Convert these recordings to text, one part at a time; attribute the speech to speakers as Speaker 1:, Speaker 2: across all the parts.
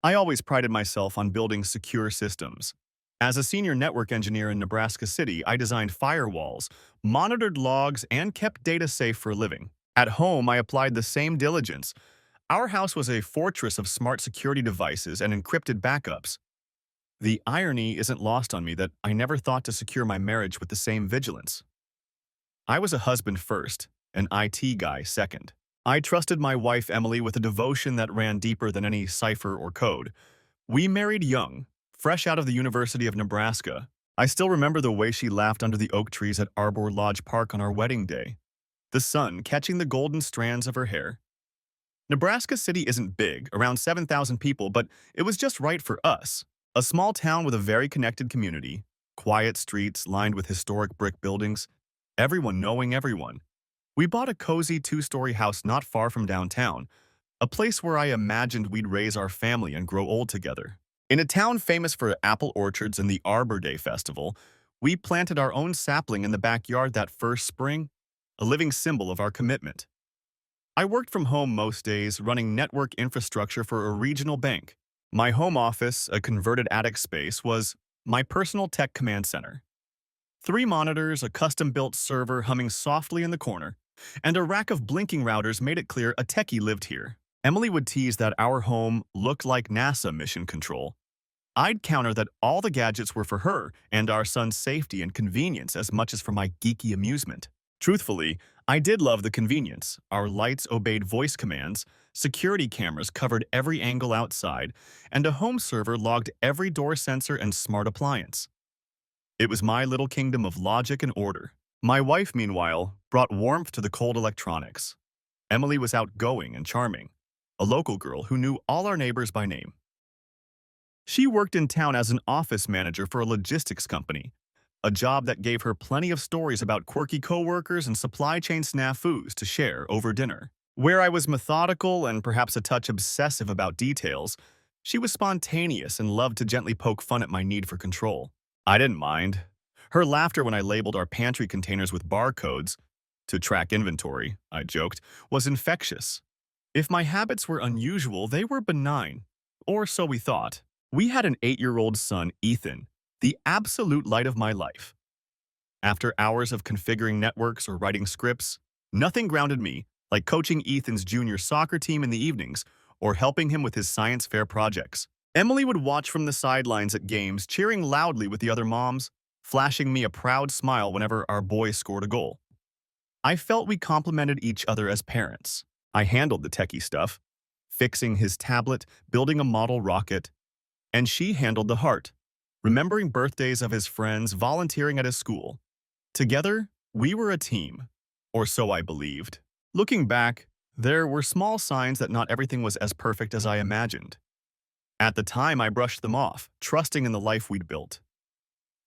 Speaker 1: I always prided myself on building secure systems. As a senior network engineer in Nebraska City, I designed firewalls, monitored logs, and kept data safe for a living. At home, I applied the same diligence. Our house was a fortress of smart security devices and encrypted backups. The irony isn't lost on me that I never thought to secure my marriage with the same vigilance. I was a husband first, an IT guy second. I trusted my wife Emily with a devotion that ran deeper than any cipher or code. We married young, fresh out of the University of Nebraska. I still remember the way she laughed under the oak trees at Arbor Lodge Park on our wedding day, the sun catching the golden strands of her hair. Nebraska City isn't big, around 7,000 people, but it was just right for us. A small town with a very connected community, quiet streets lined with historic brick buildings, everyone knowing everyone. We bought a cozy two-story house not far from downtown, a place where I imagined we'd raise our family and grow old together. In a town famous for apple orchards and the Arbor Day Festival, we planted our own sapling in the backyard that first spring, a living symbol of our commitment. I worked from home most days, running network infrastructure for a regional bank. My home office, a converted attic space, was my personal tech command center. 3 monitors, a custom-built server humming softly in the corner, and a rack of blinking routers made it clear a techie lived here. Emily would tease that our home looked like NASA mission control. I'd counter that all the gadgets were for her and our son's safety and convenience as much as for my geeky amusement. Truthfully, I did love the convenience. Our lights obeyed voice commands, security cameras covered every angle outside, and a home server logged every door sensor and smart appliance. It was my little kingdom of logic and order. My wife, meanwhile, brought warmth to the cold electronics. Emily was outgoing and charming, a local girl who knew all our neighbors by name. She worked in town as an office manager for a logistics company, a job that gave her plenty of stories about quirky coworkers and supply chain snafus to share over dinner. Where I was methodical and perhaps a touch obsessive about details, she was spontaneous and loved to gently poke fun at my need for control. I didn't mind. Her laughter when I labeled our pantry containers with barcodes to track inventory, I joked, was infectious. If my habits were unusual, they were benign, or so we thought. We had an 8-year-old son, Ethan, the absolute light of my life. After hours of configuring networks or writing scripts, nothing grounded me like coaching Ethan's junior soccer team in the evenings or helping him with his science fair projects. Emily would watch from the sidelines at games, cheering loudly with the other moms, flashing me a proud smile whenever our boy scored a goal. I felt we complemented each other as parents. I handled the techie stuff, fixing his tablet, building a model rocket, and she handled the heart, remembering birthdays of his friends, volunteering at his school. Together, we were a team, or so I believed. Looking back, there were small signs that not everything was as perfect as I imagined. At the time, I brushed them off, trusting in the life we'd built.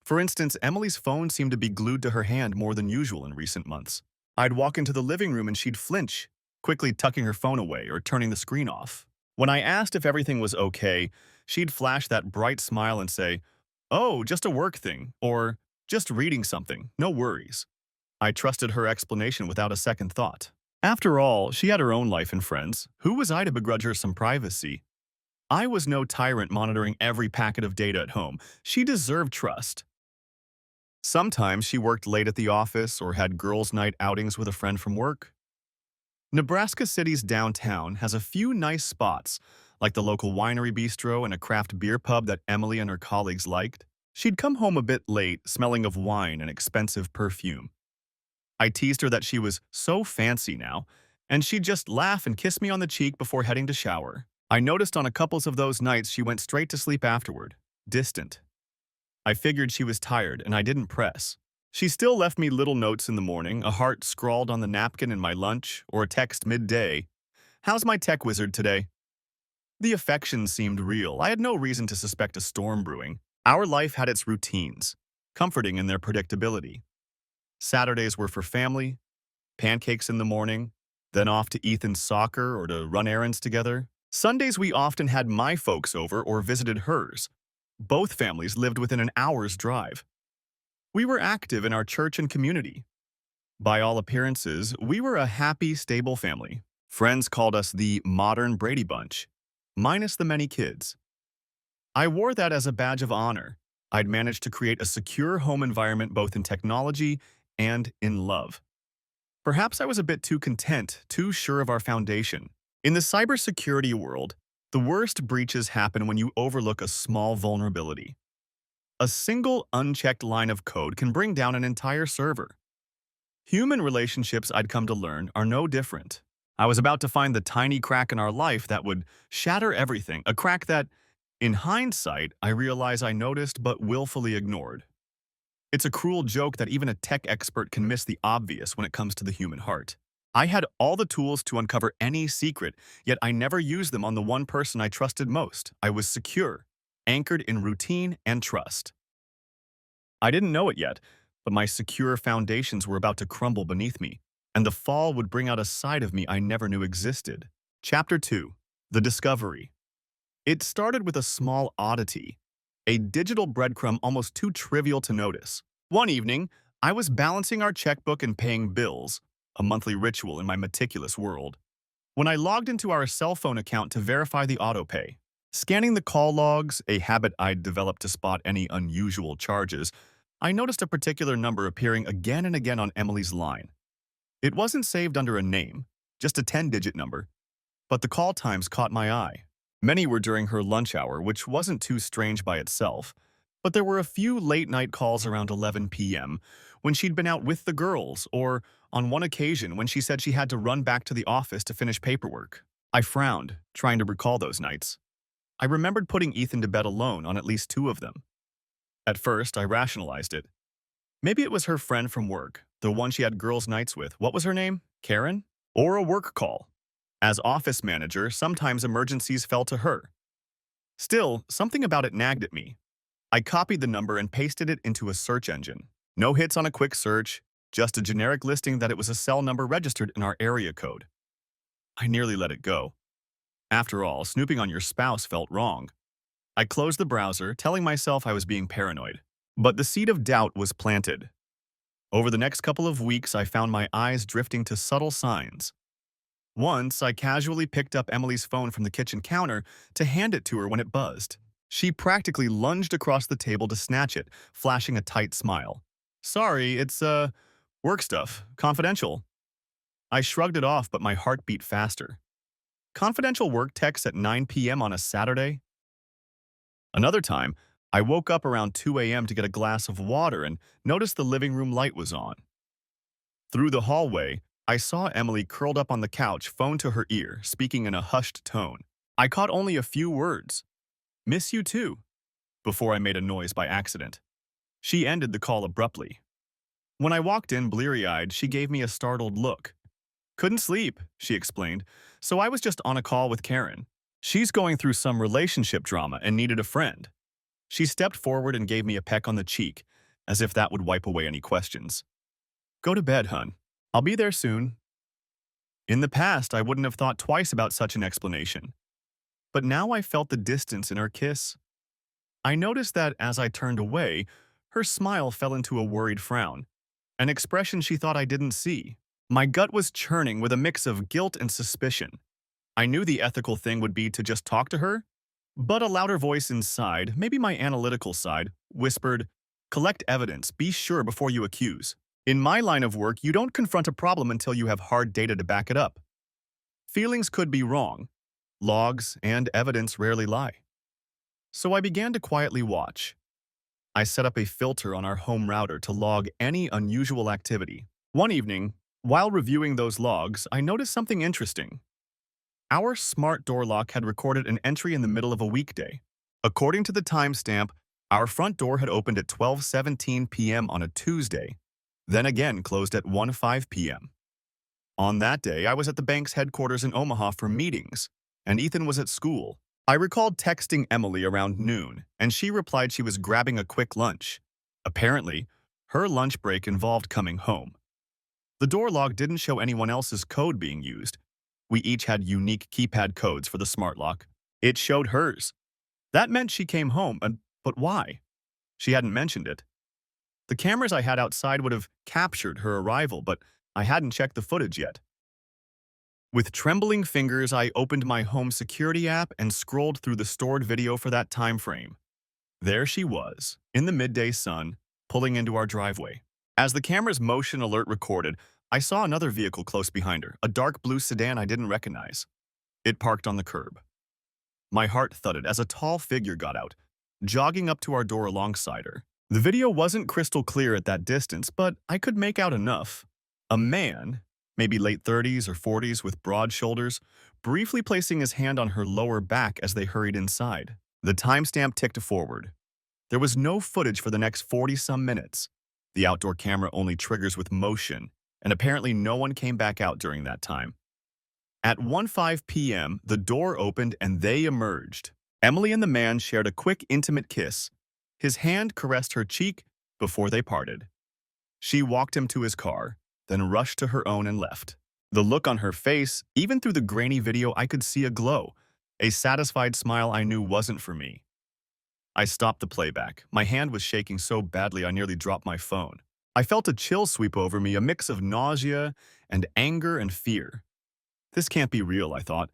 Speaker 1: For instance, Emily's phone seemed to be glued to her hand more than usual in recent months. I'd walk into the living room and she'd flinch, quickly tucking her phone away or turning the screen off. When I asked if everything was okay, she'd flash that bright smile and say, "Oh, just a work thing," or "just reading something, no worries." I trusted her explanation without a second thought. After all, she had her own life and friends. Who was I to begrudge her some privacy? I was no tyrant monitoring every packet of data at home. She deserved trust. Sometimes she worked late at the office or had girls' night outings with a friend from work. Nebraska City's downtown has a few nice spots, like the local winery bistro and a craft beer pub that Emily and her colleagues liked. She'd come home a bit late, smelling of wine and expensive perfume. I teased her that she was so fancy now, and she'd just laugh and kiss me on the cheek before heading to shower. I noticed on a couple of those nights she went straight to sleep afterward, distant. I figured she was tired, and I didn't press. She still left me little notes in the morning, a heart scrawled on the napkin in my lunch, or a text midday. "How's my tech wizard today?" The affection seemed real. I had no reason to suspect a storm brewing. Our life had its routines, comforting in their predictability. Saturdays were for family, pancakes in the morning, then off to Ethan's soccer or to run errands together. Sundays we often had my folks over or visited hers. Both families lived within an hour's drive. We were active in our church and community. By all appearances, we were a happy, stable family. Friends called us the modern Brady Bunch, minus the many kids. I wore that as a badge of honor. I'd managed to create a secure home environment both in technology and in love. Perhaps I was a bit too content, too sure of our foundation. In the cybersecurity world, the worst breaches happen when you overlook a small vulnerability. A single unchecked line of code can bring down an entire server. Human relationships, I'd come to learn, are no different. I was about to find the tiny crack in our life that would shatter everything, a crack that, in hindsight, I realize I noticed but willfully ignored. It's a cruel joke that even a tech expert can miss the obvious when it comes to the human heart. I had all the tools to uncover any secret, yet I never used them on the one person I trusted most. I was secure, anchored in routine and trust. I didn't know it yet, but my secure foundations were about to crumble beneath me, and the fall would bring out a side of me I never knew existed. Chapter 2. The Discovery. It started with a small oddity, a digital breadcrumb almost too trivial to notice. One evening, I was balancing our checkbook and paying bills, a monthly ritual in my meticulous world, when I logged into our cell phone account to verify the autopay. Scanning the call logs, a habit I'd developed to spot any unusual charges, I noticed a particular number appearing again and again on Emily's line. It wasn't saved under a name, just a 10-digit number, but the call times caught my eye. Many were during her lunch hour, which wasn't too strange by itself, but there were a few late-night calls around 11 p.m. when she'd been out with the girls, or on one occasion when she said she had to run back to the office to finish paperwork. I frowned, trying to recall those nights. I remembered putting Ethan to bed alone on at least two of them. At first, I rationalized it. Maybe it was her friend from work, the one she had girls' nights with. What was her name? Karen? Or a work call. As office manager, sometimes emergencies fell to her. Still, something about it nagged at me. I copied the number and pasted it into a search engine. No hits on a quick search, just a generic listing that it was a cell number registered in our area code. I nearly let it go. After all, snooping on your spouse felt wrong. I closed the browser, telling myself I was being paranoid. But the seed of doubt was planted. Over the next couple of weeks, I found my eyes drifting to subtle signs. Once, I casually picked up Emily's phone from the kitchen counter to hand it to her when it buzzed. She practically lunged across the table to snatch it, flashing a tight smile. "Sorry, it's, work stuff. Confidential." I shrugged it off, but my heart beat faster. Confidential work texts at 9 p.m. on a Saturday? Another time, I woke up around 2 a.m. to get a glass of water and noticed the living room light was on. Through the hallway, I saw Emily curled up on the couch, phone to her ear, speaking in a hushed tone. I caught only a few words. "Miss you too," before I made a noise by accident. She ended the call abruptly. When I walked in bleary-eyed, she gave me a startled look. "Couldn't sleep," she explained, "so I was just on a call with Karen. She's going through some relationship drama and needed a friend." She stepped forward and gave me a peck on the cheek, as if that would wipe away any questions. "Go to bed, hun. I'll be there soon." In the past, I wouldn't have thought twice about such an explanation. But now I felt the distance in her kiss. I noticed that as I turned away, her smile fell into a worried frown, an expression she thought I didn't see. My gut was churning with a mix of guilt and suspicion. I knew the ethical thing would be to just talk to her, but a louder voice inside, maybe my analytical side, whispered, "Collect evidence, be sure before you accuse." In my line of work, you don't confront a problem until you have hard data to back it up. Feelings could be wrong. Logs and evidence rarely lie. So I began to quietly watch. I set up a filter on our home router to log any unusual activity. One evening, while reviewing those logs, I noticed something interesting. Our smart door lock had recorded an entry in the middle of a weekday. According to the timestamp, our front door had opened at 12:17 p.m. on a Tuesday, then again closed at 1:05 p.m. On that day, I was at the bank's headquarters in Omaha for meetings, and Ethan was at school. I recalled texting Emily around noon, and she replied she was grabbing a quick lunch. Apparently, her lunch break involved coming home. The door log didn't show anyone else's code being used. We each had unique keypad codes for the smart lock. It showed hers. That meant she came home, but why? She hadn't mentioned it. The cameras I had outside would have captured her arrival, but I hadn't checked the footage yet. With trembling fingers, I opened my home security app and scrolled through the stored video for that time frame. There she was, in the midday sun, pulling into our driveway. As the camera's motion alert recorded, I saw another vehicle close behind her, a dark blue sedan I didn't recognize. It parked on the curb. My heart thudded as a tall figure got out, jogging up to our door alongside her. The video wasn't crystal clear at that distance, but I could make out enough. A man, maybe late 30s or 40s with broad shoulders, briefly placing his hand on her lower back as they hurried inside. The timestamp ticked forward. There was no footage for the next 40-some minutes. The outdoor camera only triggers with motion, and apparently no one came back out during that time. At 1:05 p.m., the door opened and they emerged. Emily and the man shared a quick, intimate kiss. His hand caressed her cheek before they parted. She walked him to his car, then rushed to her own and left. The look on her face, even through the grainy video, I could see a glow, a satisfied smile I knew wasn't for me. I stopped the playback. My hand was shaking so badly I nearly dropped my phone. I felt a chill sweep over me, a mix of nausea and anger and fear. This can't be real, I thought.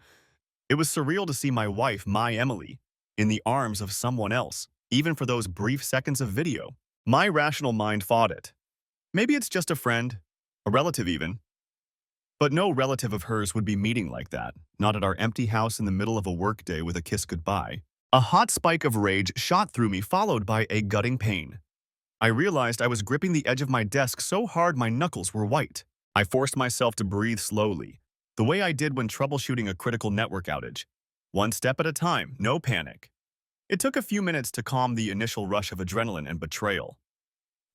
Speaker 1: It was surreal to see my wife, my Emily, in the arms of someone else, even for those brief seconds of video. My rational mind fought it. Maybe it's just a friend, a relative even. But no relative of hers would be meeting like that, not at our empty house in the middle of a workday with a kiss goodbye. A hot spike of rage shot through me, followed by a gutting pain. I realized I was gripping the edge of my desk so hard my knuckles were white. I forced myself to breathe slowly, the way I did when troubleshooting a critical network outage. One step at a time, no panic. It took a few minutes to calm the initial rush of adrenaline and betrayal.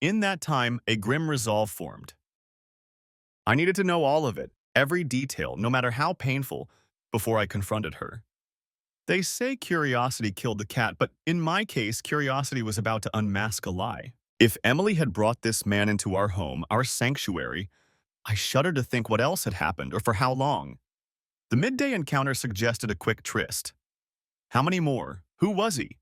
Speaker 1: In that time, a grim resolve formed. I needed to know all of it, every detail, no matter how painful, before I confronted her. They say curiosity killed the cat, but in my case, curiosity was about to unmask a lie. If Emily had brought this man into our home, our sanctuary, I shuddered to think what else had happened or for how long. The midday encounter suggested a quick tryst. How many more? Who was he?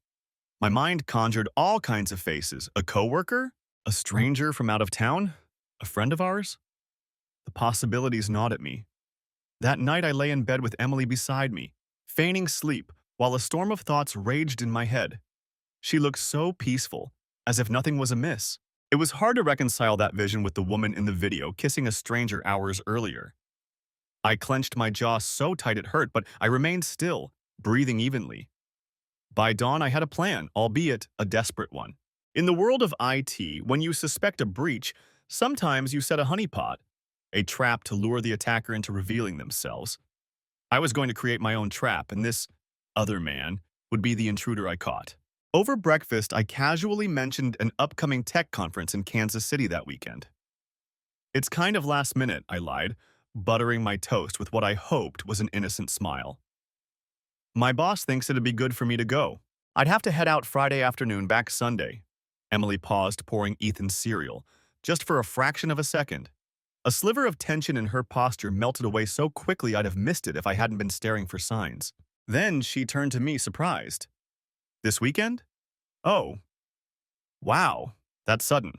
Speaker 1: My mind conjured all kinds of faces. A coworker? A stranger from out of town? A friend of ours? The possibilities gnawed at me. That night I lay in bed with Emily beside me, feigning sleep, while a storm of thoughts raged in my head. She looked so peaceful, as if nothing was amiss. It was hard to reconcile that vision with the woman in the video kissing a stranger hours earlier. I clenched my jaw so tight it hurt, but I remained still, breathing evenly. By dawn, I had a plan, albeit a desperate one. In the world of IT, when you suspect a breach, sometimes you set a honeypot, a trap to lure the attacker into revealing themselves. I was going to create my own trap, and this other man would be the intruder I caught. Over breakfast, I casually mentioned an upcoming tech conference in Kansas City that weekend. It's kind of last minute, I lied, buttering my toast with what I hoped was an innocent smile. My boss thinks it'd be good for me to go. I'd have to head out Friday afternoon, back Sunday. Emily paused, pouring Ethan's cereal, just for a fraction of a second. A sliver of tension in her posture melted away so quickly I'd have missed it if I hadn't been staring for signs. Then she turned to me, surprised. This weekend? Oh. Wow, that's sudden.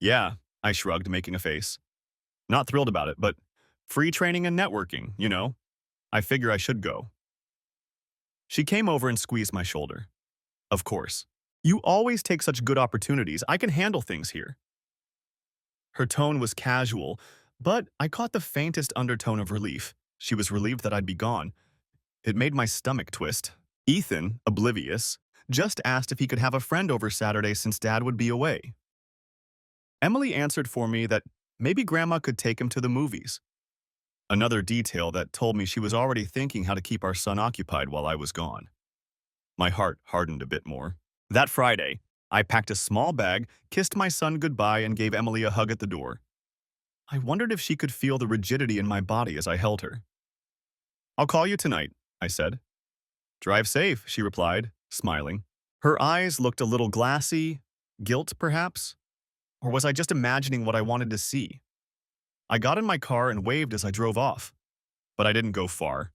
Speaker 1: Yeah, I shrugged, making a face. Not thrilled about it, but free training and networking, you know. I figure I should go. She came over and squeezed my shoulder. Of course. You always take such good opportunities. I can handle things here. Her tone was casual, but I caught the faintest undertone of relief. She was relieved that I'd be gone. It made my stomach twist. Ethan, oblivious, just asked if he could have a friend over Saturday since Dad would be away. Emily answered for me that maybe Grandma could take him to the movies. Another detail that told me she was already thinking how to keep our son occupied while I was gone. My heart hardened a bit more. That Friday, I packed a small bag, kissed my son goodbye, and gave Emily a hug at the door. I wondered if she could feel the rigidity in my body as I held her. I'll call you tonight, I said. Drive safe, she replied, smiling. Her eyes looked a little glassy, guilt perhaps? Or was I just imagining what I wanted to see? I got in my car and waved as I drove off. But I didn't go far.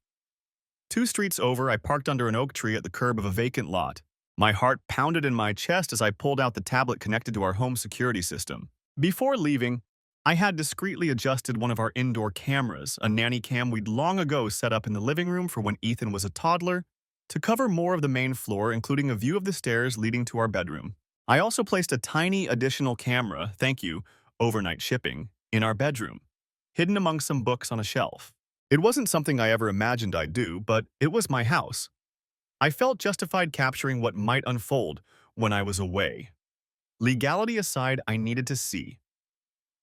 Speaker 1: 2 streets over, I parked under an oak tree at the curb of a vacant lot. My heart pounded in my chest as I pulled out the tablet connected to our home security system. Before leaving, I had discreetly adjusted one of our indoor cameras, a nanny cam we'd long ago set up in the living room for when Ethan was a toddler, to cover more of the main floor, including a view of the stairs leading to our bedroom. I also placed a tiny additional camera, thank you, overnight shipping, in our bedroom, hidden among some books on a shelf. It wasn't something I ever imagined I'd do, but it was my house. I felt justified capturing what might unfold when I was away. Legality aside, I needed to see.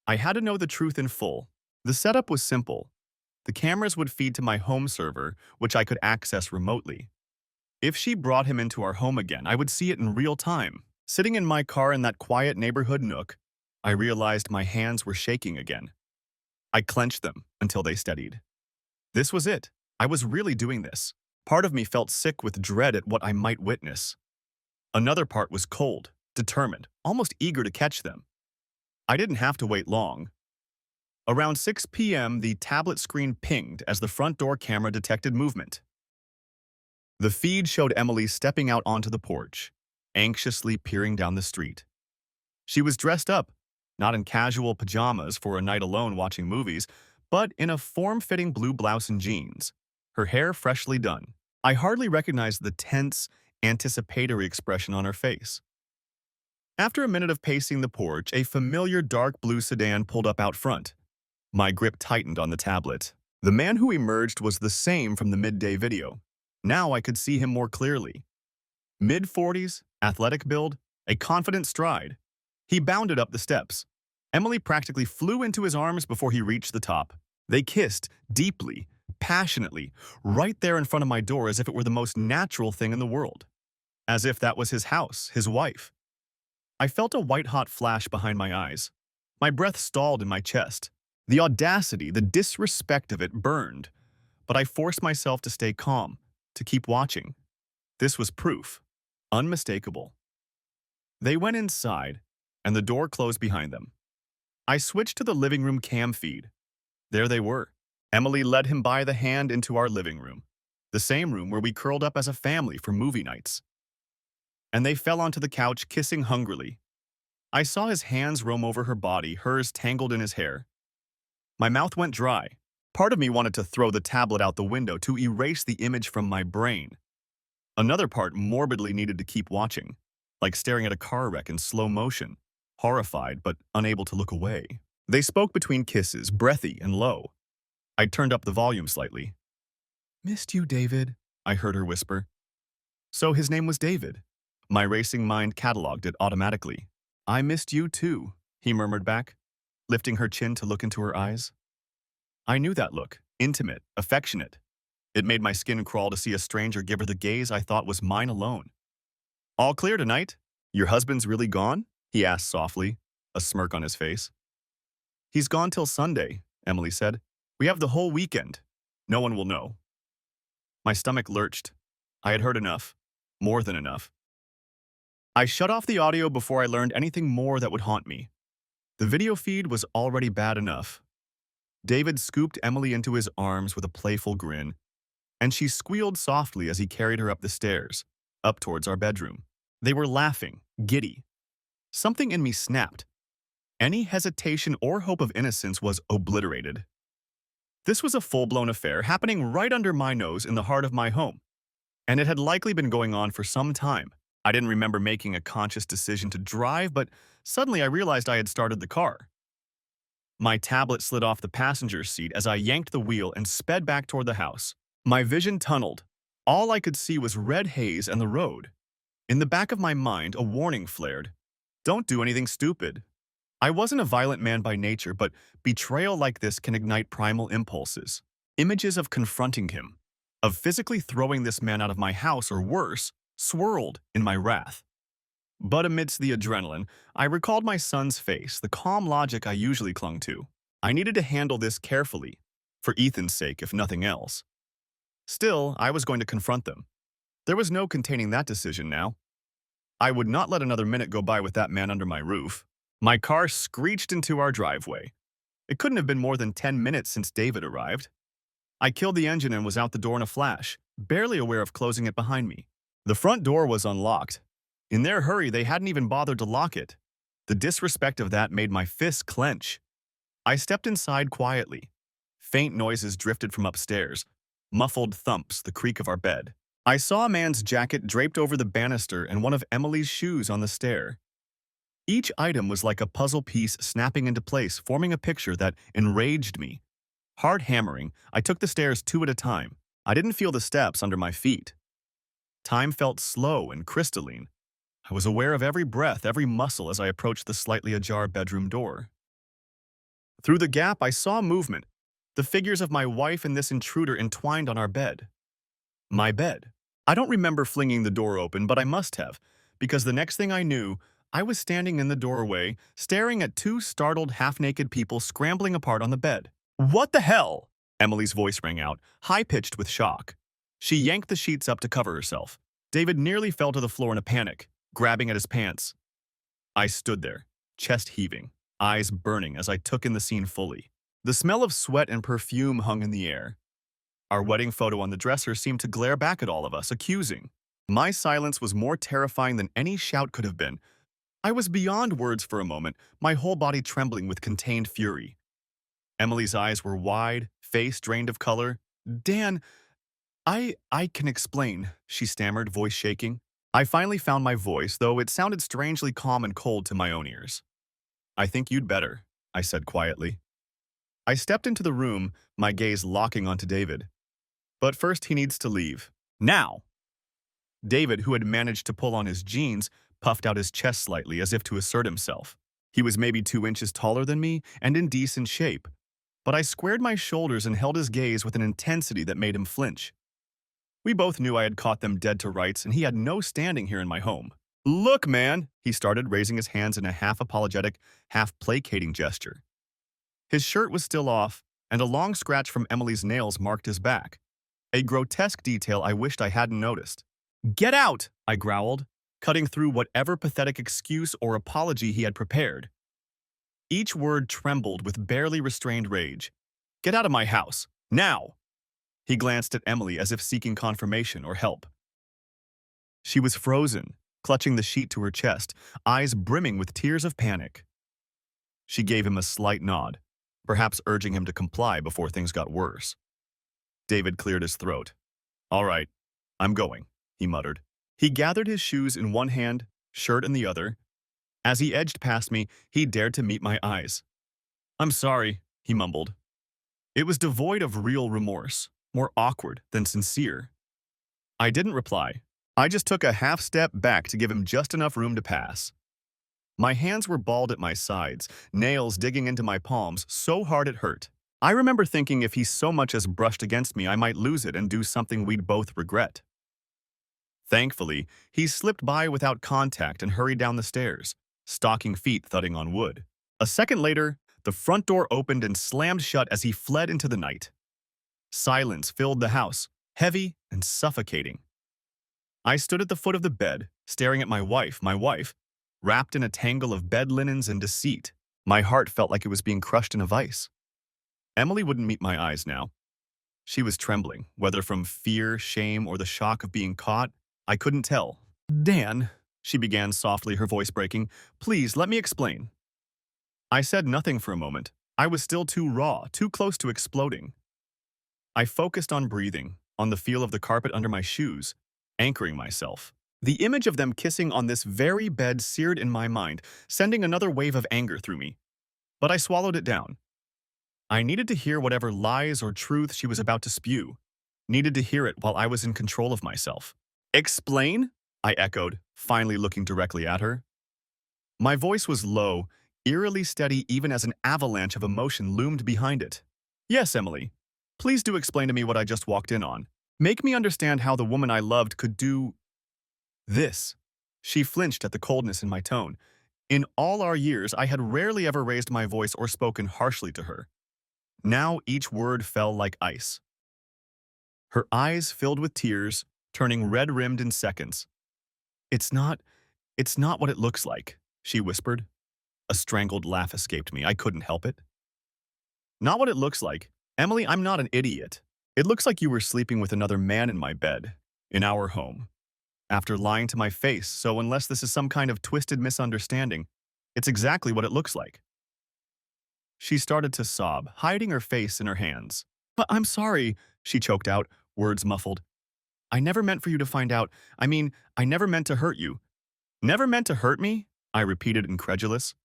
Speaker 1: I had to know the truth in full. The setup was simple. The cameras would feed to my home server, which I could access remotely. If she brought him into our home again, I would see it in real time. Sitting in my car in that quiet neighborhood nook, I realized my hands were shaking again. I clenched them until they steadied. This was it. I was really doing this. Part of me felt sick with dread at what I might witness. Another part was cold, determined, almost eager to catch them. I didn't have to wait long. Around 6 p.m., the tablet screen pinged as the front door camera detected movement. The feed showed Emily stepping out onto the porch, anxiously peering down the street. She was dressed up, not in casual pajamas for a night alone watching movies, but in a form-fitting blue blouse and jeans, her hair freshly done. I hardly recognized the tense, anticipatory expression on her face. After a minute of pacing the porch, a familiar dark blue sedan pulled up out front. My grip tightened on the tablet. The man who emerged was the same from the midday video. Now I could see him more clearly. Mid-40s, athletic build, a confident stride. He bounded up the steps. Emily practically flew into his arms before he reached the top. They kissed, deeply, passionately, right there in front of my door as if it were the most natural thing in the world. As if that was his house, his wife. I felt a white-hot flash behind my eyes. My breath stalled in my chest. The audacity, the disrespect of it burned. But I forced myself to stay calm, to keep watching. This was proof. Unmistakable. They went inside, and the door closed behind them. I switched to the living room cam feed. There they were. Emily led him by the hand into our living room, the same room where we curled up as a family for movie nights. And they fell onto the couch, kissing hungrily. I saw his hands roam over her body, hers tangled in his hair. My mouth went dry. Part of me wanted to throw the tablet out the window to erase the image from my brain. Another part morbidly needed to keep watching, like staring at a car wreck in slow motion, horrified but unable to look away. They spoke between kisses, breathy and low. I turned up the volume slightly. "Missed you, David," I heard her whisper. So his name was David. My racing mind cataloged it automatically. "I missed you too," he murmured back, lifting her chin to look into her eyes. I knew that look, intimate, affectionate. It made my skin crawl to see a stranger give her the gaze I thought was mine alone. "All clear tonight? Your husband's really gone?" he asked softly, a smirk on his face. "He's gone till Sunday," Emily said. "We have the whole weekend. No one will know." My stomach lurched. I had heard enough. More than enough. I shut off the audio before I learned anything more that would haunt me. The video feed was already bad enough. David scooped Emily into his arms with a playful grin, and she squealed softly as he carried her up the stairs, up towards our bedroom. They were laughing, giddy. Something in me snapped. Any hesitation or hope of innocence was obliterated. This was a full-blown affair happening right under my nose in the heart of my home, and it had likely been going on for some time. I didn't remember making a conscious decision to drive, but suddenly I realized I had started the car. My tablet slid off the passenger seat as I yanked the wheel and sped back toward the house. My vision tunneled. All I could see was red haze and the road. In the back of my mind, a warning flared. Don't do anything stupid. I wasn't a violent man by nature, but betrayal like this can ignite primal impulses. Images of confronting him, of physically throwing this man out of my house or worse, swirled in my wrath. But amidst the adrenaline, I recalled my son's face, the calm logic I usually clung to. I needed to handle this carefully, for Ethan's sake if nothing else. Still, I was going to confront them. There was no containing that decision now. I would not let another minute go by with that man under my roof. My car screeched into our driveway. It couldn't have been more than 10 minutes since David arrived. I killed the engine and was out the door in a flash, barely aware of closing it behind me. The front door was unlocked. In their hurry, they hadn't even bothered to lock it. The disrespect of that made my fists clench. I stepped inside quietly. Faint noises drifted from upstairs, muffled thumps, the creak of our bed. I saw a man's jacket draped over the banister and one of Emily's shoes on the stair. Each item was like a puzzle piece snapping into place, forming a picture that enraged me. Hard hammering, I took the stairs two at a time. I didn't feel the steps under my feet. Time felt slow and crystalline. I was aware of every breath, every muscle as I approached the slightly ajar bedroom door. Through the gap, I saw movement, the figures of my wife and this intruder entwined on our bed. My bed. I don't remember flinging the door open, but I must have, because the next thing I knew, I was standing in the doorway, staring at two startled, half-naked people scrambling apart on the bed. "What the hell?" Emily's voice rang out, high-pitched with shock. She yanked the sheets up to cover herself. David nearly fell to the floor in a panic, grabbing at his pants. I stood there, chest heaving, eyes burning as I took in the scene fully. The smell of sweat and perfume hung in the air. Our wedding photo on the dresser seemed to glare back at all of us, accusing. My silence was more terrifying than any shout could have been. I was beyond words for a moment, my whole body trembling with contained fury. Emily's eyes were wide, face drained of color. "Dan, I can explain," she stammered, voice shaking. I finally found my voice, though it sounded strangely calm and cold to my own ears. "I think you'd better," I said quietly. I stepped into the room, my gaze locking onto David. But first he needs to leave. Now! David, who had managed to pull on his jeans, puffed out his chest slightly as if to assert himself. He was maybe 2 inches taller than me and in decent shape. But I squared my shoulders and held his gaze with an intensity that made him flinch. We both knew I had caught them dead to rights and he had no standing here in my home. "Look, man," he started, raising his hands in a half-apologetic, half-placating gesture. His shirt was still off, and a long scratch from Emily's nails marked his back. A grotesque detail I wished I hadn't noticed. "Get out!" I growled, cutting through whatever pathetic excuse or apology he had prepared. Each word trembled with barely restrained rage. "Get out of my house! Now!" He glanced at Emily as if seeking confirmation or help. She was frozen, clutching the sheet to her chest, eyes brimming with tears of panic. She gave him a slight nod, perhaps urging him to comply before things got worse. David cleared his throat. "All right, I'm going," he muttered. He gathered his shoes in one hand, shirt in the other. As he edged past me, he dared to meet my eyes. "I'm sorry," he mumbled. It was devoid of real remorse, more awkward than sincere. I didn't reply. I just took a half step back to give him just enough room to pass. My hands were balled at my sides, nails digging into my palms so hard it hurt. I remember thinking if he so much as brushed against me, I might lose it and do something we'd both regret. Thankfully, he slipped by without contact and hurried down the stairs, stocking feet thudding on wood. A second later, the front door opened and slammed shut as he fled into the night. Silence filled the house, heavy and suffocating. I stood at the foot of the bed, staring at my wife, wrapped in a tangle of bed linens and deceit. My heart felt like it was being crushed in a vice. Emily wouldn't meet my eyes now. She was trembling, whether from fear, shame, or the shock of being caught. I couldn't tell. "Dan," she began softly, her voice breaking, "please let me explain." I said nothing for a moment. I was still too raw, too close to exploding. I focused on breathing, on the feel of the carpet under my shoes, anchoring myself. The image of them kissing on this very bed seared in my mind, sending another wave of anger through me. But I swallowed it down. I needed to hear whatever lies or truth she was about to spew. Needed to hear it while I was in control of myself. "Explain?" I echoed, finally looking directly at her. My voice was low, eerily steady even as an avalanche of emotion loomed behind it. "Yes, Emily. Please do explain to me what I just walked in on. Make me understand how the woman I loved could do this." She flinched at the coldness in my tone. In all our years, I had rarely ever raised my voice or spoken harshly to her. Now each word fell like ice. Her eyes filled with tears, turning red-rimmed in seconds. It's not what it looks like," she whispered. A strangled laugh escaped me. I couldn't help it. "Not what it looks like. Emily, I'm not an idiot. It looks like you were sleeping with another man in my bed, in our home, after lying to my face, so unless this is some kind of twisted misunderstanding, it's exactly what it looks like." She started to sob, hiding her face in her hands. "But I'm sorry," she choked out, words muffled. "I never meant for you to find out. I never meant to hurt you." "Never meant to hurt me?" I repeated, incredulous.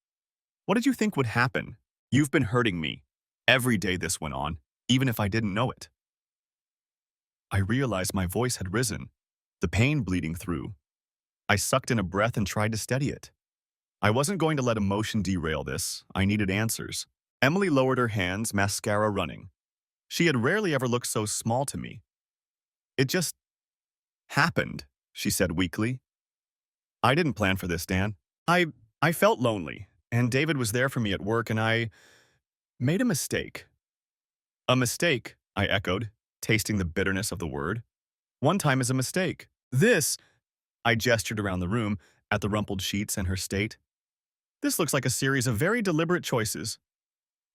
Speaker 1: "What did you think would happen? You've been hurting me. Every day this went on, even if I didn't know it." I realized my voice had risen, the pain bleeding through. I sucked in a breath and tried to steady it. I wasn't going to let emotion derail this. I needed answers. Emily lowered her hands, mascara running. She had rarely ever looked so small to me. "It just happened," she said weakly. "I didn't plan for this, Dan. I I felt lonely, and David was there for me at work, and I made a mistake." "A mistake," I echoed, tasting the bitterness of the word. "One time is a mistake. This," I gestured around the room at the rumpled sheets and her state. "This looks like a series of very deliberate choices."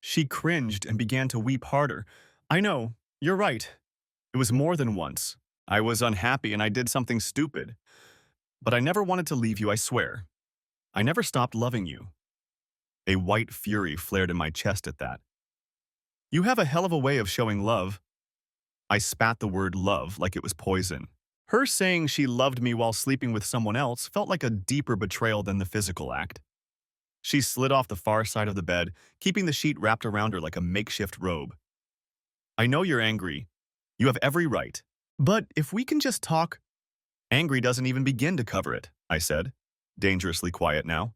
Speaker 1: She cringed and began to weep harder. "I know, you're right. It was more than once. I was unhappy and I did something stupid. But I never wanted to leave you, I swear. I never stopped loving you." A white fury flared in my chest at that. "You have a hell of a way of showing love." I spat the word love like it was poison. Her saying she loved me while sleeping with someone else felt like a deeper betrayal than the physical act. She slid off the far side of the bed, keeping the sheet wrapped around her like a makeshift robe. "I know you're angry. You have every right. But if we can just talk—" "Angry doesn't even begin to cover it," I said, dangerously quiet now.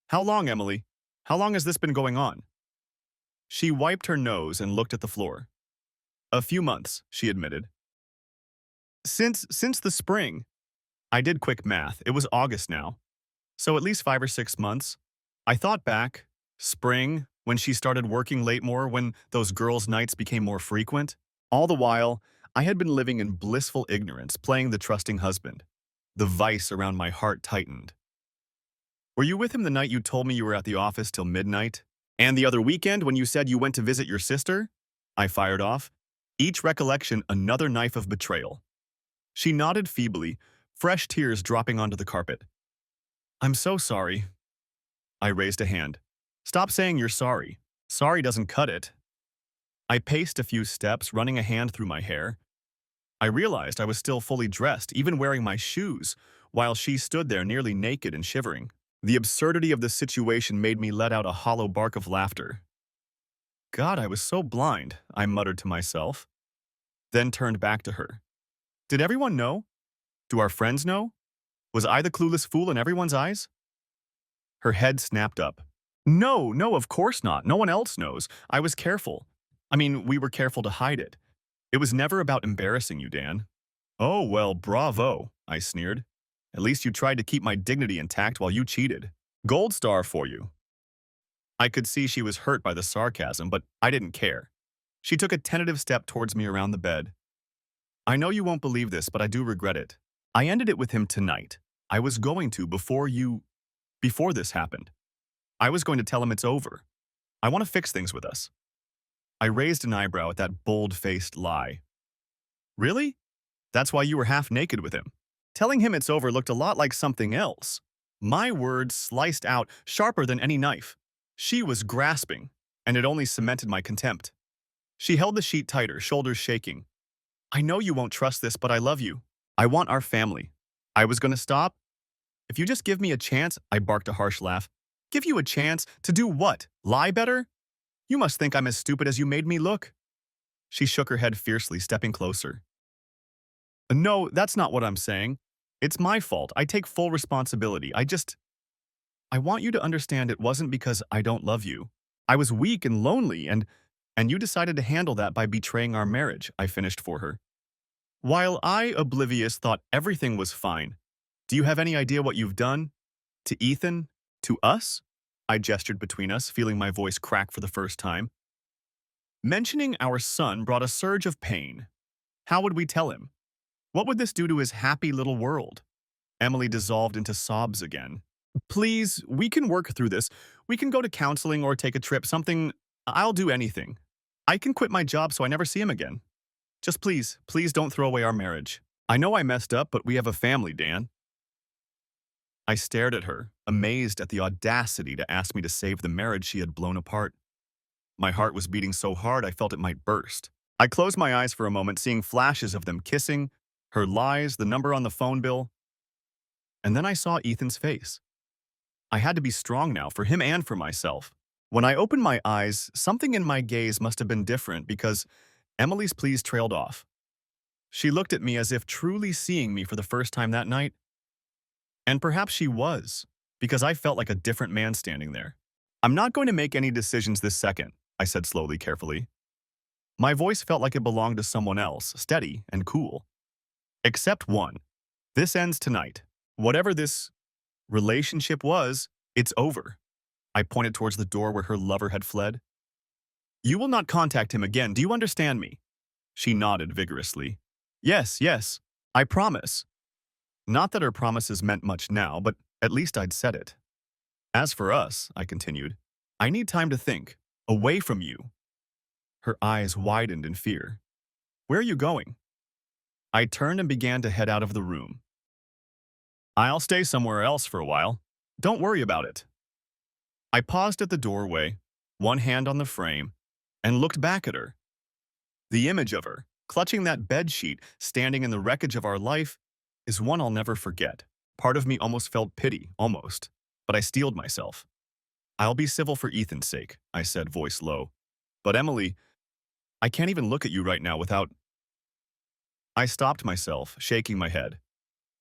Speaker 1: "How long, Emily? How long has this been going on?" She wiped her nose and looked at the floor. "A few months," she admitted. Since the spring." I did quick math. It was August now. So at least 5 or 6 months. I thought back. Spring, when she started working late more, when those girls' nights became more frequent. All the while, I had been living in blissful ignorance, playing the trusting husband. The vice around my heart tightened. "Were you with him the night you told me you were at the office till midnight? And the other weekend when you said you went to visit your sister?" I fired off, each recollection another knife of betrayal. She nodded feebly, fresh tears dropping onto the carpet. "I'm so sorry." I raised a hand. "Stop saying you're sorry. Sorry doesn't cut it." I paced a few steps, running a hand through my hair. I realized I was still fully dressed, even wearing my shoes, while she stood there nearly naked and shivering. The absurdity of the situation made me let out a hollow bark of laughter. "God, I was so blind," I muttered to myself, then turned back to her. "Did everyone know? Do our friends know? Was I the clueless fool in everyone's eyes?" Her head snapped up. "No, no, of course not. No one else knows. I was careful. We were careful to hide it. It was never about embarrassing you, Dan." "Oh, well, bravo," I sneered. "At least you tried to keep my dignity intact while you cheated. Gold star for you." I could see she was hurt by the sarcasm, but I didn't care. She took a tentative step towards me around the bed. "I know you won't believe this, but I do regret it. I ended it with him tonight. I was going to before this happened. I was going to tell him it's over. I want to fix things with us." I raised an eyebrow at that bold-faced lie. "Really? That's why you were half naked with him?" Telling him it's over looked a lot like something else. My words sliced out, sharper than any knife. She was grasping, and it only cemented my contempt. She held the sheet tighter, shoulders shaking. "I know you won't trust this, but I love you. I want our family." I was going to stop. "If you just give me a chance," I barked a harsh laugh. "Give you a chance? To do what? Lie better? You must think I'm as stupid as you made me look." She shook her head fiercely, stepping closer. "No, that's not what I'm saying. It's my fault. I take full responsibility. I want you to understand it wasn't because I don't love you. I was weak and lonely, and you decided to handle that by betraying our marriage," I finished for her. While I, oblivious, thought everything was fine. "Do you have any idea what you've done? To Ethan? To us?" I gestured between us, feeling my voice crack for the first time. Mentioning our son brought a surge of pain. How would we tell him? What would this do to his happy little world? Emily dissolved into sobs again. "Please, we can work through this. We can go to counseling or take a trip, something. I'll do anything. I can quit my job so I never see him again. Just please, please don't throw away our marriage. I know I messed up, but we have a family, Dan." I stared at her, amazed at the audacity to ask me to save the marriage she had blown apart. My heart was beating so hard I felt it might burst. I closed my eyes for a moment, seeing flashes of them kissing, her lies, the number on the phone bill, and then I saw Ethan's face. I had to be strong now, for him and for myself. When I opened my eyes, something in my gaze must have been different because Emily's pleas trailed off. She looked at me as if truly seeing me for the first time that night. And perhaps she was, because I felt like a different man standing there. "I'm not going to make any decisions this second," I said slowly, carefully. My voice felt like it belonged to someone else, steady and cool. "Except one. This ends tonight. Whatever this relationship was, it's over." I pointed towards the door where her lover had fled. "You will not contact him again, do you understand me?" She nodded vigorously. "Yes, yes, I promise." Not that her promises meant much now, but at least I'd said it. "As for us," I continued, "I need time to think, away from you." Her eyes widened in fear. "Where are you going?" I turned and began to head out of the room. "I'll stay somewhere else for a while. Don't worry about it." I paused at the doorway, one hand on the frame, and looked back at her. The image of her, clutching that bedsheet, standing in the wreckage of our life, is one I'll never forget. Part of me almost felt pity, but I steeled myself. "I'll be civil for Ethan's sake," I said, voice low. "But Emily, I can't even look at you right now without—" I stopped myself, shaking my head.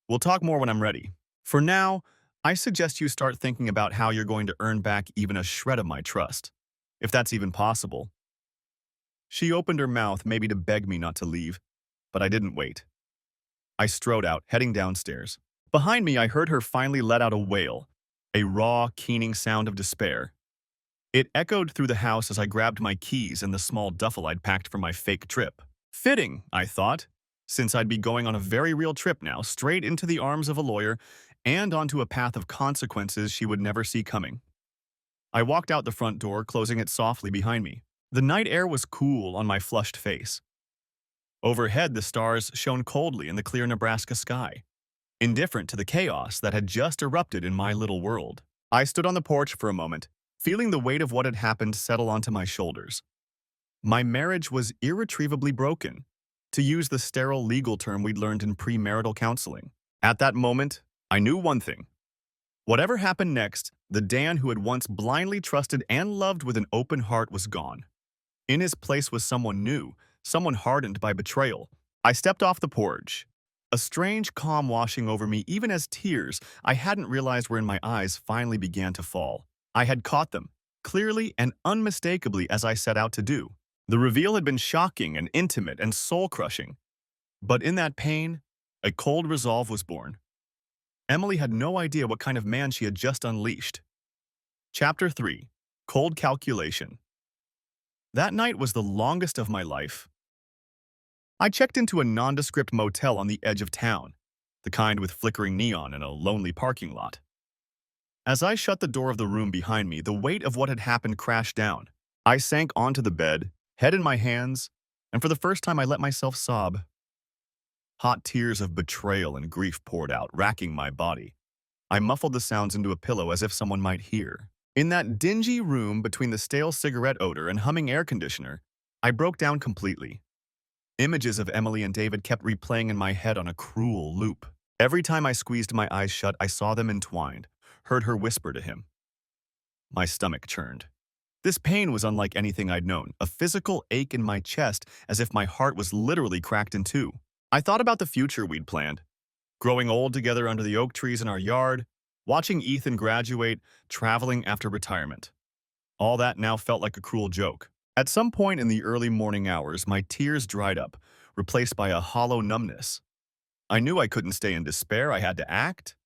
Speaker 1: "We'll talk more when I'm ready. For now, I suggest you start thinking about how you're going to earn back even a shred of my trust, if that's even possible." She opened her mouth, maybe to beg me not to leave, but I didn't wait. I strode out, heading downstairs. Behind me, I heard her finally let out a wail, a raw, keening sound of despair. It echoed through the house as I grabbed my keys and the small duffel I'd packed for my fake trip. Fitting, I thought, since I'd be going on a very real trip now, straight into the arms of a lawyer and onto a path of consequences she would never see coming. I walked out the front door, closing it softly behind me. The night air was cool on my flushed face. Overhead, the stars shone coldly in the clear Nebraska sky, indifferent to the chaos that had just erupted in my little world. I stood on the porch for a moment, feeling the weight of what had happened settle onto my shoulders. My marriage was irretrievably broken, to use the sterile legal term we'd learned in premarital counseling. At that moment, I knew one thing. Whatever happened next, the Dan who had once blindly trusted and loved with an open heart was gone. In his place was someone new, someone hardened by betrayal. I stepped off the porch, a strange calm washing over me even as tears I hadn't realized were in my eyes finally began to fall. I had caught them, clearly and unmistakably as I set out to do. The reveal had been shocking and intimate and soul-crushing. But in that pain, a cold resolve was born. Emily had no idea what kind of man she had just unleashed. Chapter 3. Cold Calculation. That night was the longest of my life. I checked into a nondescript motel on the edge of town, the kind with flickering neon and a lonely parking lot. As I shut the door of the room behind me, the weight of what had happened crashed down. I sank onto the bed, head in my hands, and for the first time I let myself sob. Hot tears of betrayal and grief poured out, racking my body. I muffled the sounds into a pillow as if someone might hear. In that dingy room between the stale cigarette odor and humming air conditioner, I broke down completely. Images of Emily and David kept replaying in my head on a cruel loop. Every time I squeezed my eyes shut, I saw them entwined, heard her whisper to him. My stomach churned. This pain was unlike anything I'd known, a physical ache in my chest as if my heart was literally cracked in two. I thought about the future we'd planned, growing old together under the oak trees in our yard, watching Ethan graduate, traveling after retirement. All that now felt like a cruel joke. At some point in the early morning hours, my tears dried up, replaced by a hollow numbness. I knew I couldn't stay in despair, I had to act.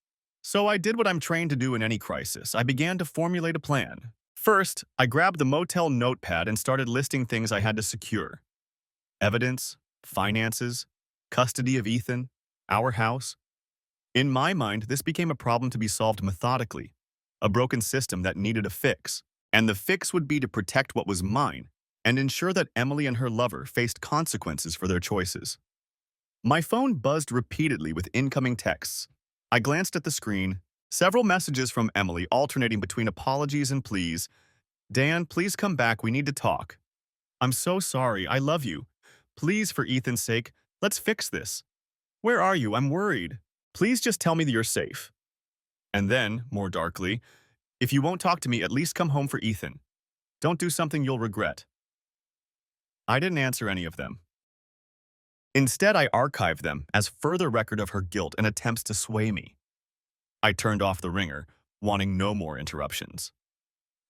Speaker 1: So I did what I'm trained to do in any crisis. I began to formulate a plan. First, I grabbed the motel notepad and started listing things I had to secure. Evidence, finances, custody of Ethan, our house. In my mind, this became a problem to be solved methodically, a broken system that needed a fix. And the fix would be to protect what was mine and ensure that Emily and her lover faced consequences for their choices. My phone buzzed repeatedly with incoming texts. I glanced at the screen, several messages from Emily alternating between apologies and pleas. Dan, please come back. We need to talk. I'm so sorry. I love you. Please, for Ethan's sake, let's fix this. Where are you? I'm worried. Please just tell me that you're safe. And then, more darkly, if you won't talk to me, at least come home for Ethan. Don't do something you'll regret. I didn't answer any of them. Instead, I archived them as further record of her guilt and attempts to sway me. I turned off the ringer, wanting no more interruptions.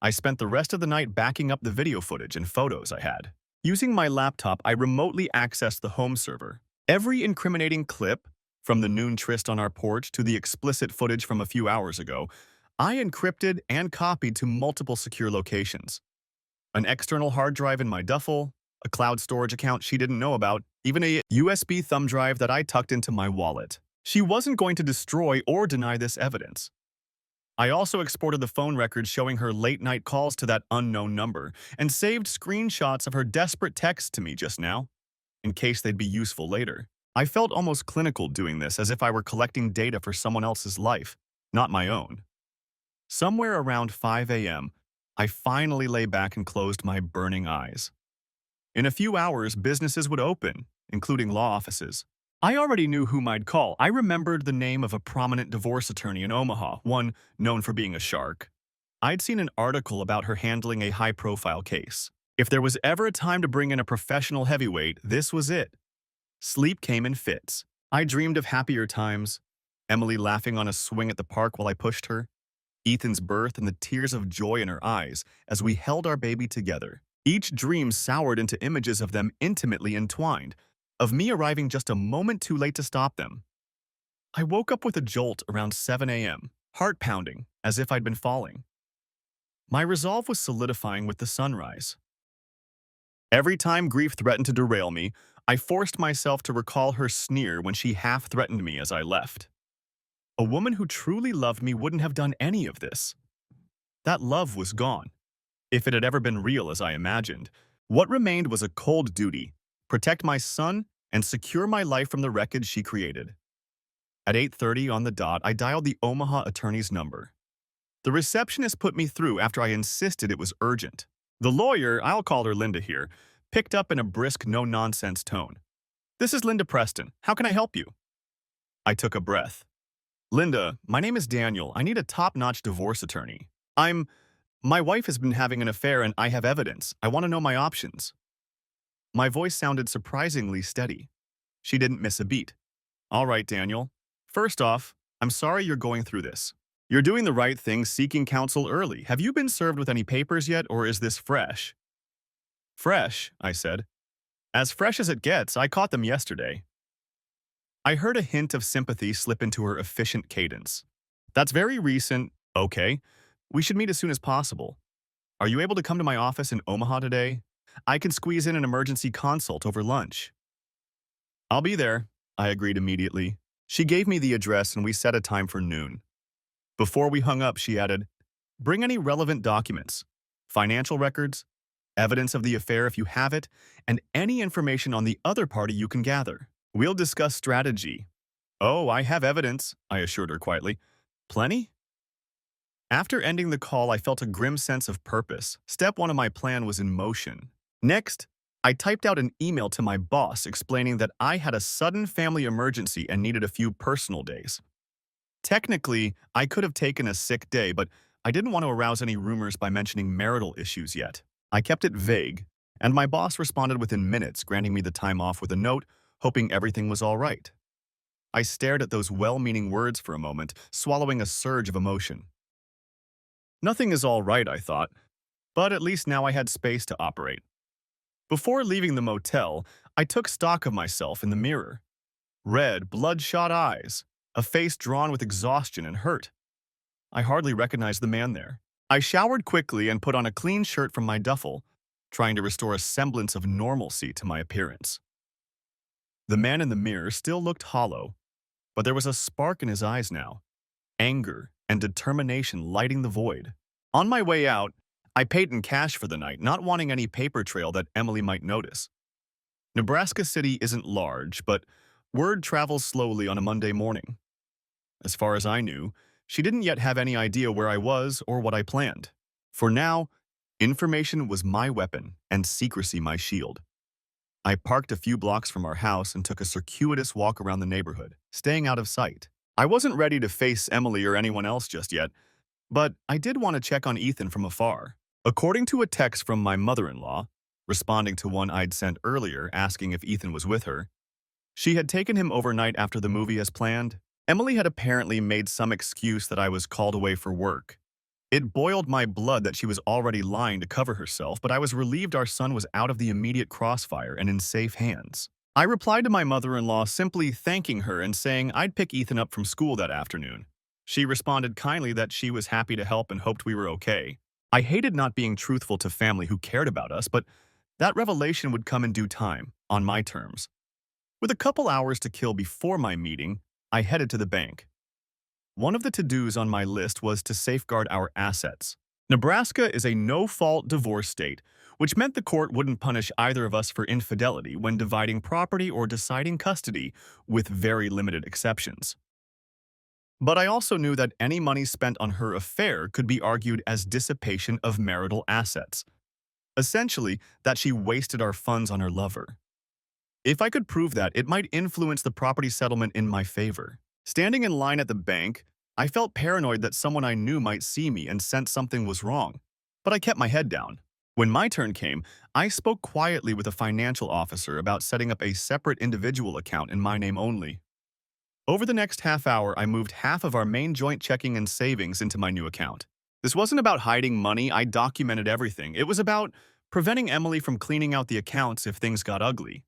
Speaker 1: I spent the rest of the night backing up the video footage and photos I had. Using my laptop, I remotely accessed the home server. Every incriminating clip, from the noon tryst on our porch to the explicit footage from a few hours ago, I encrypted and copied to multiple secure locations. An external hard drive in my duffel, a cloud storage account she didn't know about, even a USB thumb drive that I tucked into my wallet. She wasn't going to destroy or deny this evidence. I also exported the phone records showing her late-night calls to that unknown number and saved screenshots of her desperate texts to me just now, in case they'd be useful later. I felt almost clinical doing this, as if I were collecting data for someone else's life, not my own. Somewhere around 5 a.m., I finally lay back and closed my burning eyes. In a few hours, businesses would open, including law offices. I already knew whom I'd call. I remembered the name of a prominent divorce attorney in Omaha, one known for being a shark. I'd seen an article about her handling a high-profile case. If there was ever a time to bring in a professional heavyweight, this was it. Sleep came in fits. I dreamed of happier times, Emily laughing on a swing at the park while I pushed her, Ethan's birth and the tears of joy in her eyes as we held our baby together. Each dream soured into images of them intimately entwined, of me arriving just a moment too late to stop them. I woke up with a jolt around 7 a.m., heart pounding, as if I'd been falling. My resolve was solidifying with the sunrise. Every time grief threatened to derail me, I forced myself to recall her sneer when she half-threatened me as I left. A woman who truly loved me wouldn't have done any of this. That love was gone, if it had ever been real as I imagined. What remained was a cold duty: protect my son and secure my life from the wreckage she created. At 8:30 on the dot, I dialed the Omaha attorney's number. The receptionist put me through after I insisted it was urgent. The lawyer, I'll call her Linda here, picked up in a brisk, no-nonsense tone. "This is Linda Preston. How can I help you?" I took a breath. "Linda, my name is Daniel. I need a top-notch divorce attorney. My wife has been having an affair and I have evidence. I want to know my options." My voice sounded surprisingly steady. She didn't miss a beat. "All right, Daniel. First off, I'm sorry you're going through this. You're doing the right thing seeking counsel early. Have you been served with any papers yet, or is this fresh?" "Fresh," I said. "As fresh as it gets. I caught them yesterday." I heard a hint of sympathy slip into her efficient cadence. "That's very recent. Okay. We should meet as soon as possible. Are you able to come to my office in Omaha today? I can squeeze in an emergency consult over lunch." "I'll be there," I agreed immediately. She gave me the address and we set a time for noon. Before we hung up, she added, "Bring any relevant documents, financial records, evidence of the affair if you have it, and any information on the other party you can gather. We'll discuss strategy." "Oh, I have evidence," I assured her quietly. "Plenty?" After ending the call, I felt a grim sense of purpose. Step one of my plan was in motion. Next, I typed out an email to my boss explaining that I had a sudden family emergency and needed a few personal days. Technically, I could have taken a sick day, but I didn't want to arouse any rumors by mentioning marital issues yet. I kept it vague, and my boss responded within minutes, granting me the time off with a note, hoping everything was all right. I stared at those well-meaning words for a moment, swallowing a surge of emotion. Nothing is all right, I thought, but at least now I had space to operate. Before leaving the motel, I took stock of myself in the mirror. Red, bloodshot eyes, a face drawn with exhaustion and hurt. I hardly recognized the man there. I showered quickly and put on a clean shirt from my duffel, trying to restore a semblance of normalcy to my appearance. The man in the mirror still looked hollow, but there was a spark in his eyes now, anger and determination lighting the void. On my way out, I paid in cash for the night, not wanting any paper trail that Emily might notice. Nebraska City isn't large, but word travels slowly on a Monday morning. As far as I knew, she didn't yet have any idea where I was or what I planned. For now, Information was my weapon and secrecy my shield. I parked a few blocks from our house and took a circuitous walk around the neighborhood, staying out of sight. I wasn't ready to face Emily or anyone else just yet, but I did want to check on Ethan from afar. According to a text from my mother-in-law, responding to one I'd sent earlier asking if Ethan was with her, she had taken him overnight after the movie as planned. Emily had apparently made some excuse that I was called away for work. It boiled my blood that she was already lying to cover herself, but I was relieved our son was out of the immediate crossfire and in safe hands. I replied to my mother-in-law simply thanking her and saying I'd pick Ethan up from school that afternoon. She responded kindly that she was happy to help and hoped we were okay. I hated not being truthful to family who cared about us, but that revelation would come in due time, on my terms. With a couple hours to kill before my meeting, I headed to the bank. One of the to-dos on my list was to safeguard our assets. Nebraska is a no-fault divorce state, which meant the court wouldn't punish either of us for infidelity when dividing property or deciding custody, with very limited exceptions. But I also knew that any money spent on her affair could be argued as dissipation of marital assets. Essentially, that she wasted our funds on her lover. If I could prove that, it might influence the property settlement in my favor. Standing in line at the bank, I felt paranoid that someone I knew might see me and sense something was wrong, but I kept my head down. When my turn came, I spoke quietly with a financial officer about setting up a separate individual account in my name only. Over the next half hour, I moved half of our main joint checking and savings into my new account. This wasn't about hiding money, I documented everything. It was about preventing Emily from cleaning out the accounts if things got ugly.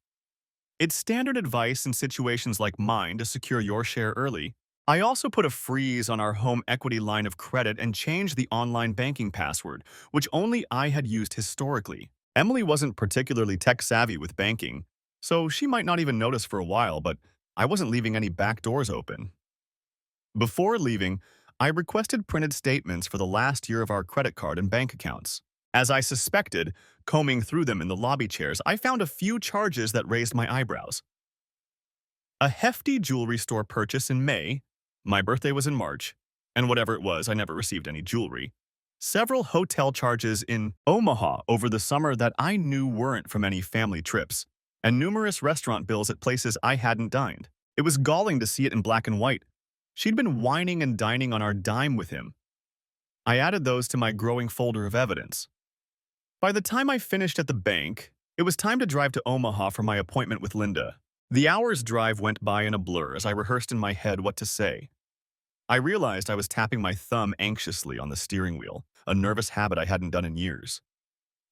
Speaker 1: It's standard advice in situations like mine to secure your share early. I also put a freeze on our home equity line of credit and changed the online banking password, which only I had used historically. Emily wasn't particularly tech-savvy with banking, so she might not even notice for a while, but I wasn't leaving any back doors open. Before leaving, I requested printed statements for the last year of our credit card and bank accounts. As I suspected, combing through them in the lobby chairs, I found a few charges that raised my eyebrows. A hefty jewelry store purchase in May, my birthday was in March, and whatever it was, I never received any jewelry. Several hotel charges in Omaha over the summer that I knew weren't from any family trips, and numerous restaurant bills at places I hadn't dined. It was galling to see it in black and white. She'd been wining and dining on our dime with him. I added those to my growing folder of evidence. By the time I finished at the bank, it was time to drive to Omaha for my appointment with Linda. The hour's drive went by in a blur as I rehearsed in my head what to say. I realized I was tapping my thumb anxiously on the steering wheel, a nervous habit I hadn't done in years.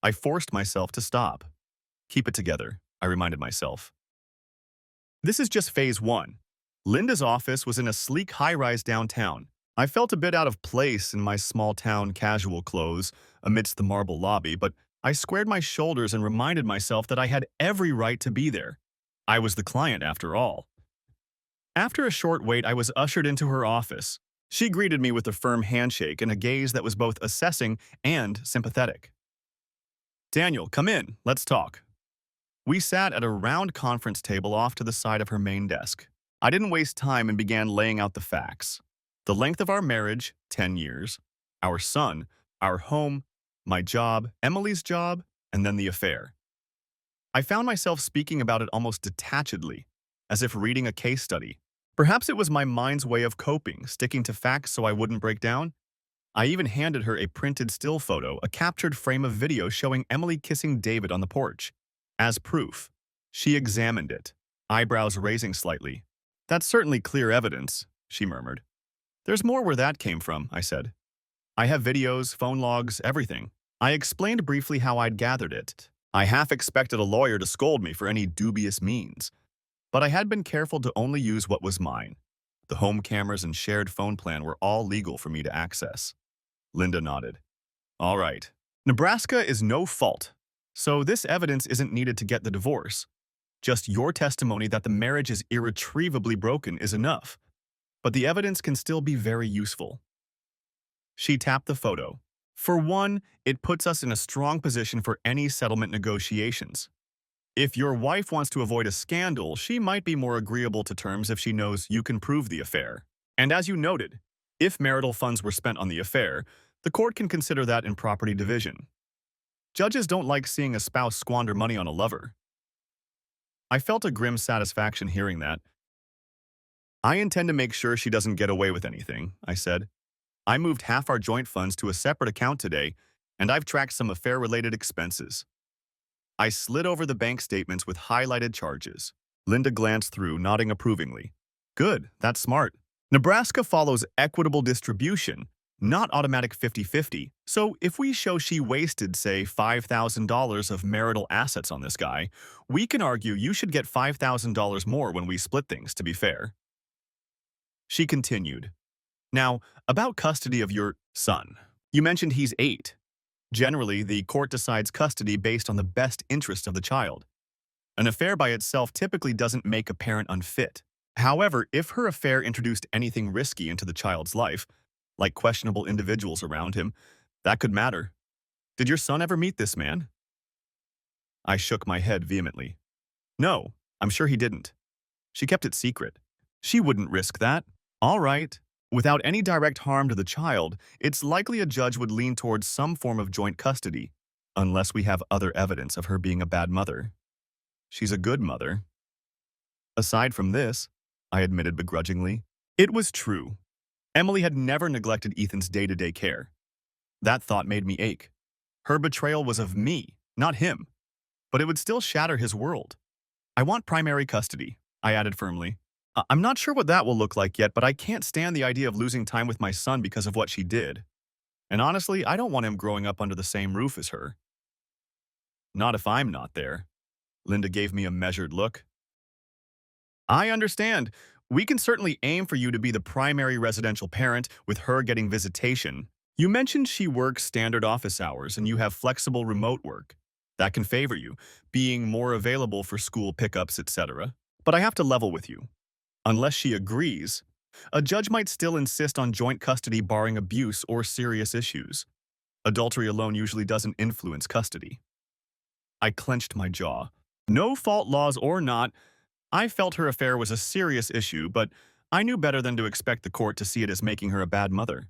Speaker 1: I forced myself to stop. Keep it together, I reminded myself. This is just phase one. Linda's office was in a sleek high-rise downtown. I felt a bit out of place in my small-town casual clothes amidst the marble lobby, but I squared my shoulders and reminded myself that I had every right to be there. I was the client, after all. After a short wait, I was ushered into her office. She greeted me with a firm handshake and a gaze that was both assessing and sympathetic. "Daniel, come in. Let's talk." We sat at a round conference table off to the side of her main desk. I didn't waste time and began laying out the facts. The length of our marriage, 10 years, our son, our home, my job, Emily's job, and then the affair. I found myself speaking about it almost detachedly, as if reading a case study. Perhaps it was my mind's way of coping, sticking to facts so I wouldn't break down. I even handed her a printed still photo, a captured frame of video showing Emily kissing David on the porch. As proof, she examined it, eyebrows raising slightly. "That's certainly clear evidence," she murmured. "There's more where that came from," I said. "I have videos, phone logs, everything." I explained briefly how I'd gathered it. I half expected a lawyer to scold me for any dubious means, but I had been careful to only use what was mine. The home cameras and shared phone plan were all legal for me to access. Linda nodded. "All right. Nebraska is no fault, so this evidence isn't needed to get the divorce. Just your testimony that the marriage is irretrievably broken is enough, but the evidence can still be very useful." She tapped the photo. "For one, it puts us in a strong position for any settlement negotiations. If your wife wants to avoid a scandal, she might be more agreeable to terms if she knows you can prove the affair. And as you noted, if marital funds were spent on the affair, the court can consider that in property division. Judges don't like seeing a spouse squander money on a lover. I felt a grim satisfaction hearing that. I intend to make sure she doesn't get away with anything, I said. I moved half our joint funds to a separate account today, and I've tracked some affair-related expenses. I slid over the bank statements with highlighted charges. Linda glanced through, nodding approvingly. Good, that's smart. Nebraska follows equitable distribution, not automatic 50-50. So if we show she wasted, say, $5,000 of marital assets on this guy, we can argue you should get $5,000 more when we split things, to be fair. She continued. Now, about custody of your son. You mentioned he's 8. Generally, the court decides custody based on the best interest of the child. An affair by itself typically doesn't make a parent unfit. However, if her affair introduced anything risky into the child's life, like questionable individuals around him, that could matter. Did your son ever meet this man? I shook my head vehemently. No, I'm sure he didn't. She kept it secret. She wouldn't risk that. All right. Without any direct harm to the child, it's likely a judge would lean towards some form of joint custody, unless we have other evidence of her being a bad mother. She's a good mother. Aside from this, I admitted begrudgingly, it was true. Emily had never neglected Ethan's day-to-day care. That thought made me ache. Her betrayal was of me, not him. But it would still shatter his world. I want primary custody, I added firmly. I'm not sure what that will look like yet, but I can't stand the idea of losing time with my son because of what she did. And honestly, I don't want him growing up under the same roof as her. Not if I'm not there. Linda gave me a measured look. I understand. We can certainly aim for you to be the primary residential parent, with her getting visitation. You mentioned she works standard office hours and you have flexible remote work. That can favor you, being more available for school pickups, etc. But I have to level with you. Unless she agrees, a judge might still insist on joint custody barring abuse or serious issues. Adultery alone usually doesn't influence custody. I clenched my jaw. No fault laws or not, I felt her affair was a serious issue, but I knew better than to expect the court to see it as making her a bad mother.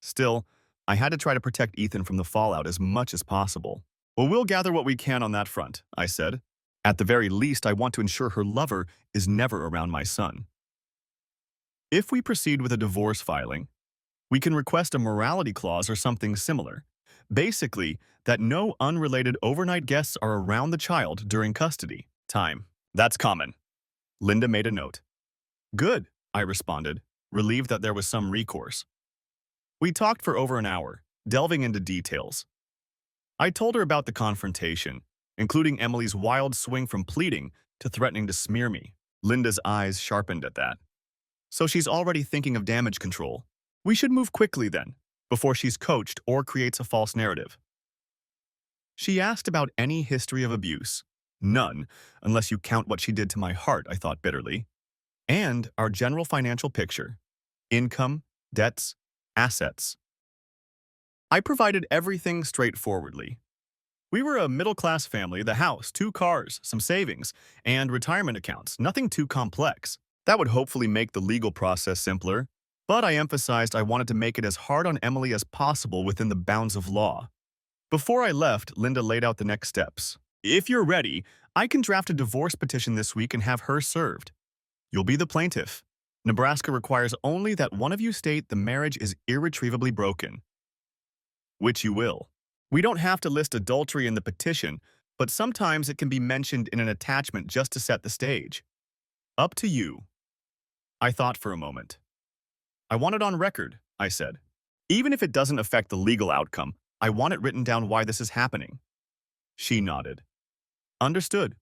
Speaker 1: Still, I had to try to protect Ethan from the fallout as much as possible. Well, we'll gather what we can on that front, I said. At the very least, I want to ensure her lover is never around my son. If we proceed with a divorce filing, we can request a morality clause or something similar. Basically, that no unrelated overnight guests are around the child during custody time. That's common. Linda made a note. Good, I responded, relieved that there was some recourse. We talked for over an hour, delving into details. I told her about the confrontation, including Emily's wild swing from pleading to threatening to smear me. Linda's eyes sharpened at that. So she's already thinking of damage control. We should move quickly then, before she's coached or creates a false narrative. She asked about any history of abuse. None, unless you count what she did to my heart, I thought bitterly. And our general financial picture. Income, debts, assets. I provided everything straightforwardly. We were a middle-class family, the house, 2 cars, some savings, and retirement accounts, nothing too complex. That would hopefully make the legal process simpler, but I emphasized I wanted to make it as hard on Emily as possible within the bounds of law. Before I left, Linda laid out the next steps. If you're ready, I can draft a divorce petition this week and have her served. You'll be the plaintiff. Nebraska requires only that one of you state the marriage is irretrievably broken. Which you will. We don't have to list adultery in the petition, but sometimes it can be mentioned in an attachment just to set the stage. Up to you. I thought for a moment. I want it on record, I said. Even if it doesn't affect the legal outcome, I want it written down why this is happening. She nodded. Understood.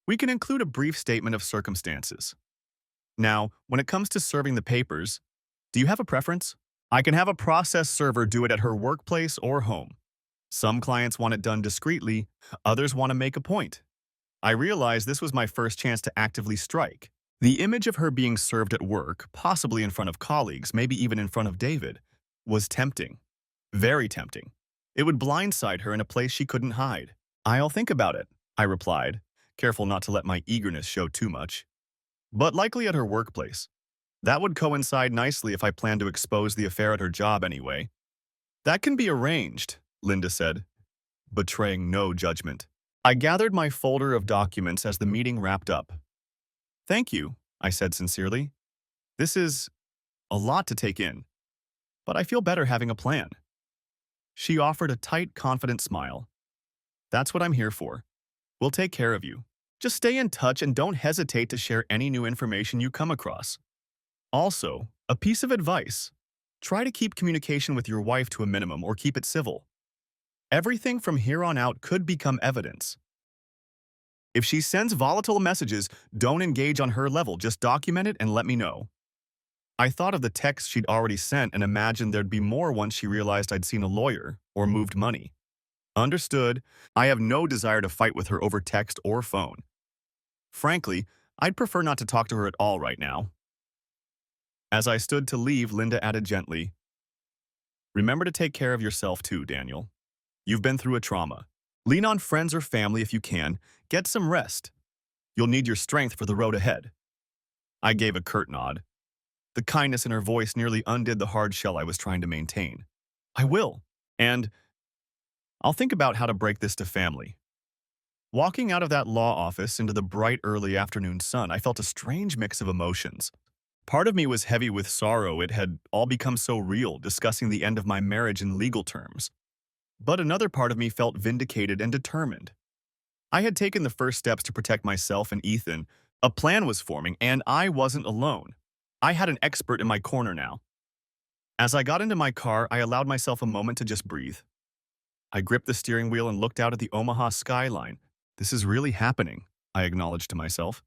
Speaker 1: We can include a brief statement of circumstances. Now, when it comes to serving the papers, do you have a preference? I can have a process server do it at her workplace or home. Some clients want it done discreetly, others want to make a point. I realized this was my first chance to actively strike. The image of her being served at work, possibly in front of colleagues, maybe even in front of David, was tempting. Very tempting. It would blindside her in a place she couldn't hide. I'll think about it, I replied, careful not to let my eagerness show too much. But likely at her workplace. That would coincide nicely if I plan to expose the affair at her job anyway. That can be arranged, Linda said. betraying no judgment. I gathered my folder of documents as the meeting wrapped up. "Thank you," I said sincerely. "This is a lot to take in, but I feel better having a plan." She offered a tight, confident smile. "That's what I'm here for. We'll take care of you. Just stay in touch and don't hesitate to share any new information you come across. Also, a piece of advice. Try to keep communication with your wife to a minimum or keep it civil. Everything from here on out could become evidence. If she sends volatile messages, don't engage on her level. Just document it and let me know." I thought of the texts she'd already sent and imagined there'd be more once she realized I'd seen a lawyer or moved money. Understood. I have no desire to fight with her over text or phone. Frankly, I'd prefer not to talk to her at all right now. As I stood to leave, Linda added gently, "Remember to take care of yourself too, Daniel. You've been through a trauma. Lean on friends or family if you can. Get some rest. You'll need your strength for the road ahead." I gave a curt nod. The kindness in her voice nearly undid the hard shell I was trying to maintain. "I will. And I'll think about how to break this to family." Walking out of that law office into the bright early afternoon sun, I felt a strange mix of emotions. Part of me was heavy with sorrow. It had all become so real, discussing the end of my marriage in legal terms. But another part of me felt vindicated and determined. I had taken the first steps to protect myself and Ethan. A plan was forming, and I wasn't alone. I had an expert in my corner now. As I got into my car, I allowed myself a moment to just breathe. I gripped the steering wheel and looked out at the Omaha skyline. "This is really happening," I acknowledged to myself.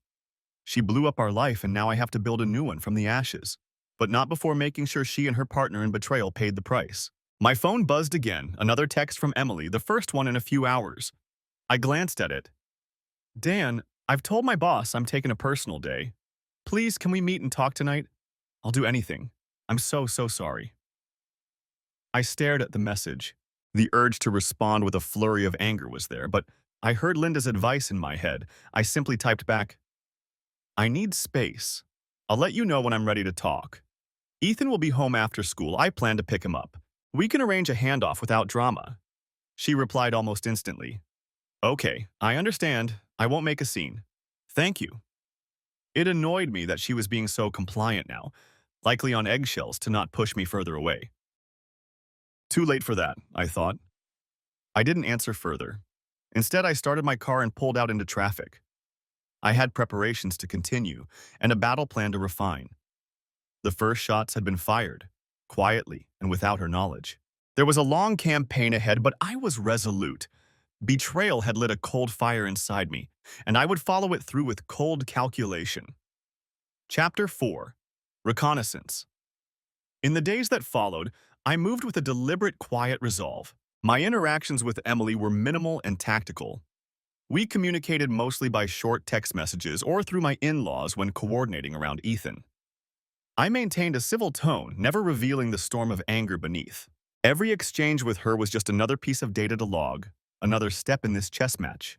Speaker 1: "She blew up our life, and now I have to build a new one from the ashes." But not before making sure she and her partner in betrayal paid the price. My phone buzzed again, another text from Emily, the first one in a few hours. I glanced at it. "Dan, I've told my boss I'm taking a personal day. Please, can we meet and talk tonight? I'll do anything. I'm so sorry." I stared at the message. The urge to respond with a flurry of anger was there, but I heard Linda's advice in my head. I simply typed back, "I need space. I'll let you know when I'm ready to talk. Ethan will be home after school. I plan to pick him up. We can arrange a handoff without drama." She replied almost instantly, "Okay, I understand. I won't make a scene. Thank you." It annoyed me that she was being so compliant now, likely on eggshells to not push me further away. Too late for that, I thought. I didn't answer further. Instead, I started my car and pulled out into traffic. I had preparations to continue and a battle plan to refine. The first shots had been fired, quietly and without her knowledge. There was a long campaign ahead, but I was resolute. Betrayal had lit a cold fire inside me, and I would follow it through with cold calculation. Chapter 4. Reconnaissance. In the days that followed, I moved with a deliberate, quiet resolve. My interactions with Emily were minimal and tactical. We communicated mostly by short text messages or through my in-laws when coordinating around Ethan. I maintained a civil tone, never revealing the storm of anger beneath. Every exchange with her was just another piece of data to log, another step in this chess match.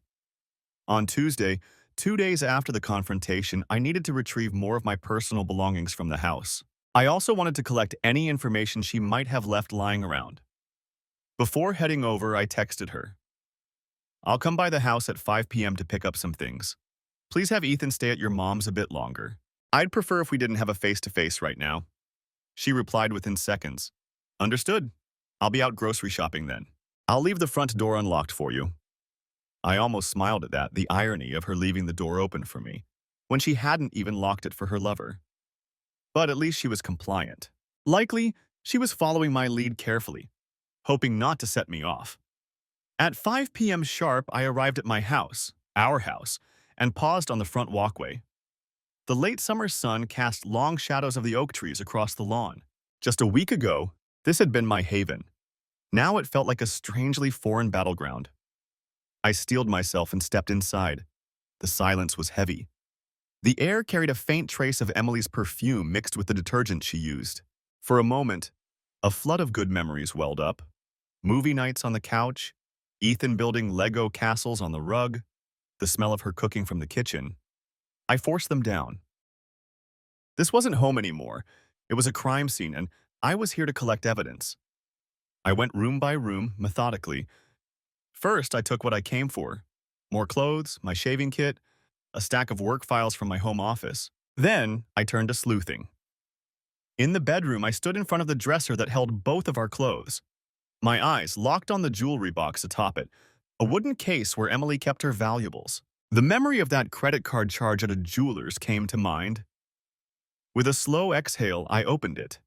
Speaker 1: On Tuesday, 2 days after the confrontation, I needed to retrieve more of my personal belongings from the house. I also wanted to collect any information she might have left lying around. Before heading over, I texted her, "I'll come by the house at 5 p.m. to pick up some things. Please have Ethan stay at your mom's a bit longer. I'd prefer if we didn't have a face-to-face right now." She replied within seconds, "Understood. I'll be out grocery shopping then. I'll leave the front door unlocked for you." I almost smiled at that, the irony of her leaving the door open for me, when she hadn't even locked it for her lover. But at least she was compliant. Likely, she was following my lead carefully, hoping not to set me off. At 5 p.m. sharp, I arrived at my house, our house, and paused on the front walkway. The late summer sun cast long shadows of the oak trees across the lawn. Just a week ago, this had been my haven. Now it felt like a strangely foreign battleground. I steeled myself and stepped inside. The silence was heavy. The air carried a faint trace of Emily's perfume mixed with the detergent she used. For a moment, a flood of good memories welled up. Movie nights on the couch, Ethan building Lego castles on the rug, the smell of her cooking from the kitchen. I forced them down. This wasn't home anymore. It was a crime scene, and I was here to collect evidence. I went room by room, methodically, First, I took what I came for. More clothes, my shaving kit, a stack of work files from my home office. Then, I turned to sleuthing. In the bedroom, I stood in front of the dresser that held both of our clothes. My eyes locked on the jewelry box atop it, a wooden case where Emily kept her valuables. The memory of that credit card charge at a jeweler's came to mind. With a slow exhale, I opened it.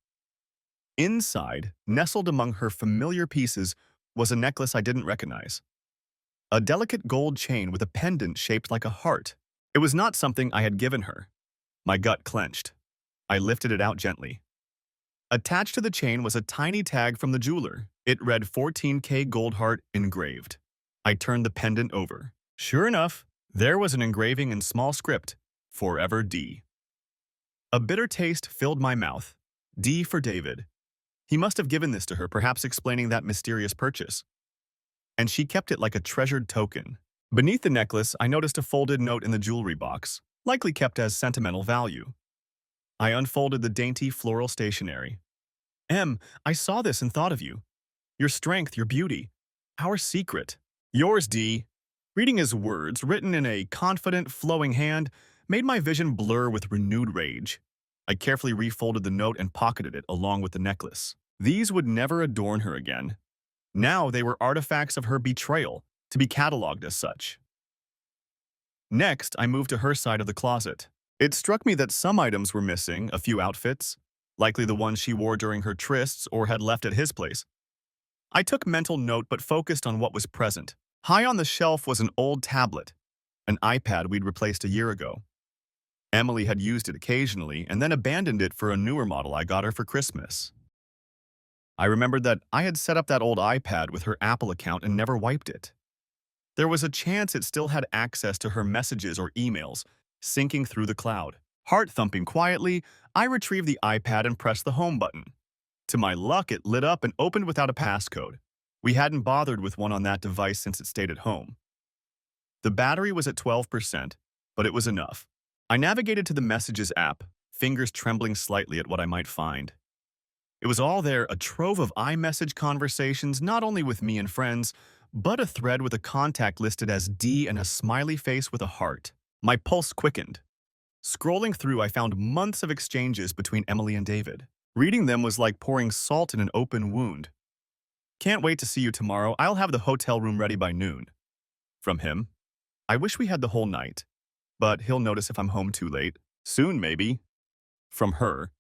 Speaker 1: Inside, nestled among her familiar pieces, was a necklace I didn't recognize. A delicate gold chain with a pendant shaped like a heart. It was not something I had given her. My gut clenched. I lifted it out gently. Attached to the chain was a tiny tag from the jeweler. It read 14K gold heart engraved. I turned the pendant over. Sure enough, there was an engraving in small script, Forever D. A bitter taste filled my mouth. D for David. He must have given this to her, perhaps explaining that mysterious purchase. And she kept it like a treasured token. Beneath the necklace, I noticed a folded note in the jewelry box, likely kept as sentimental value. I unfolded the dainty floral stationery. M, I saw this and thought of you. Your strength, your beauty. Our secret. Yours, D. Reading his words, written in a confident, flowing hand, made my vision blur with renewed rage. I carefully refolded the note and pocketed it along with the necklace. These would never adorn her again. Now they were artifacts of her betrayal, to be cataloged as such. Next, I moved to her side of the closet. It struck me that some items were missing, a few outfits, likely the ones she wore during her trysts or had left at his place. I took mental note but focused on what was present. High on the shelf was an old tablet, an iPad we'd replaced a year ago. Emily had used it occasionally and then abandoned it for a newer model I got her for Christmas. I remembered that I had set up that old iPad with her Apple account and never wiped it. There was a chance it still had access to her messages or emails, syncing through the cloud. Heart thumping quietly, I retrieved the iPad and pressed the home button. To my luck, it lit up and opened without a passcode. We hadn't bothered with one on that device since it stayed at home. The battery was at 12%, but it was enough. I navigated to the Messages app, fingers trembling slightly at what I might find. It was all there, a trove of iMessage conversations, not only with me and friends, but a thread with a contact listed as D and a smiley face with a heart. My pulse quickened. Scrolling through, I found months of exchanges between Emily and David. Reading them was like pouring salt in an open wound. Can't wait to see you tomorrow. I'll have the hotel room ready by noon. From him, I wish we had the whole night, but he'll notice if I'm home too late. Soon, maybe. From her,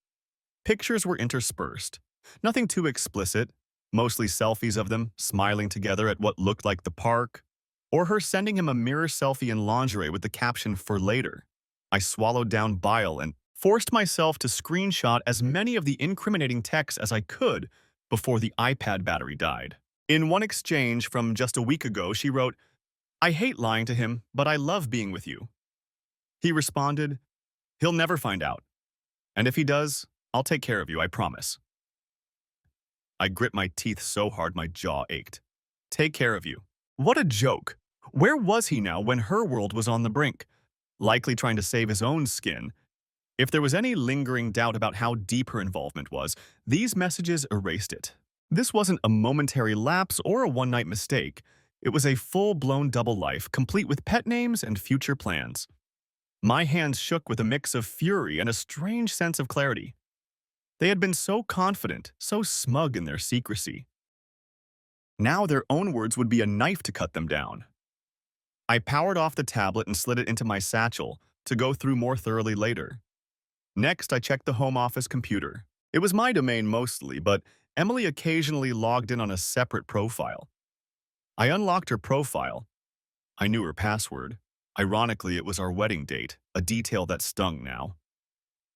Speaker 1: pictures were interspersed. Nothing too explicit, mostly selfies of them smiling together at what looked like the park, or her sending him a mirror selfie in lingerie with the caption "for later." I swallowed down bile and forced myself to screenshot as many of the incriminating texts as I could before the iPad battery died. In one exchange from just a week ago, she wrote, "I hate lying to him, but I love being with you." He responded, "He'll never find out. And if he does, I'll take care of you, I promise." I grit my teeth so hard my jaw ached. Take care of you. What a joke. Where was he now when her world was on the brink? Likely trying to save his own skin. If there was any lingering doubt about how deep her involvement was, these messages erased it. This wasn't a momentary lapse or a one-night mistake. It was a full-blown double life, complete with pet names and future plans. My hands shook with a mix of fury and a strange sense of clarity. They had been so confident, so smug in their secrecy. Now their own words would be a knife to cut them down. I powered off the tablet and slid it into my satchel to go through more thoroughly later. Next, I checked the home office computer. It was my domain mostly, but Emily occasionally logged in on a separate profile. I unlocked her profile. I knew her password. Ironically, it was our wedding date, a detail that stung now.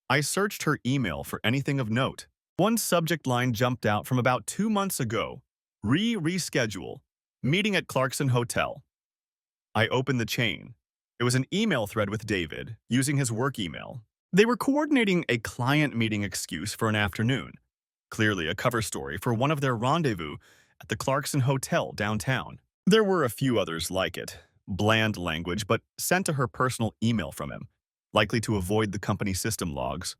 Speaker 1: I searched her email for anything of note. One subject line jumped out from about 2 months ago. Reschedule. Meeting at Clarkson Hotel. I opened the chain. It was an email thread with David, using his work email. They were coordinating a client meeting excuse for an afternoon. Clearly a cover story for one of their rendezvous at the Clarkson Hotel downtown. There were a few others like it. Bland language, but sent to her personal email from him, likely to avoid the company system logs.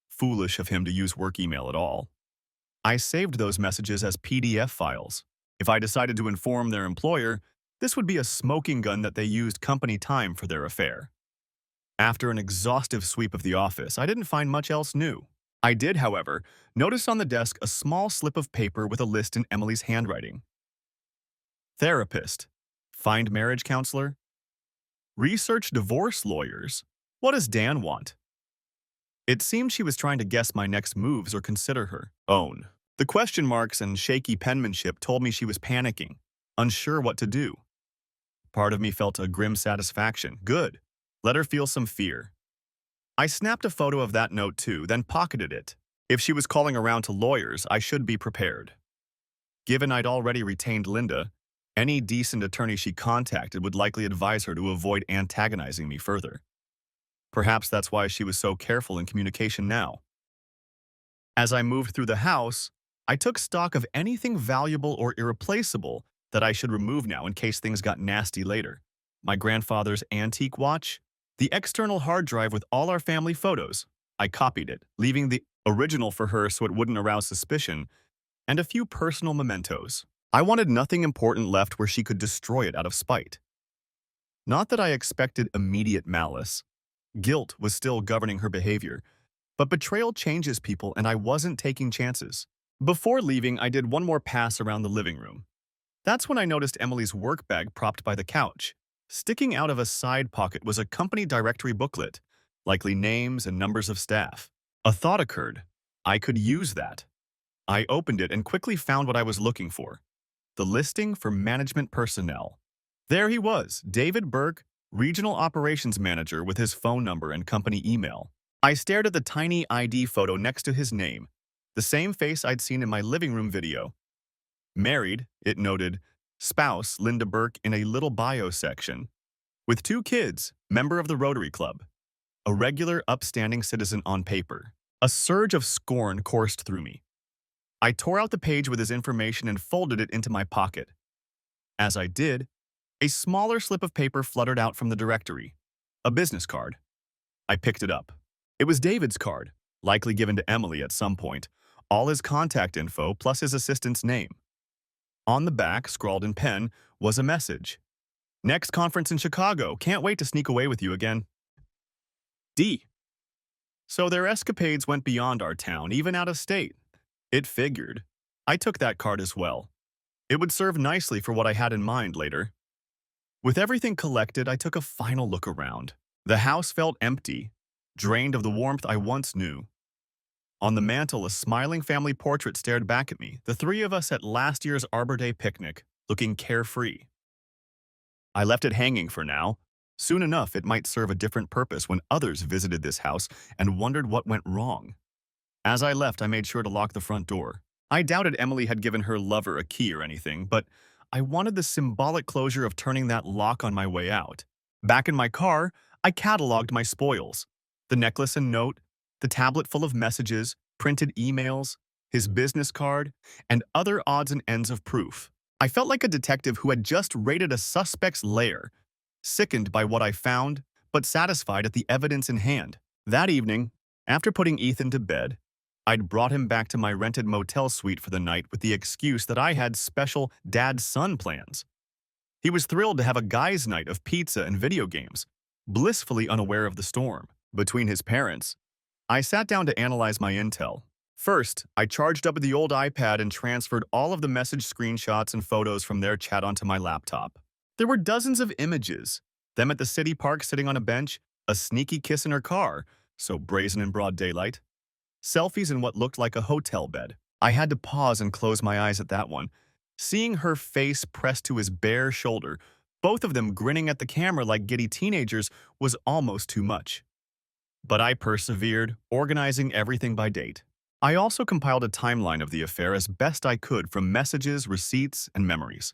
Speaker 1: Foolish of him to use work email at all. I saved those messages as PDF files. If I decided to inform their employer, this would be a smoking gun that they used company time for their affair. After an exhaustive sweep of the office, I didn't find much else new. I did, however, notice on the desk a small slip of paper with a list in Emily's handwriting. Therapist. Find marriage counselor. Research divorce lawyers. What does Dan want? It seemed she was trying to guess my next moves or consider her own. The question marks and shaky penmanship told me she was panicking, unsure what to do. Part of me felt a grim satisfaction. Good. Let her feel some fear. I snapped a photo of that note too, then pocketed it. If she was calling around to lawyers, I should be prepared. Given I'd already retained Linda, any decent attorney she contacted would likely advise her to avoid antagonizing me further. Perhaps that's why she was so careful in communication now. As I moved through the house, I took stock of anything valuable or irreplaceable that I should remove now in case things got nasty later. My grandfather's antique watch, the external hard drive with all our family photos. I copied it, leaving the original for her so it wouldn't arouse suspicion, and a few personal mementos. I wanted nothing important left where she could destroy it out of spite. Not that I expected immediate malice. Guilt was still governing her behavior, but betrayal changes people and I wasn't taking chances. Before leaving, I did one more pass around the living room. That's when I noticed Emily's work bag propped by the couch. Sticking out of a side pocket was a company directory booklet, likely names and numbers of staff. A thought occurred. I could use that. I opened it and quickly found what I was looking for. The listing for management personnel. There he was, David Burke, Regional Operations Manager with his phone number and company email. I stared at the tiny ID photo next to his name, the same face I'd seen in my living room video. Married, it noted, spouse Linda Burke in a little bio section. With 2 kids, member of the Rotary Club. A regular, upstanding citizen on paper. A surge of scorn coursed through me. I tore out the page with his information and folded it into my pocket. As I did, a smaller slip of paper fluttered out from the directory. A business card. I picked it up. It was David's card, likely given to Emily at some point, all his contact info plus his assistant's name. On the back, scrawled in pen, was a message. Next conference in Chicago. Can't wait to sneak away with you again. D. So their escapades went beyond our town, even out of state. It figured. I took that card as well. It would serve nicely for what I had in mind later. With everything collected, I took a final look around. The house felt empty, drained of the warmth I once knew. On the mantel, a smiling family portrait stared back at me, the 3 of us at last year's Arbor Day picnic, looking carefree. I left it hanging for now. Soon enough, it might serve a different purpose when others visited this house and wondered what went wrong. As I left, I made sure to lock the front door. I doubted Emily had given her lover a key or anything, but I wanted the symbolic closure of turning that lock on my way out. Back in my car, I cataloged my spoils. The necklace and note, the tablet full of messages, printed emails, his business card, and other odds and ends of proof. I felt like a detective who had just raided a suspect's lair, sickened by what I found, but satisfied at the evidence in hand. That evening, after putting Ethan to bed, I'd brought him back to my rented motel suite for the night with the excuse that I had special dad-son plans. He was thrilled to have a guy's night of pizza and video games, blissfully unaware of the storm. Between his parents, I sat down to analyze my intel. First, I charged up the old iPad and transferred all of the message screenshots and photos from their chat onto my laptop. There were dozens of images. Them at the city park sitting on a bench, a sneaky kiss in her car, so brazen in broad daylight. Selfies in what looked like a hotel bed. I had to pause and close my eyes at that one. Seeing her face pressed to his bare shoulder, both of them grinning at the camera like giddy teenagers, was almost too much. But I persevered, organizing everything by date. I also compiled a timeline of the affair as best I could from messages, receipts, and memories.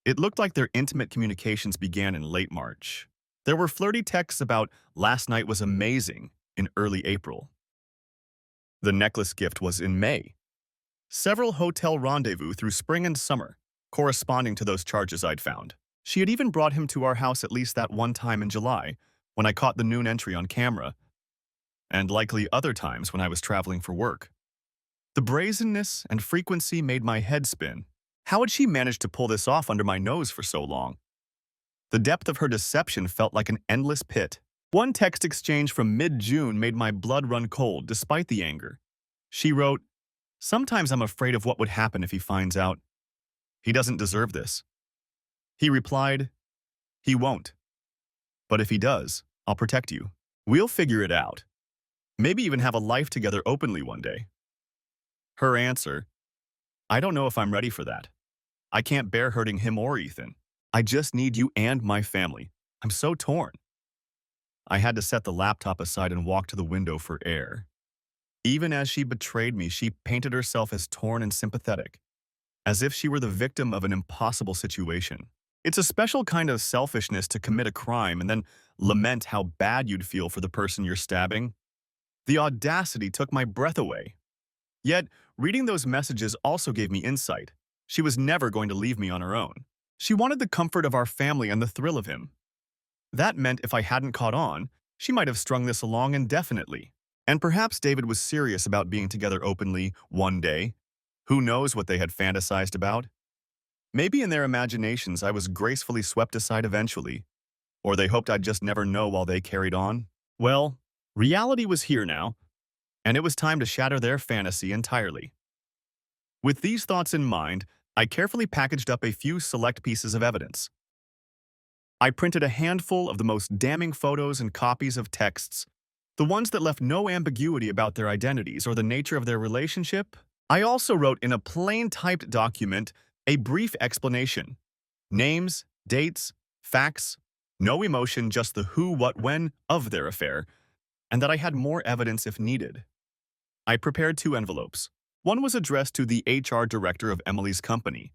Speaker 1: It looked like their intimate communications began in late March. There were flirty texts about "last night was amazing" in early April. The necklace gift was in May. Several hotel rendezvous through spring and summer, corresponding to those charges I'd found. She had even brought him to our house at least that one time in July, when I caught the noon entry on camera, and likely other times when I was traveling for work. The brazenness and frequency made my head spin. How had she managed to pull this off under my nose for so long? The depth of her deception felt like an endless pit. One text exchange from mid-June made my blood run cold despite the anger. She wrote, "Sometimes I'm afraid of what would happen if he finds out. He doesn't deserve this." He replied, "He won't. But if he does, I'll protect you. We'll figure it out. Maybe even have a life together openly one day." Her answer, "I don't know if I'm ready for that. I can't bear hurting him or Ethan. I just need you and my family. I'm so torn." I had to set the laptop aside and walk to the window for air. Even as she betrayed me, she painted herself as torn and sympathetic, as if she were the victim of an impossible situation. It's a special kind of selfishness to commit a crime and then lament how bad you'd feel for the person you're stabbing. The audacity took my breath away. Yet, reading those messages also gave me insight. She was never going to leave me on her own. She wanted the comfort of our family and the thrill of him. That meant if I hadn't caught on, she might have strung this along indefinitely. And perhaps David was serious about being together openly one day. Who knows what they had fantasized about? Maybe in their imaginations I was gracefully swept aside eventually, or they hoped I'd just never know while they carried on. Well, reality was here now, and it was time to shatter their fantasy entirely. With these thoughts in mind, I carefully packaged up a few select pieces of evidence. I printed a handful of the most damning photos and copies of texts, the ones that left no ambiguity about their identities or the nature of their relationship. I also wrote in a plain typed document a brief explanation. Names, dates, facts, no emotion, just the who, what, when of their affair, and that I had more evidence if needed. I prepared 2 envelopes. One was addressed to the HR director of Emily's company,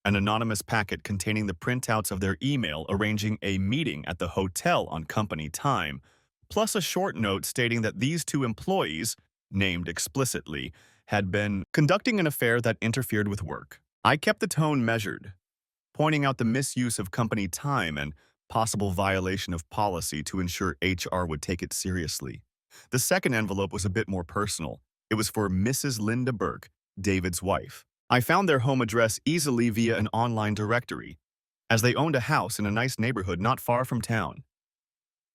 Speaker 1: an anonymous packet containing the printouts of their email arranging a meeting at the hotel on company time, plus a short note stating that these 2 employees, named explicitly, had been conducting an affair that interfered with work. I kept the tone measured, pointing out the misuse of company time and possible violation of policy to ensure HR would take it seriously. The second envelope was a bit more personal. It was for Mrs. Linda Burke, David's wife. I found their home address easily via an online directory, as they owned a house in a nice neighborhood not far from town.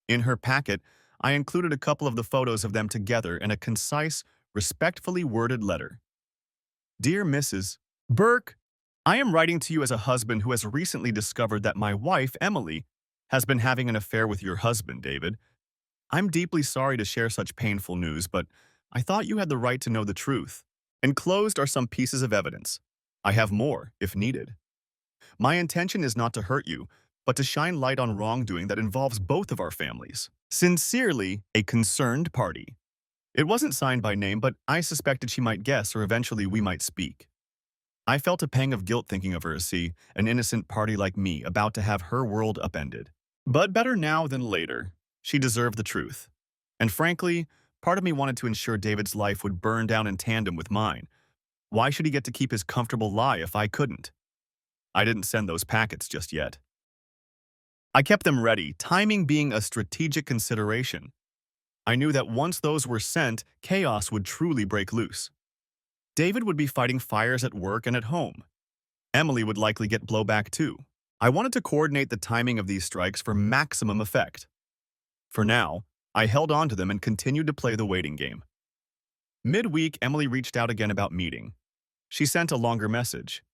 Speaker 1: In her packet, I included a couple of the photos of them together and a concise, respectfully worded letter. "Dear Mrs. Burke, I am writing to you as a husband who has recently discovered that my wife, Emily, has been having an affair with your husband, David. I'm deeply sorry to share such painful news, but I thought you had the right to know the truth. Enclosed are some pieces of evidence. I have more, if needed. My intention is not to hurt you, but to shine light on wrongdoing that involves both of our families. Sincerely, a concerned party." It wasn't signed by name, but I suspected she might guess or eventually we might speak. I felt a pang of guilt thinking of her as an innocent party like me about to have her world upended. But better now than later. She deserved the truth. And frankly, part of me wanted to ensure David's life would burn down in tandem with mine. Why should he get to keep his comfortable lie if I couldn't? I didn't send those packets just yet. I kept them ready, timing being a strategic consideration. I knew that once those were sent, chaos would truly break loose. David would be fighting fires at work and at home. Emily would likely get blowback too. I wanted to coordinate the timing of these strikes for maximum effect. For now, I held on to them and continued to play the waiting game. Midweek, Emily reached out again about meeting. She sent a longer message.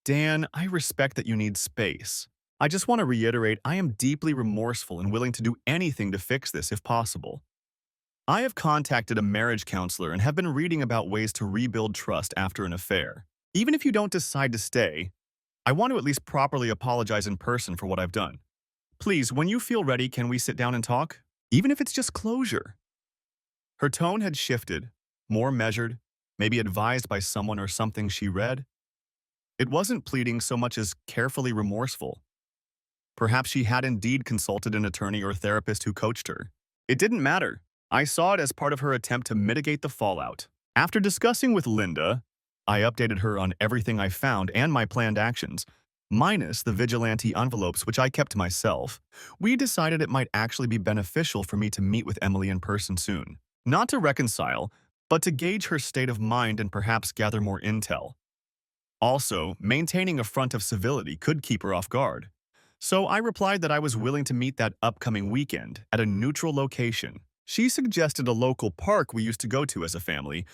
Speaker 1: "Dan, I respect that you need space. I just want to reiterate I am deeply remorseful and willing to do anything to fix this if possible. I have contacted a marriage counselor and have been reading about ways to rebuild trust after an affair. Even if you don't decide to stay, I want to at least properly apologize in person for what I've done. Please, when you feel ready, can we sit down and talk? Even if it's just closure." Her tone had shifted, more measured, maybe advised by someone or something she read. It wasn't pleading so much as carefully remorseful. Perhaps she had indeed consulted an attorney or therapist who coached her. It didn't matter. I saw it as part of her attempt to mitigate the fallout. After discussing with Linda, I updated her on everything I found and my planned actions, minus the vigilante envelopes which I kept myself. We decided it might actually be beneficial for me to meet with Emily in person soon. Not to reconcile, but to gauge her state of mind and perhaps gather more intel. Also, maintaining a front of civility could keep her off guard. So I replied that I was willing to meet that upcoming weekend at a neutral location. She suggested a local park we used to go to as a family,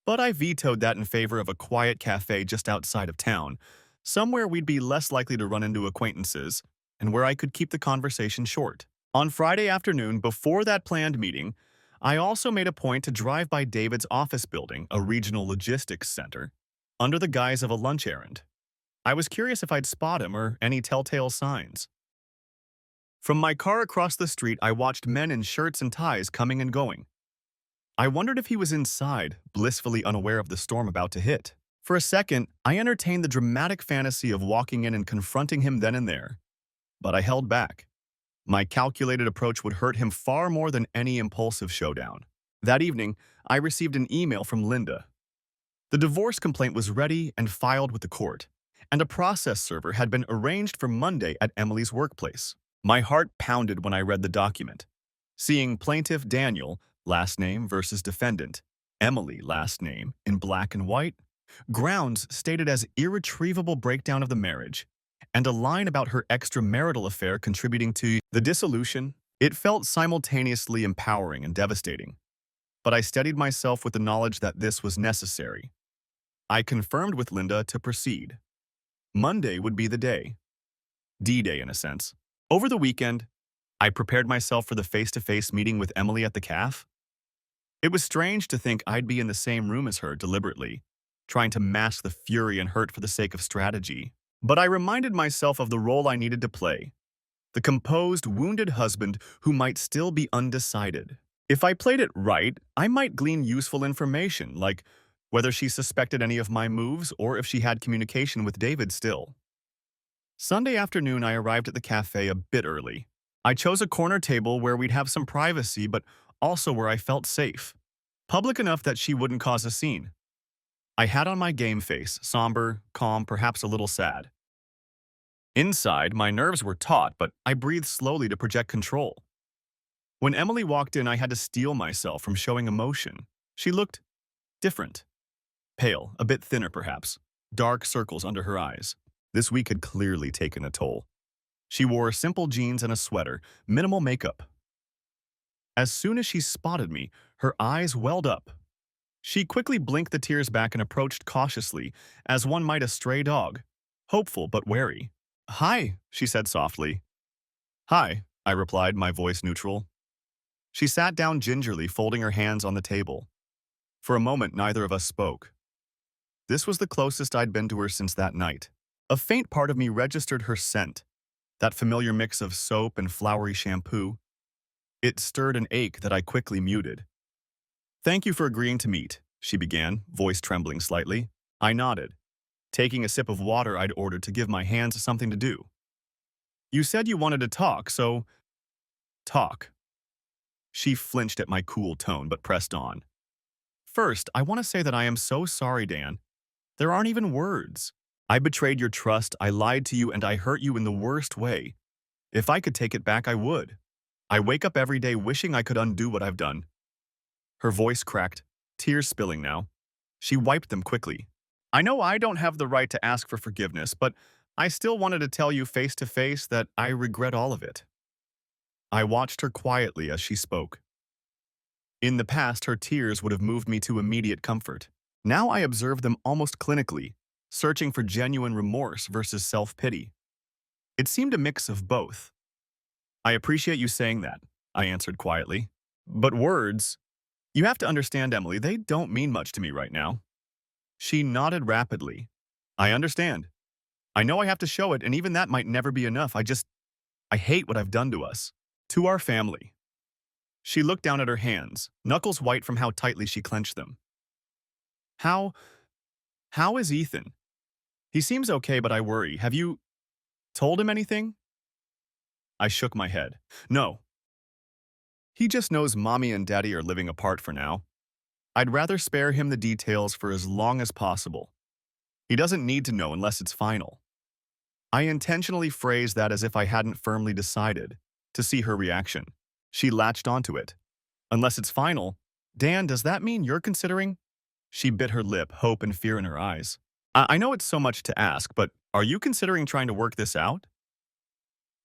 Speaker 1: but I vetoed that in favor of a quiet cafe just outside of town, somewhere we'd be less likely to run into acquaintances, and where I could keep the conversation short. On Friday afternoon, before that planned meeting, I also made a point to drive by David's office building, a regional logistics center, under the guise of a lunch errand. I was curious if I'd spot him or any telltale signs. From my car across the street, I watched men in shirts and ties coming and going. I wondered if he was inside, blissfully unaware of the storm about to hit. For a second, I entertained the dramatic fantasy of walking in and confronting him then and there. But I held back. My calculated approach would hurt him far more than any impulsive showdown. That evening, I received an email from Linda. The divorce complaint was ready and filed with the court, and a process server had been arranged for Monday at Emily's workplace. My heart pounded when I read the document. Seeing plaintiff Daniel, last name versus defendant, Emily, last name, in black and white, grounds stated as irretrievable breakdown of the marriage, and a line about her extramarital affair contributing to the dissolution, it felt simultaneously empowering and devastating. But I steadied myself with the knowledge that this was necessary. I confirmed with Linda to proceed. Monday would be the day. D-Day, in a sense. Over the weekend, I prepared myself for the face-to-face meeting with Emily at the caf. It was strange to think I'd be in the same room as her deliberately, trying to mask the fury and hurt for the sake of strategy. But I reminded myself of the role I needed to play, the composed, wounded husband who might still be undecided. If I played it right, I might glean useful information, like whether she suspected any of my moves or if she had communication with David still. Sunday afternoon, I arrived at the cafe a bit early. I chose a corner table where we'd have some privacy, but also where I felt safe. Public enough that she wouldn't cause a scene. I had on my game face, somber, calm, perhaps a little sad. Inside, my nerves were taut, but I breathed slowly to project control. When Emily walked in, I had to steel myself from showing emotion. She looked different. Pale, a bit thinner perhaps, dark circles under her eyes. This week had clearly taken a toll. She wore simple jeans and a sweater, minimal makeup. As soon as she spotted me, her eyes welled up. She quickly blinked the tears back and approached cautiously, as one might a stray dog, hopeful but wary. "Hi," she said softly. "Hi," I replied, my voice neutral. She sat down gingerly, folding her hands on the table. For a moment, neither of us spoke. This was the closest I'd been to her since that night. A faint part of me registered her scent, that familiar mix of soap and flowery shampoo. It stirred an ache that I quickly muted. "Thank you for agreeing to meet," she began, voice trembling slightly. I nodded, taking a sip of water I'd ordered to give my hands something to do. "You said you wanted to talk, so talk." She flinched at my cool tone but pressed on. "First, I want to say that I am so sorry, Dan. There aren't even words. I betrayed your trust, I lied to you, and I hurt you in the worst way. If I could take it back, I would. I wake up every day wishing I could undo what I've done." Her voice cracked, tears spilling now. She wiped them quickly. "I know I don't have the right to ask for forgiveness, but I still wanted to tell you face to face that I regret all of it." I watched her quietly as she spoke. In the past, her tears would have moved me to immediate comfort. Now I observed them almost clinically, searching for genuine remorse versus self-pity. It seemed a mix of both. "I appreciate you saying that," I answered quietly. "But words, you have to understand, Emily, they don't mean much to me right now." She nodded rapidly. "I understand. I know I have to show it, and even that might never be enough. I hate what I've done to us. To our family." She looked down at her hands, knuckles white from how tightly she clenched them. How is Ethan? He seems okay, but I worry. Have you told him anything?" I shook my head. "No. He just knows Mommy and Daddy are living apart for now. I'd rather spare him the details for as long as possible. He doesn't need to know unless it's final." I intentionally phrased that as if I hadn't firmly decided, to see her reaction. She latched onto it. "Unless it's final? Dan, does that mean you're considering?" She bit her lip, hope and fear in her eyes. I know it's so much to ask, but are you considering trying to work this out?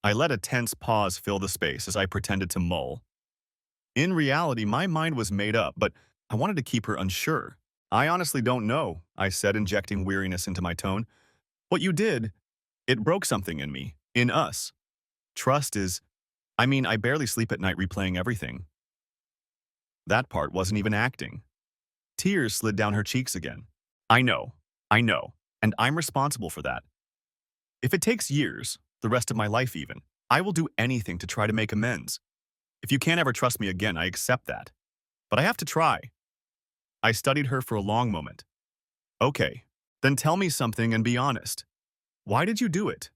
Speaker 1: I let a tense pause fill the space as I pretended to mull. In reality, my mind was made up, but I wanted to keep her unsure. I honestly don't know, I said, injecting weariness into my tone. What you did, it broke something in me, in us. Trust is, I barely sleep at night replaying everything. That part wasn't even acting. Tears slid down her cheeks again. I know, I know, and I'm responsible for that. If it takes years, the rest of my life even, I will do anything to try to make amends. If you can't ever trust me again, I accept that. But I have to try. I studied her for a long moment. Okay, then tell me something and be honest. Why did you do it?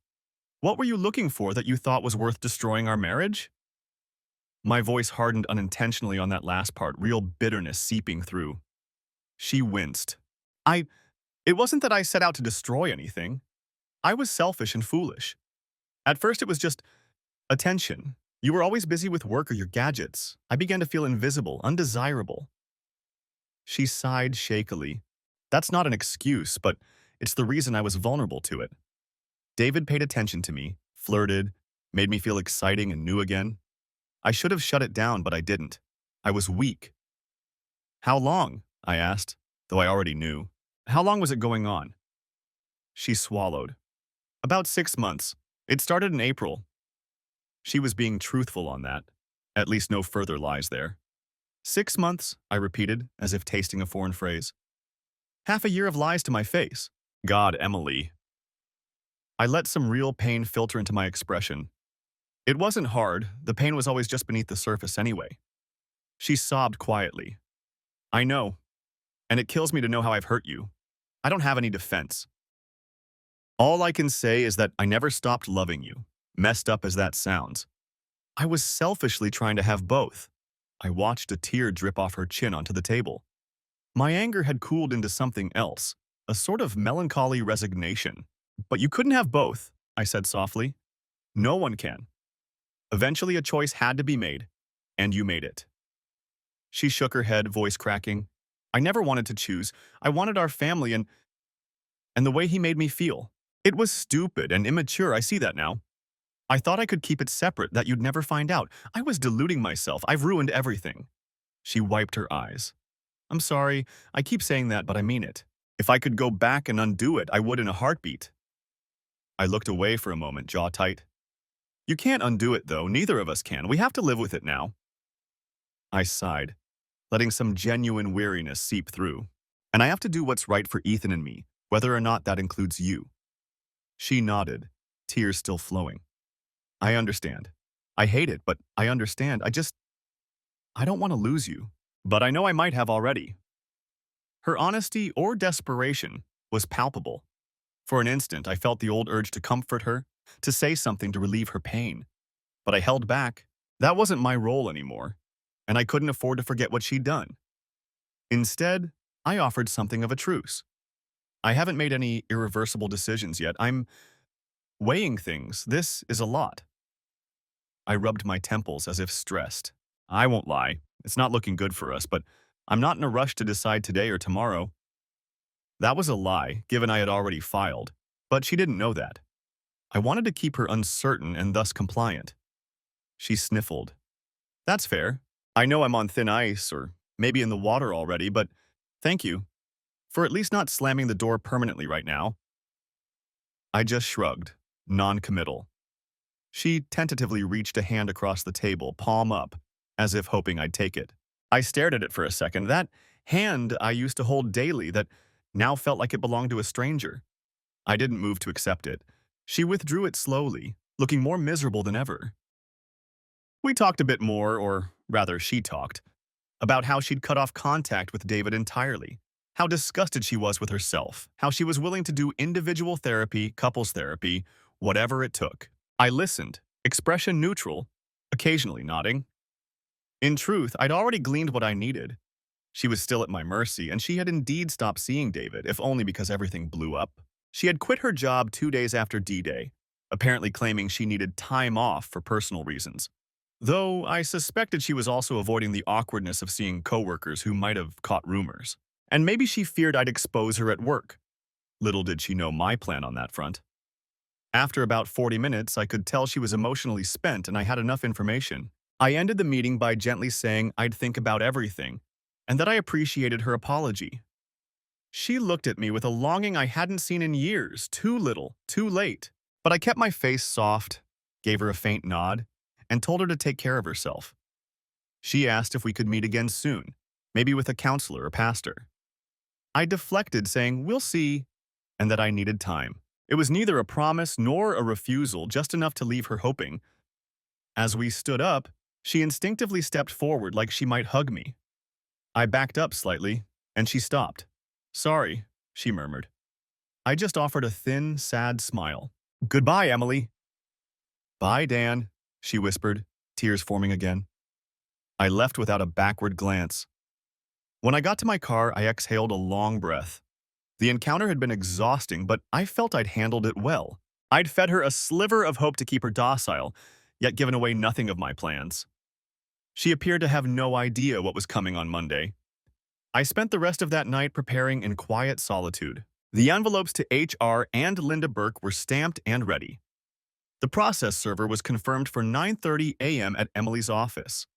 Speaker 1: What were you looking for that you thought was worth destroying our marriage? My voice hardened unintentionally on that last part, real bitterness seeping through. She winced. I, it wasn't that I set out to destroy anything. I was selfish and foolish. At first it was just attention. You were always busy with work or your gadgets. I began to feel invisible, undesirable. She sighed shakily. That's not an excuse, but it's the reason I was vulnerable to it. David paid attention to me, flirted, made me feel exciting and new again. I should have shut it down, but I didn't. I was weak. How long? I asked, though I already knew. How long was it going on? She swallowed. About 6 months. It started in April. She was being truthful on that. At least no further lies there. 6 months, I repeated, as if tasting a foreign phrase. Half a year of lies to my face. God, Emily. I let some real pain filter into my expression. It wasn't hard. The pain was always just beneath the surface anyway. She sobbed quietly. I know, and it kills me to know how I've hurt you. I don't have any defense. All I can say is that I never stopped loving you, messed up as that sounds. I was selfishly trying to have both. I watched a tear drip off her chin onto the table. My anger had cooled into something else, a sort of melancholy resignation. But you couldn't have both, I said softly. No one can. Eventually a choice had to be made, and you made it. She shook her head, voice cracking. I never wanted to choose. I wanted our family and the way he made me feel. It was stupid and immature, I see that now. I thought I could keep it separate, that you'd never find out. I was deluding myself. I've ruined everything. She wiped her eyes. I'm sorry. I keep saying that, but I mean it. If I could go back and undo it, I would in a heartbeat. I looked away for a moment, jaw tight. You can't undo it, though. Neither of us can. We have to live with it now. I sighed, letting some genuine weariness seep through. And I have to do what's right for Ethan and me, whether or not that includes you. She nodded, tears still flowing. I understand. I hate it, but I understand. I don't want to lose you, but I know I might have already. Her honesty or desperation was palpable. For an instant, I felt the old urge to comfort her, to say something to relieve her pain. But I held back. That wasn't my role anymore, and I couldn't afford to forget what she'd done. Instead, I offered something of a truce. I haven't made any irreversible decisions yet. I'm weighing things. This is a lot. I rubbed my temples as if stressed. I won't lie. It's not looking good for us, but I'm not in a rush to decide today or tomorrow. That was a lie, given I had already filed, but she didn't know that. I wanted to keep her uncertain and thus compliant. She sniffled. That's fair. I know I'm on thin ice, or maybe in the water already, but thank you for at least not slamming the door permanently right now. I just shrugged, non-committal. She tentatively reached a hand across the table, palm up, as if hoping I'd take it. I stared at it for a second. That hand I used to hold daily that now felt like it belonged to a stranger. I didn't move to accept it. She withdrew it slowly, looking more miserable than ever. We talked a bit more, or rather she talked, about how she'd cut off contact with David entirely, how disgusted she was with herself, how she was willing to do individual therapy, couples therapy, whatever it took. I listened, expression neutral, occasionally nodding. In truth, I'd already gleaned what I needed. She was still at my mercy, and she had indeed stopped seeing David, if only because everything blew up. She had quit her job 2 days after D-Day, apparently claiming she needed time off for personal reasons. Though I suspected she was also avoiding the awkwardness of seeing coworkers who might have caught rumors. And maybe she feared I'd expose her at work. Little did she know my plan on that front. After about 40 minutes, I could tell she was emotionally spent and I had enough information. I ended the meeting by gently saying I'd think about everything and that I appreciated her apology. She looked at me with a longing I hadn't seen in years, too little, too late. But I kept my face soft, gave her a faint nod, and told her to take care of herself. She asked if we could meet again soon, maybe with a counselor or pastor. I deflected, saying, "We'll see," and that I needed time. It was neither a promise nor a refusal, just enough to leave her hoping. As we stood up, she instinctively stepped forward like she might hug me. I backed up slightly, and she stopped. "Sorry," she murmured. I just offered a thin, sad smile. "Goodbye, Emily." "Bye, Dan," she whispered, tears forming again. I left without a backward glance. When I got to my car, I exhaled a long breath. The encounter had been exhausting, but I felt I'd handled it well. I'd fed her a sliver of hope to keep her docile, yet given away nothing of my plans. She appeared to have no idea what was coming on Monday. I spent the rest of that night preparing in quiet solitude. The envelopes to HR and Linda Burke were stamped and ready. The process server was confirmed for 9:30 a.m. at Emily's office.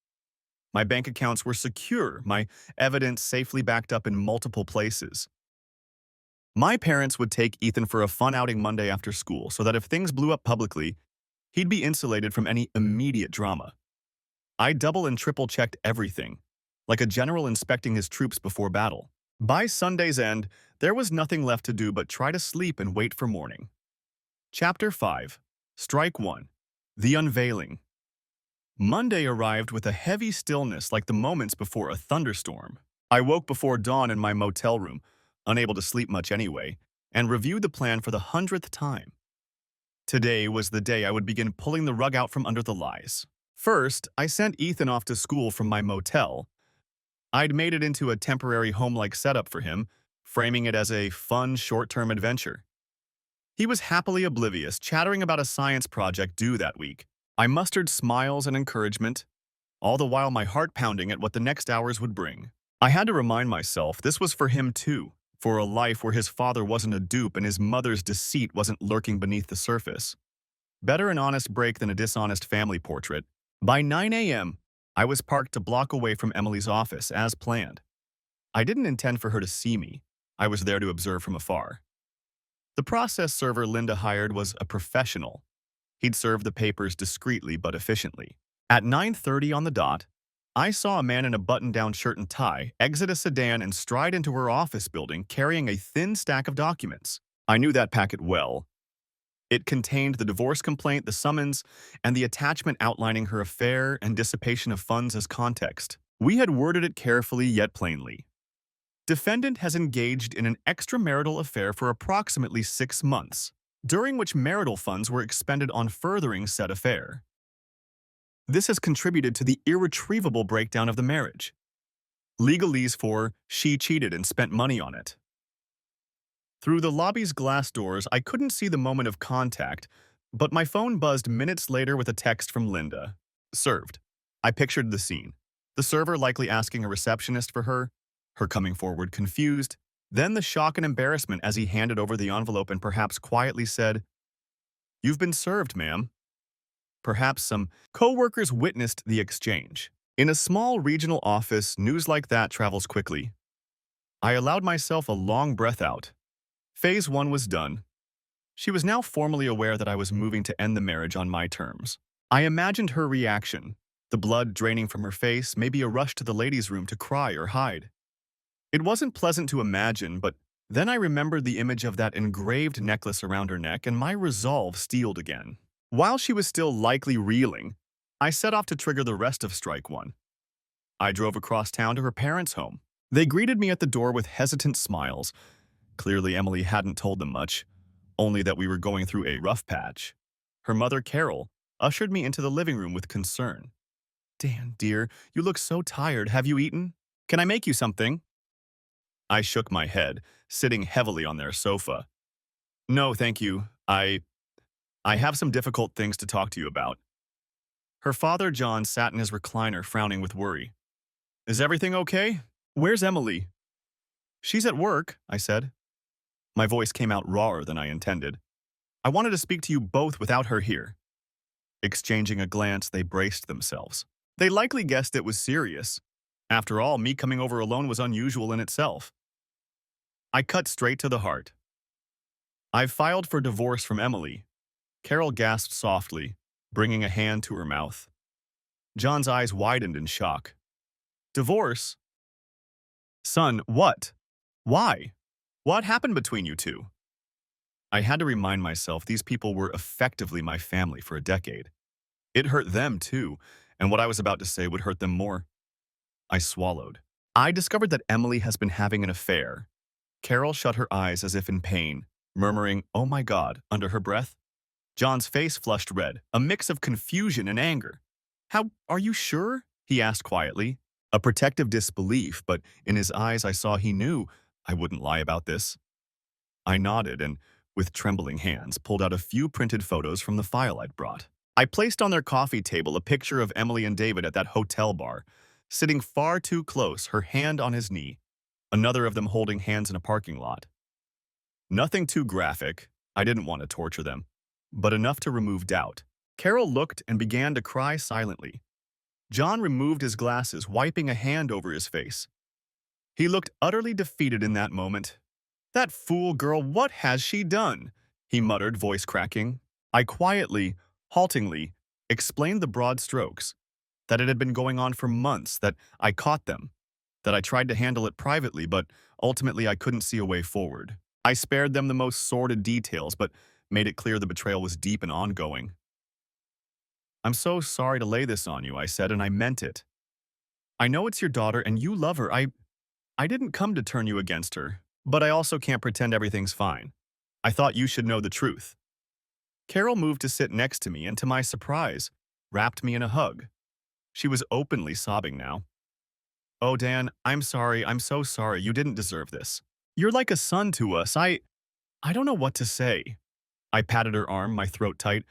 Speaker 1: My bank accounts were secure, my evidence safely backed up in multiple places. My parents would take Ethan for a fun outing Monday after school so that if things blew up publicly, he'd be insulated from any immediate drama. I double and triple checked everything, like a general inspecting his troops before battle. By Sunday's end, there was nothing left to do but try to sleep and wait for morning. Chapter 5. Strike 1. The Unveiling. Monday arrived with a heavy stillness like the moments before a thunderstorm. I woke before dawn in my motel room, unable to sleep much anyway, and reviewed the plan for the 100th time. Today was the day I would begin pulling the rug out from under the lies. First, I sent Ethan off to school from my motel. I'd made it into a temporary home-like setup for him, framing it as a fun, short-term adventure. He was happily oblivious, chattering about a science project due that week. I mustered smiles and encouragement, all the while my heart pounding at what the next hours would bring. I had to remind myself this was for him too, for a life where his father wasn't a dupe and his mother's deceit wasn't lurking beneath the surface. Better an honest break than a dishonest family portrait. By 9 a.m., I was parked a block away from Emily's office, as planned. I didn't intend for her to see me. I was there to observe from afar. The process server Linda hired was a professional. He'd serve the papers discreetly but efficiently. At 9:30 on the dot, I saw a man in a button-down shirt and tie exit a sedan and stride into her office building carrying a thin stack of documents. I knew that packet well. It contained the divorce complaint, the summons, and the attachment outlining her affair and dissipation of funds as context. We had worded it carefully yet plainly. Defendant has engaged in an extramarital affair for approximately 6 months, during which marital funds were expended on furthering said affair. This has contributed to the irretrievable breakdown of the marriage. Legalese for she cheated and spent money on it. Through the lobby's glass doors, I couldn't see the moment of contact, but my phone buzzed minutes later with a text from Linda. Served. I pictured the scene. The server likely asking a receptionist for her coming forward confused, then the shock and embarrassment as he handed over the envelope and perhaps quietly said, "You've been served, ma'am." Perhaps some co-workers witnessed the exchange. In a small regional office, news like that travels quickly. I allowed myself a long breath out. Phase 1 was done. She was now formally aware that I was moving to end the marriage on my terms. I imagined her reaction, the blood draining from her face, maybe a rush to the ladies' room to cry or hide. It wasn't pleasant to imagine, but then I remembered the image of that engraved necklace around her neck and my resolve steeled again. While she was still likely reeling, I set off to trigger the rest of Strike 1. I drove across town to her parents' home. They greeted me at the door with hesitant smiles. Clearly, Emily hadn't told them much, only that we were going through a rough patch. Her mother, Carol, ushered me into the living room with concern. "Dan, dear, you look so tired. Have you eaten? Can I make you something?" I shook my head, sitting heavily on their sofa. "No, thank you. I have some difficult things to talk to you about." Her father, John, sat in his recliner, frowning with worry. "Is everything okay? Where's Emily?" "She's at work," I said. My voice came out rawer than I intended. I wanted to speak to you both without her here. Exchanging a glance, they braced themselves. They likely guessed it was serious. After all, me coming over alone was unusual in itself. I cut straight to the heart. I've filed for divorce from Emily. Carol gasped softly, bringing a hand to her mouth. John's eyes widened in shock. Divorce? Son, what? Why? What happened between you two? I had to remind myself these people were effectively my family for a decade. It hurt them too, and what I was about to say would hurt them more. I swallowed. I discovered that Emily has been having an affair. Carol shut her eyes as if in pain, murmuring, "Oh my God," under her breath. John's face flushed red, a mix of confusion and anger. How are you sure? He asked quietly. A protective disbelief, but in his eyes I saw he knew I wouldn't lie about this. I nodded and, with trembling hands, pulled out a few printed photos from the file I'd brought. I placed on their coffee table a picture of Emily and David at that hotel bar, sitting far too close, her hand on his knee, another of them holding hands in a parking lot. Nothing too graphic, I didn't want to torture them, but enough to remove doubt. Carol looked and began to cry silently. John removed his glasses, wiping a hand over his face. He looked utterly defeated in that moment. "That fool girl, what has she done?" he muttered, voice cracking. I quietly, haltingly, explained the broad strokes, that it had been going on for months, that I caught them, that I tried to handle it privately, but ultimately I couldn't see a way forward. I spared them the most sordid details, but made it clear the betrayal was deep and ongoing. "I'm so sorry to lay this on you," I said, and I meant it. "I know it's your daughter and you love her. I didn't come to turn you against her, but I also can't pretend everything's fine. I thought you should know the truth." Carol moved to sit next to me and, to my surprise, wrapped me in a hug. She was openly sobbing now. "Oh, Dan, I'm sorry. I'm so sorry. You didn't deserve this. You're like a son to us. I don't know what to say." I patted her arm, my throat tight.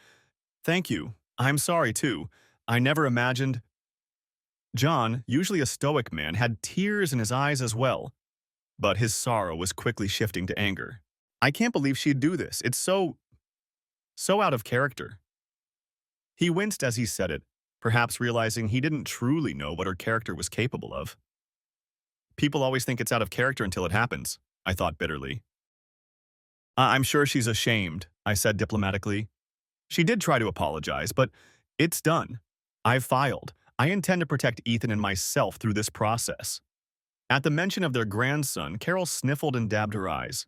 Speaker 1: "Thank you. I'm sorry, too. I never imagined—" John, usually a stoic man, had tears in his eyes as well, but his sorrow was quickly shifting to anger. "I can't believe she'd do this. It's so out of character." He winced as he said it, perhaps realizing he didn't truly know what her character was capable of. "People always think it's out of character until it happens," I thought bitterly. "I'm sure she's ashamed," I said diplomatically. "She did try to apologize, but it's done. I've filed. I intend to protect Ethan and myself through this process." At the mention of their grandson, Carol sniffled and dabbed her eyes.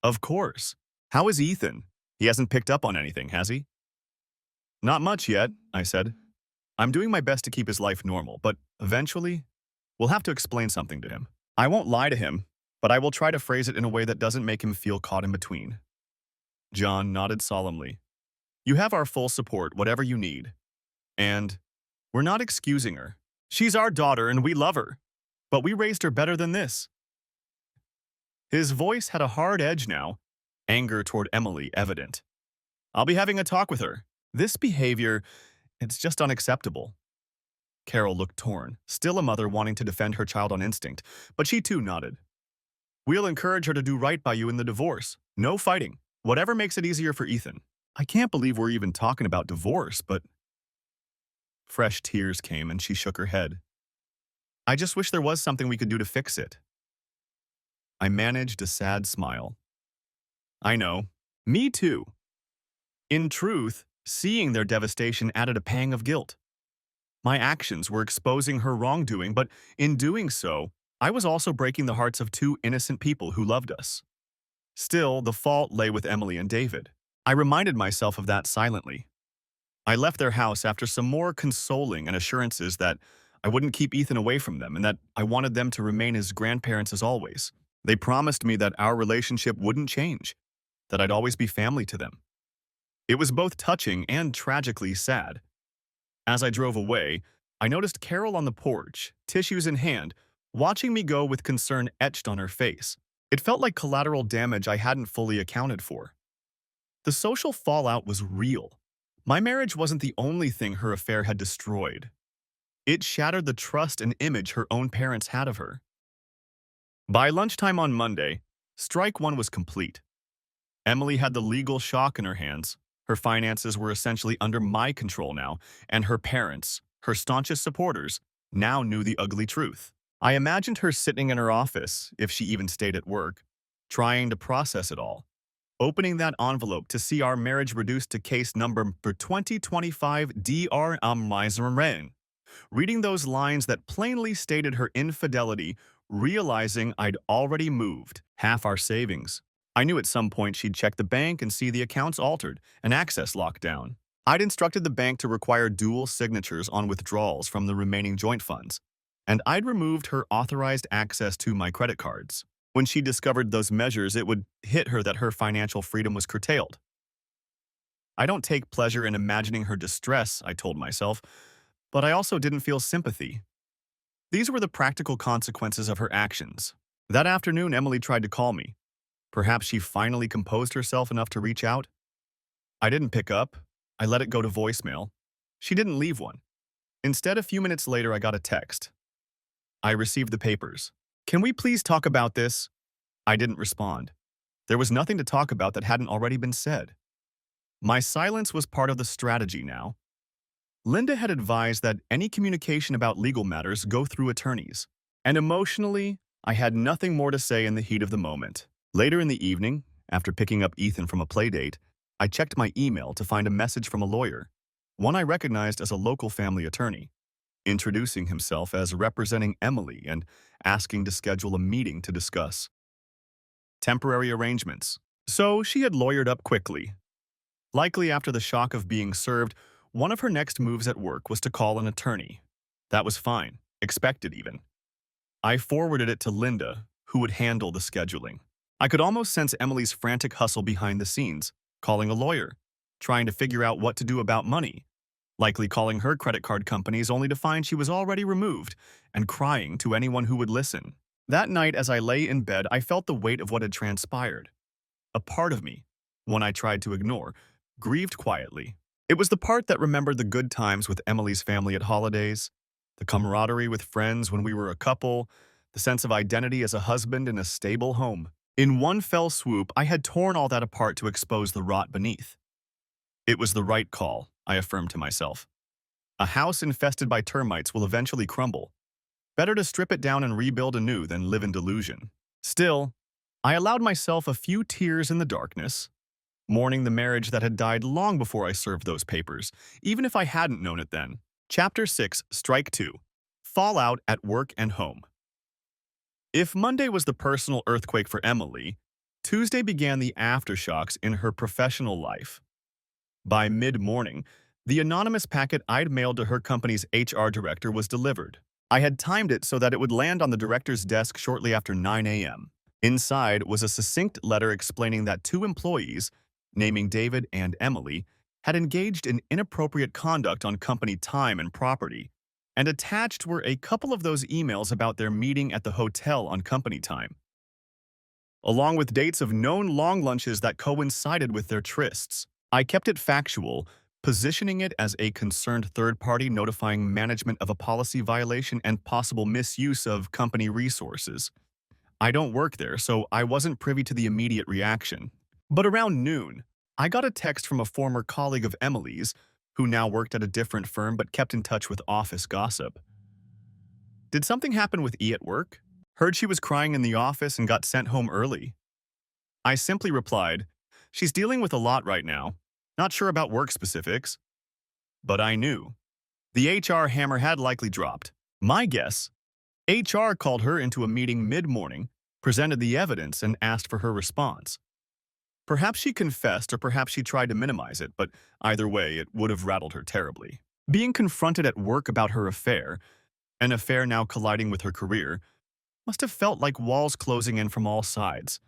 Speaker 1: "Of course. How is Ethan? He hasn't picked up on anything, has he?" "Not much yet," I said. "I'm doing my best to keep his life normal, but eventually, we'll have to explain something to him. I won't lie to him, but I will try to phrase it in a way that doesn't make him feel caught in between." John nodded solemnly. "You have our full support, whatever you need. And we're not excusing her. She's our daughter and we love her. But we raised her better than this." His voice had a hard edge now, anger toward Emily evident. "I'll be having a talk with her. This behavior, it's just unacceptable." Carol looked torn, still a mother wanting to defend her child on instinct, but she too nodded. "We'll encourage her to do right by you in the divorce. No fighting. Whatever makes it easier for Ethan." I can't believe we're even talking about divorce, but... Fresh tears came and she shook her head. "I just wish there was something we could do to fix it." I managed a sad smile. "I know. Me too." In truth, seeing their devastation added a pang of guilt. My actions were exposing her wrongdoing, but in doing so, I was also breaking the hearts of two innocent people who loved us. Still, the fault lay with Emily and David. I reminded myself of that silently. I left their house after some more consoling and assurances that I wouldn't keep Ethan away from them and that I wanted them to remain his grandparents as always. They promised me that our relationship wouldn't change, that I'd always be family to them. It was both touching and tragically sad. As I drove away, I noticed Carol on the porch, tissues in hand, watching me go with concern etched on her face. It felt like collateral damage I hadn't fully accounted for. The social fallout was real. My marriage wasn't the only thing her affair had destroyed. It shattered the trust and image her own parents had of her. By lunchtime on Monday, Strike one was complete. Emily had the legal shock in her hands. Her finances were essentially under my control now, and her parents, her staunchest supporters, now knew the ugly truth. I imagined her sitting in her office, if she even stayed at work, trying to process it all, opening that envelope to see our marriage reduced to case number for 2025 Dr. Miserren, reading those lines that plainly stated her infidelity, realizing I'd already moved half our savings. I knew at some point she'd check the bank and see the accounts altered and access locked down. I'd instructed the bank to require dual signatures on withdrawals from the remaining joint funds, and I'd removed her authorized access to my credit cards. When she discovered those measures, it would hit her that her financial freedom was curtailed. I don't take pleasure in imagining her distress, I told myself, but I also didn't feel sympathy. These were the practical consequences of her actions. That afternoon, Emily tried to call me. Perhaps she finally composed herself enough to reach out? I didn't pick up. I let it go to voicemail. She didn't leave one. Instead, a few minutes later, I got a text. I received the papers. Can we please talk about this? I didn't respond. There was nothing to talk about that hadn't already been said. My silence was part of the strategy now. Linda had advised that any communication about legal matters go through attorneys, and emotionally, I had nothing more to say in the heat of the moment. Later in the evening, after picking up Ethan from a playdate, I checked my email to find a message from a lawyer, one I recognized as a local family attorney, introducing himself as representing Emily and asking to schedule a meeting to discuss temporary arrangements. So she had lawyered up quickly. Likely after the shock of being served, one of her next moves at work was to call an attorney. That was fine, expected even. I forwarded it to Linda, who would handle the scheduling. I could almost sense Emily's frantic hustle behind the scenes, calling a lawyer, trying to figure out what to do about money, likely calling her credit card companies only to find she was already removed, and crying to anyone who would listen. That night, as I lay in bed, I felt the weight of what had transpired. A part of me, one I tried to ignore, grieved quietly. It was the part that remembered the good times with Emily's family at holidays, the camaraderie with friends when we were a couple, the sense of identity as a husband in a stable home. In one fell swoop, I had torn all that apart to expose the rot beneath. It was the right call, I affirmed to myself. A house infested by termites will eventually crumble. Better to strip it down and rebuild anew than live in delusion. Still, I allowed myself a few tears in the darkness, mourning the marriage that had died long before I served those papers, even if I hadn't known it then. Chapter 6, Strike 2. Fallout at Work and Home. If Monday was the personal earthquake for Emily, Tuesday began the aftershocks in her professional life. By mid-morning, the anonymous packet I'd mailed to her company's HR director was delivered. I had timed it so that it would land on the director's desk shortly after 9 a.m. Inside was a succinct letter explaining that two employees, naming David and Emily, had engaged in inappropriate conduct on company time and property, and attached were a couple of those emails about their meeting at the hotel on company time, along with dates of known long lunches that coincided with their trysts. I kept it factual, positioning it as a concerned third party notifying management of a policy violation and possible misuse of company resources. I don't work there, so I wasn't privy to the immediate reaction. But around noon, I got a text from a former colleague of Emily's, who now worked at a different firm but kept in touch with office gossip. Did something happen with E at work? Heard she was crying in the office and got sent home early. I simply replied, she's dealing with a lot right now. Not sure about work specifics. But I knew. The HR hammer had likely dropped. My guess, HR called her into a meeting mid-morning, presented the evidence, and asked for her response. Perhaps she confessed or perhaps she tried to minimize it, but either way, it would have rattled her terribly. Being confronted at work about her affair, an affair now colliding with her career, must have felt like walls closing in from all sides.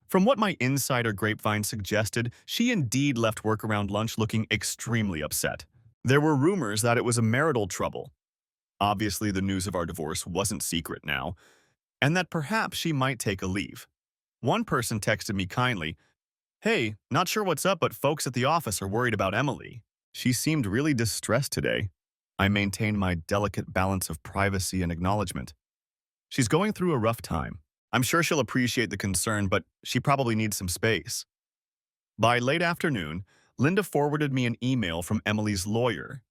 Speaker 1: From what my insider grapevine suggested, she indeed left work around lunch looking extremely upset. There were rumors that it was a marital trouble. Obviously, the news of our divorce wasn't secret now, and that perhaps she might take a leave. One person texted me kindly, "Hey, not sure what's up, but folks at the office are worried about Emily. She seemed really distressed today." I maintained my delicate balance of privacy and acknowledgement. "She's going through a rough time. I'm sure she'll appreciate the concern, but she probably needs some space. By late afternoon, Linda forwarded me an email from Emily's lawyer.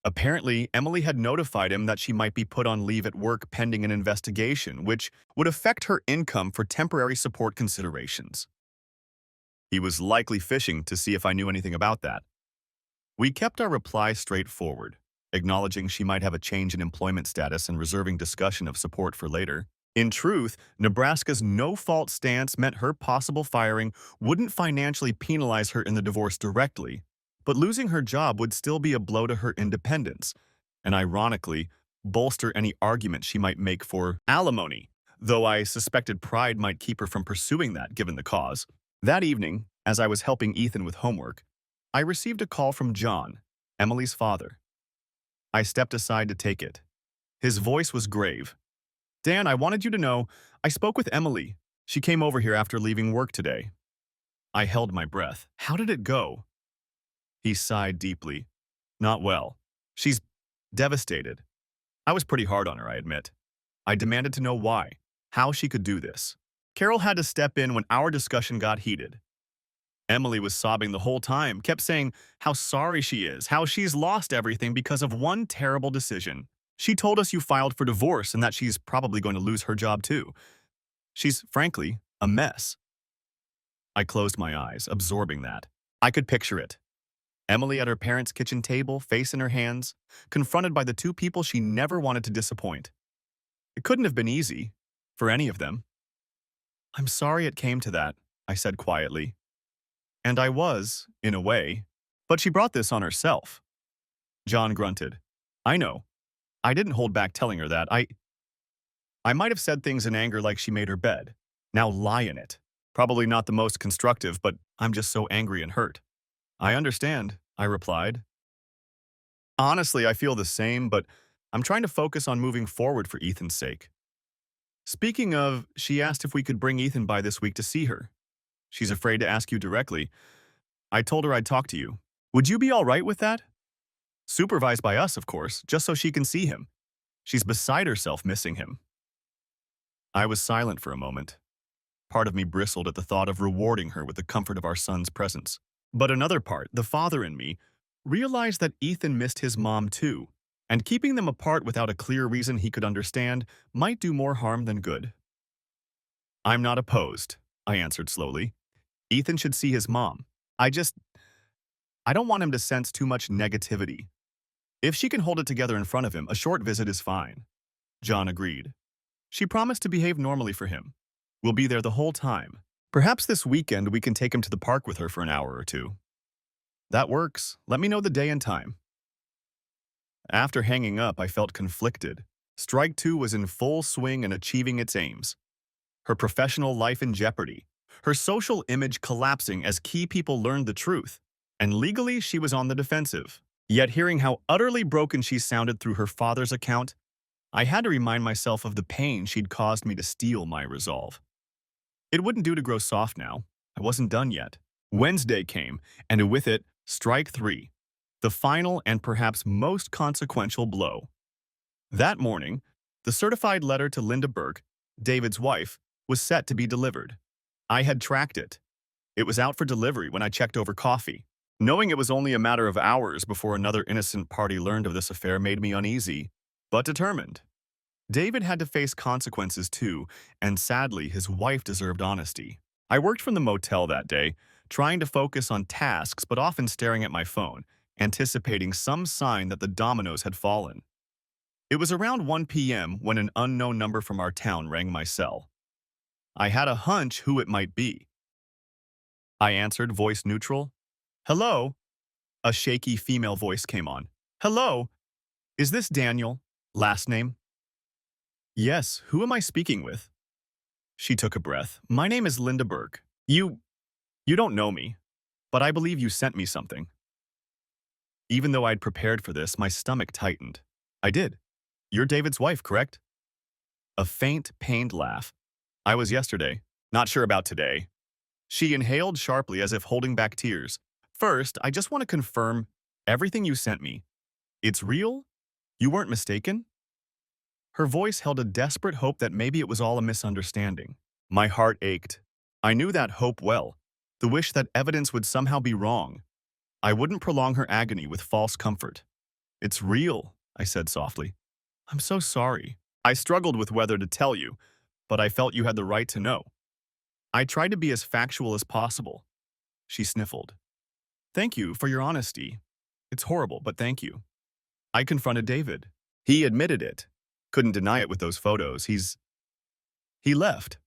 Speaker 1: Apparently, Emily had notified him that she might be put on leave at work pending an investigation, which would affect her income for temporary support considerations. He was likely fishing to see if I knew anything about that. We kept our reply straightforward, acknowledging she might have a change in employment status and reserving discussion of support for later. In truth, Nebraska's no-fault stance meant her possible firing wouldn't financially penalize her in the divorce directly, but losing her job would still be a blow to her independence, and ironically, bolster any argument she might make for alimony, though I suspected pride might keep her from pursuing that given the cause. That evening, as I was helping Ethan with homework, I received a call from John, Emily's father. I stepped aside to take it. His voice was grave. Dan, I wanted you to know, I spoke with Emily. She came over here after leaving work today. I held my breath. How did it go? He sighed deeply. Not well. She's devastated. I was pretty hard on her, I admit. I demanded to know why, how she could do this. Carol had to step in when our discussion got heated. Emily was sobbing the whole time, kept saying how sorry she is, how she's lost everything because of one terrible decision. She told us you filed for divorce and that she's probably going to lose her job too. She's, frankly, a mess. I closed my eyes, absorbing that. I could picture it. Emily at her parents' kitchen table, face in her hands, confronted by the two people she never wanted to disappoint. It couldn't have been easy, for any of them. I'm sorry it came to that, I said quietly. And I was, in a way, but she brought this on herself. John grunted. I know. I didn't hold back telling her that. I might have said things in anger like she made her bed. Now lie in it. Probably not the most constructive, but I'm just so angry and hurt. I understand, I replied. Honestly, I feel the same, but I'm trying to focus on moving forward for Ethan's sake. Speaking of, she asked if we could bring Ethan by this week to see her. She's afraid to ask you directly. I told her I'd talk to you. Would you be all right with that? Supervised by us, of course, just so she can see him. She's beside herself missing him. I was silent for a moment. Part of me bristled at the thought of rewarding her with the comfort of our son's presence. But another part, the father in me, realized that Ethan missed his mom too, and keeping them apart without a clear reason he could understand might do more harm than good. I'm not opposed, I answered slowly. Ethan should see his mom. I don't want him to sense too much negativity. If she can hold it together in front of him, a short visit is fine. John agreed. She promised to behave normally for him. We'll be there the whole time. Perhaps this weekend we can take him to the park with her for an hour or two. That works. Let me know the day and time. After hanging up, I felt conflicted. Strike two was in full swing and achieving its aims. Her professional life in jeopardy. Her social image collapsing as key people learned the truth. And legally, she was on the defensive. Yet hearing how utterly broken she sounded through her father's account, I had to remind myself of the pain she'd caused me to steal my resolve. It wouldn't do to grow soft now. I wasn't done yet. Wednesday came, and with it, strike three, the final and perhaps most consequential blow. That morning, the certified letter to Linda Burke, David's wife, was set to be delivered. I had tracked it. It was out for delivery when I checked over coffee. Knowing it was only a matter of hours before another innocent party learned of this affair made me uneasy, but determined. David had to face consequences too, and sadly, his wife deserved honesty. I worked from the motel that day, trying to focus on tasks but often staring at my phone, anticipating some sign that the dominoes had fallen. It was around 1 p.m. when an unknown number from our town rang my cell. I had a hunch who it might be. I answered, voice neutral. Hello? A shaky female voice came on. Hello? Is this Daniel? Last name? Yes, who am I speaking with? She took a breath. My name is Linda Burke. You don't know me, but I believe you sent me something. Even though I'd prepared for this, my stomach tightened. I did. You're David's wife, correct? A faint, pained laugh. I was yesterday. Not sure about today. She inhaled sharply as if holding back tears. First, I just want to confirm everything you sent me. It's real? You weren't mistaken? Her voice held a desperate hope that maybe it was all a misunderstanding. My heart ached. I knew that hope well, the wish that evidence would somehow be wrong. I wouldn't prolong her agony with false comfort. "It's real," I said softly. "I'm so sorry. I struggled with whether to tell you, but I felt you had the right to know. I tried to be as factual as possible." She sniffled. "Thank you for your honesty. It's horrible, but thank you." I confronted David. He admitted it. Couldn't deny it with those photos. He left.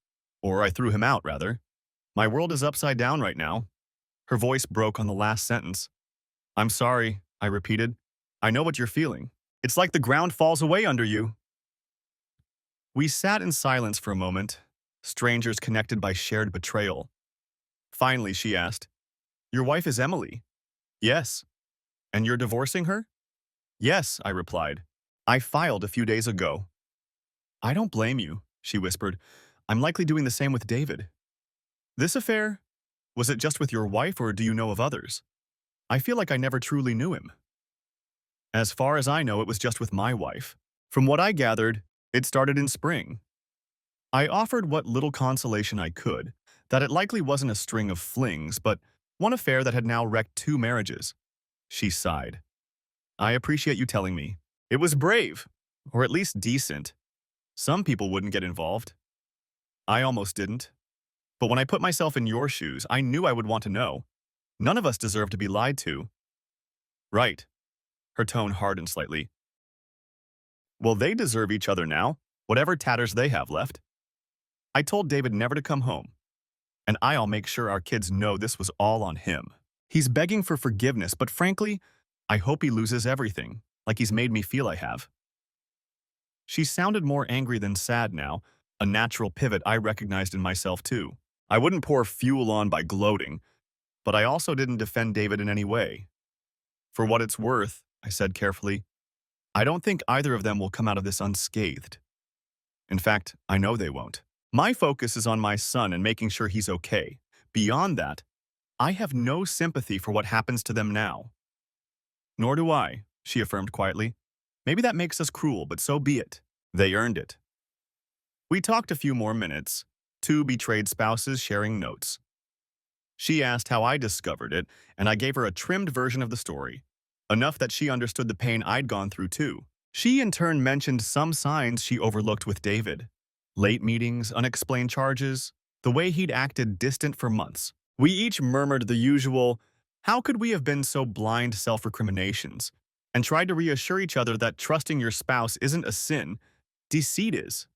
Speaker 1: Or I threw him out, rather. My world is upside down right now. Her voice broke on the last sentence. "I'm sorry," I repeated. "I know what you're feeling. It's like the ground falls away under you." We sat in silence for a moment, strangers connected by shared betrayal. Finally, she asked, "Your wife is Emily?" "Yes." "And you're divorcing her?" "Yes," I replied. "I filed a few days ago." "I don't blame you," she whispered. "I'm likely doing the same with David." "This affair? Was it just with your wife, or do you know of others? I feel like I never truly knew him." "As far as I know, it was just with my wife. From what I gathered, it started in spring." I offered what little consolation I could, that it likely wasn't a string of flings, but one affair that had now wrecked 2 marriages. She sighed. "I appreciate you telling me. It was brave, or at least decent. Some people wouldn't get involved. I almost didn't. But when I put myself in your shoes, I knew I would want to know. None of us deserve to be lied to." "Right." Her tone hardened slightly. "Well, they deserve each other now, whatever tatters they have left. I told David never to come home, and I'll make sure our kids know this was all on him. He's begging for forgiveness, but frankly, I hope he loses everything, like he's made me feel I have." She sounded more angry than sad now, a natural pivot I recognized in myself too. I wouldn't pour fuel on by gloating, but I also didn't defend David in any way. "For what it's worth," I said carefully, "I don't think either of them will come out of this unscathed. In fact, I know they won't. My focus is on my son and making sure he's okay. Beyond that, I have no sympathy for what happens to them now." "Nor do I," she affirmed quietly. "Maybe that makes us cruel, but so be it. They earned it." We talked a few more minutes, 2 betrayed spouses sharing notes. She asked how I discovered it, and I gave her a trimmed version of the story, enough that she understood the pain I'd gone through too. She in turn mentioned some signs she overlooked with David. Late meetings, unexplained charges, the way he'd acted distant for months. We each murmured the usual, "How could we have been so blind?" self-recriminations, and tried to reassure each other that trusting your spouse isn't a sin, deceit is.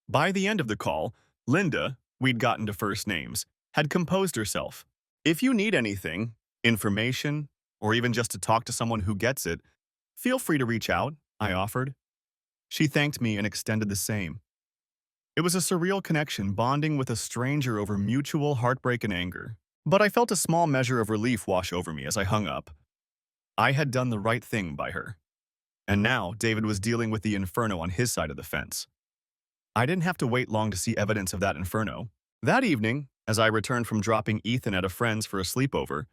Speaker 1: By the end of the call, Linda, we'd gotten to first names, had composed herself. "If you need anything, information, or even just to talk to someone who gets it, feel free to reach out," I offered. She thanked me and extended the same. It was a surreal connection, bonding with a stranger over mutual heartbreak and anger. But I felt a small measure of relief wash over me as I hung up. I had done the right thing by her. And now David was dealing with the inferno on his side of the fence. I didn't have to wait long to see evidence of that inferno. That evening, as I returned from dropping Ethan at a friend's for a sleepover,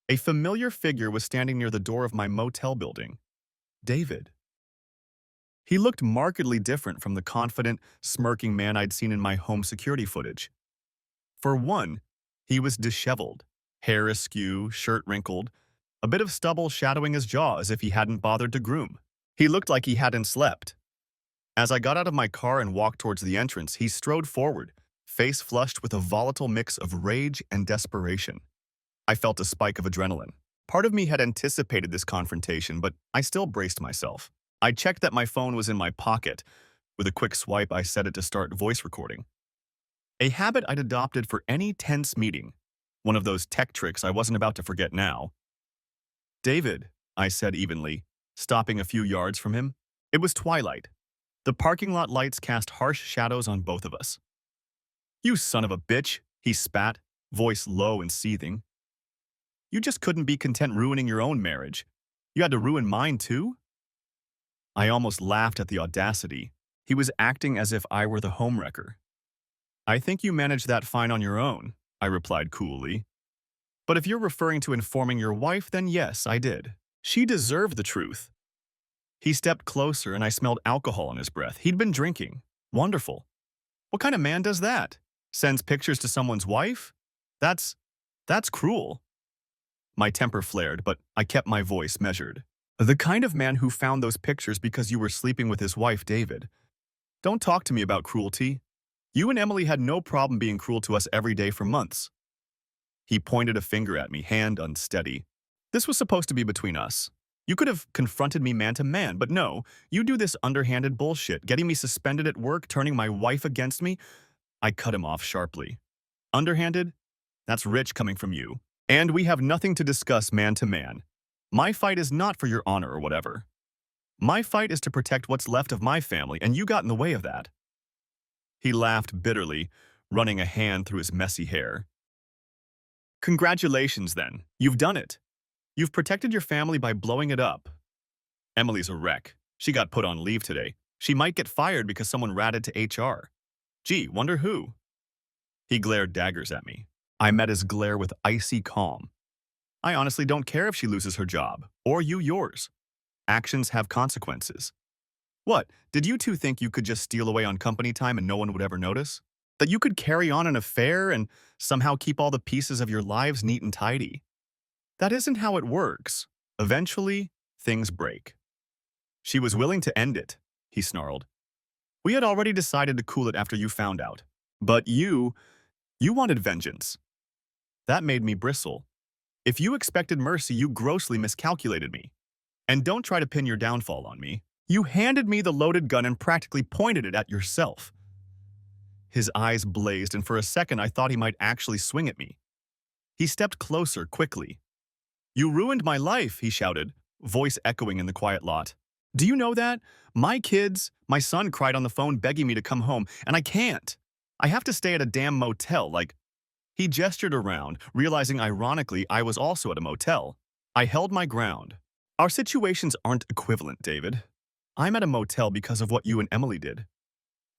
Speaker 1: a familiar figure was standing near the door of my motel building. David. He looked markedly different from the confident, smirking man I'd seen in my home security footage. For one, he was disheveled, hair askew, shirt wrinkled, a bit of stubble shadowing his jaw as if he hadn't bothered to groom. He looked like he hadn't slept. As I got out of my car and walked towards the entrance, he strode forward, face flushed with a volatile mix of rage and desperation. I felt a spike of adrenaline. Part of me had anticipated this confrontation, but I still braced myself. I checked that my phone was in my pocket. With a quick swipe, I set it to start voice recording. A habit I'd adopted for any tense meeting. One of those tech tricks I wasn't about to forget now. "David," I said evenly, stopping a few yards from him. It was twilight. The parking lot lights cast harsh shadows on both of us. "You son of a bitch," he spat, voice low and seething. "You just couldn't be content ruining your own marriage. You had to ruin mine too?" I almost laughed at the audacity. He was acting as if I were the homewrecker. "I think you managed that fine on your own," I replied coolly. "But if you're referring to informing your wife, then yes, I did. She deserved the truth." He stepped closer and I smelled alcohol in his breath. He'd been drinking. Wonderful. What kind of man does that? Sends pictures to someone's wife? That's cruel. My temper flared, but I kept my voice measured. The kind of man who found those pictures because you were sleeping with his wife, David. Don't talk to me about cruelty. You and Emily had no problem being cruel to us every day for months. He pointed a finger at me, hand unsteady. This was supposed to be between us. You could have confronted me man to man, but no, you do this underhanded bullshit, getting me suspended at work, turning my wife against me. I cut him off sharply. Underhanded? That's rich coming from you. And we have nothing to discuss man to man. My fight is not for your honor or whatever. My fight is to protect what's left of my family, and you got in the way of that. He laughed bitterly, running a hand through his messy hair. Congratulations, then. You've done it. You've protected your family by blowing it up. Emily's a wreck. She got put on leave today. She might get fired because someone ratted to HR. Gee, wonder who? He glared daggers at me. I met his glare with icy calm. I honestly don't care if she loses her job, or you yours. Actions have consequences. What, did you two think you could just steal away on company time and no one would ever notice? That you could carry on an affair and somehow keep all the pieces of your lives neat and tidy? That isn't how it works. Eventually, things break. She was willing to end it, he snarled. We had already decided to cool it after you found out. But you wanted vengeance. That made me bristle. If you expected mercy, you grossly miscalculated me. And don't try to pin your downfall on me. You handed me the loaded gun and practically pointed it at yourself. His eyes blazed, and for a second I thought he might actually swing at me. He stepped closer quickly. You ruined my life, he shouted, voice echoing in the quiet lot. Do you know that? My son cried on the phone begging me to come home, and I can't. I have to stay at a damn motel, like... He gestured around, realizing ironically I was also at a motel. I held my ground. Our situations aren't equivalent, David. I'm at a motel because of what you and Emily did.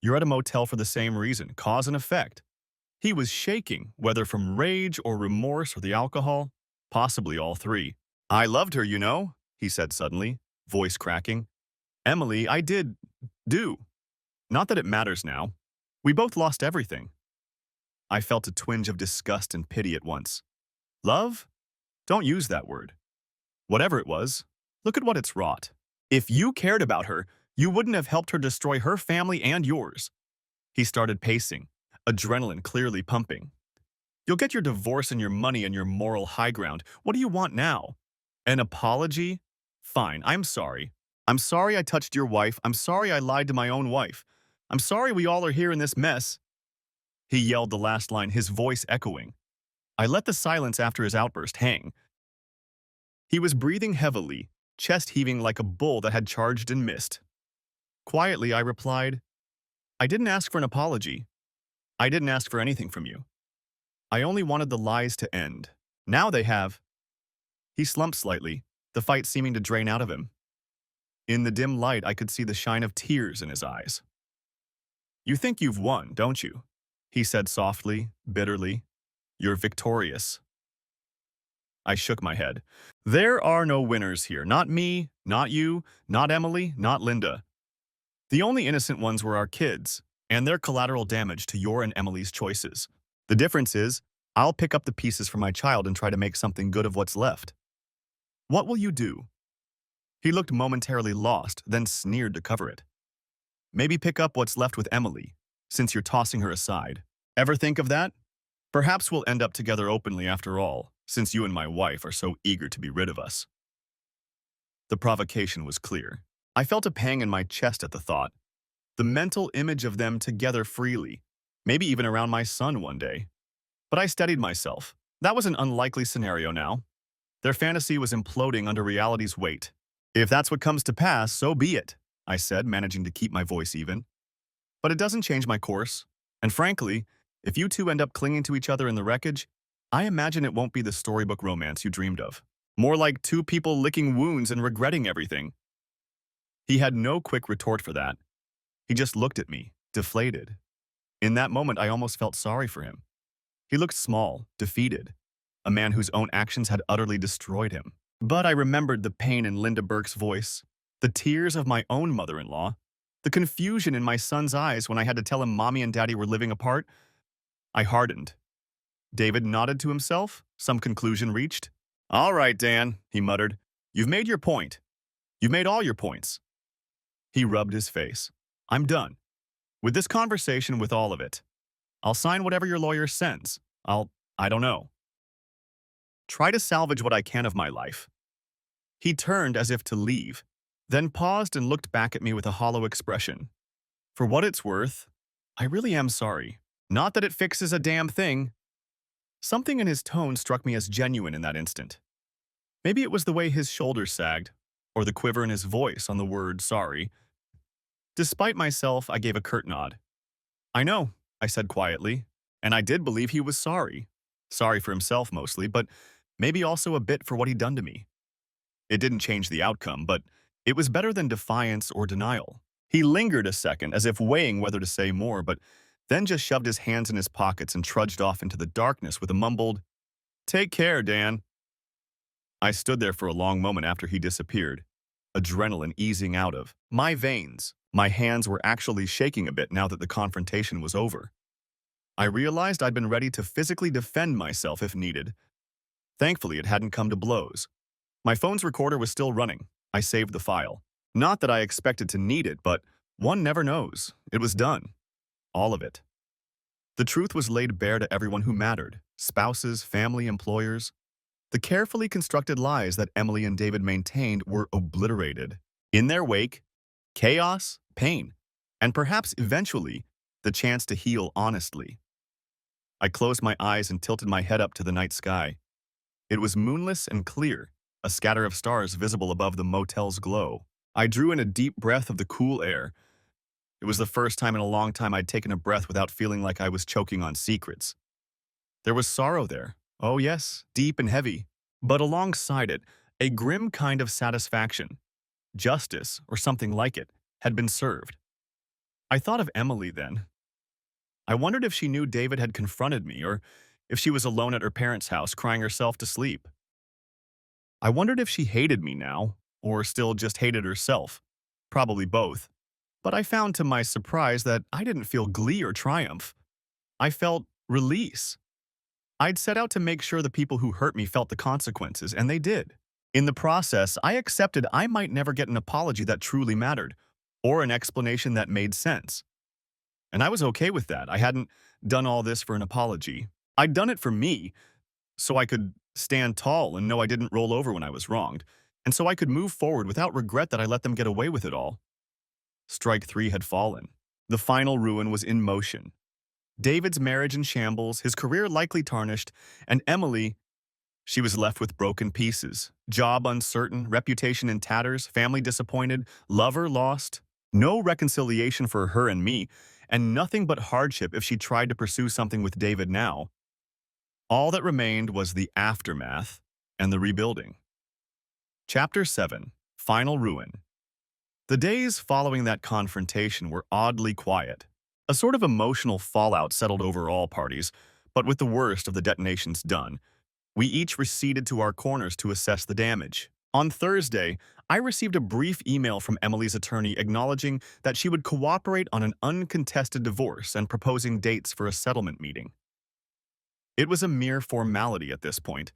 Speaker 1: You're at a motel for the same reason, cause and effect. He was shaking, whether from rage or remorse or the alcohol, possibly all three. I loved her, you know, he said suddenly, voice cracking. Emily, I do. Not that it matters now. We both lost everything. I felt a twinge of disgust and pity at once. Love? Don't use that word. Whatever it was, look at what it's wrought. If you cared about her, you wouldn't have helped her destroy her family and yours. He started pacing, adrenaline clearly pumping. You'll get your divorce and your money and your moral high ground. What do you want now? An apology? Fine, I'm sorry. I'm sorry I touched your wife. I'm sorry I lied to my own wife. I'm sorry we all are here in this mess. He yelled the last line, his voice echoing. I let the silence after his outburst hang. He was breathing heavily, chest heaving like a bull that had charged and missed. Quietly, I replied, I didn't ask for an apology. I didn't ask for anything from you. I only wanted the lies to end. Now they have. He slumped slightly, the fight seeming to drain out of him. In the dim light, I could see the shine of tears in his eyes. You think you've won, don't you? He said softly, bitterly. You're victorious. I shook my head. There are no winners here. Not me, not you, not Emily, not Linda. The only innocent ones were our kids, and their collateral damage to your and Emily's choices. The difference is, I'll pick up the pieces for my child and try to make something good of what's left. What will you do? He looked momentarily lost, then sneered to cover it. Maybe pick up what's left with Emily, since you're tossing her aside. Ever think of that? Perhaps we'll end up together openly after all, since you and my wife are so eager to be rid of us. The provocation was clear. I felt a pang in my chest at the thought. The mental image of them together freely, maybe even around my son one day. But I steadied myself. That was an unlikely scenario now. Their fantasy was imploding under reality's weight. If that's what comes to pass, so be it, I said, managing to keep my voice even. But it doesn't change my course. And frankly, if you two end up clinging to each other in the wreckage, I imagine it won't be the storybook romance you dreamed of. More like two people licking wounds and regretting everything. He had no quick retort for that. He just looked at me, deflated. In that moment, I almost felt sorry for him. He looked small, defeated, a man whose own actions had utterly destroyed him. But I remembered the pain in Linda Burke's voice, The tears of my own mother-in-law, the confusion in my son's eyes when I had to tell him mommy and daddy were living apart. I hardened. David nodded to himself, some conclusion reached. "All right, Dan," he muttered. "You've made your point. You've made all your points." He rubbed his face. "I'm done. With this conversation, with all of it. I'll sign whatever your lawyer sends. I don't know. Try to salvage what I can of my life." He turned as if to leave, then paused and looked back at me with a hollow expression. "For what it's worth, I really am sorry. Not that it fixes a damn thing." Something in his tone struck me as genuine in that instant. Maybe it was the way his shoulders sagged, or the quiver in his voice on the word sorry. Despite myself, I gave a curt nod. "I know," I said quietly, and I did believe he was sorry. Sorry for himself mostly, but maybe also a bit for what he'd done to me. It didn't change the outcome, but it was better than defiance or denial. He lingered a second, as if weighing whether to say more, but then just shoved his hands in his pockets and trudged off into the darkness with a mumbled, "Take care, Dan." I stood there for a long moment after he disappeared, adrenaline easing out of my veins. My hands were actually shaking a bit now that the confrontation was over. I realized I'd been ready to physically defend myself if needed. Thankfully, it hadn't come to blows. My phone's recorder was still running. I saved the file. Not that I expected to need it, but one never knows. It was done. All of it. The truth was laid bare to everyone who mattered: spouses, family, employers. The carefully constructed lies that Emily and David maintained were obliterated. In their wake, chaos, pain, and perhaps eventually, the chance to heal honestly. I closed my eyes and tilted my head up to the night sky. It was moonless and clear, a scatter of stars visible above the motel's glow. I drew in a deep breath of the cool air. It was the first time in a long time I'd taken a breath without feeling like I was choking on secrets. There was sorrow there. Oh yes, deep and heavy. But alongside it, a grim kind of satisfaction. Justice, or something like it, had been served. I thought of Emily then. I wondered if she knew David had confronted me, or if she was alone at her parents' house crying herself to sleep. I wondered if she hated me now, or still just hated herself. Probably both. But I found to my surprise that I didn't feel glee or triumph. I felt release. I'd set out to make sure the people who hurt me felt the consequences, and they did. In the process, I accepted I might never get an apology that truly mattered, or an explanation that made sense. And I was okay with that. I hadn't done all this for an apology. I'd done it for me, so I could stand tall and know I didn't roll over when I was wronged, and so I could move forward without regret that I let them get away with it all. Strike three had fallen. The final ruin was in motion. David's marriage in shambles, his career likely tarnished, and Emily, she was left with broken pieces. Job uncertain, reputation in tatters, family disappointed, lover lost. No reconciliation for her and me, and nothing but hardship if she tried to pursue something with David now. All that remained was the aftermath and the rebuilding. Chapter 7. Final Ruin. The days following that confrontation were oddly quiet. A sort of emotional fallout settled over all parties, but with the worst of the detonations done, we each receded to our corners to assess the damage. On Thursday, I received a brief email from Emily's attorney acknowledging that she would cooperate on an uncontested divorce and proposing dates for a settlement meeting. It was a mere formality at this point.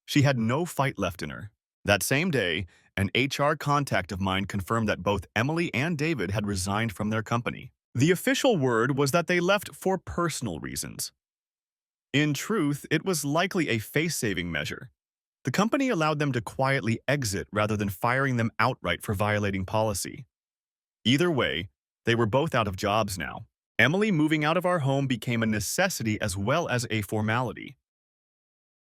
Speaker 1: She had no fight left in her. That same day, an HR contact of mine confirmed that both Emily and David had resigned from their company. The official word was that they left for personal reasons. In truth, it was likely a face-saving measure. The company allowed them to quietly exit rather than firing them outright for violating policy. Either way, they were both out of jobs now. Emily moving out of our home became a necessity as well as a formality.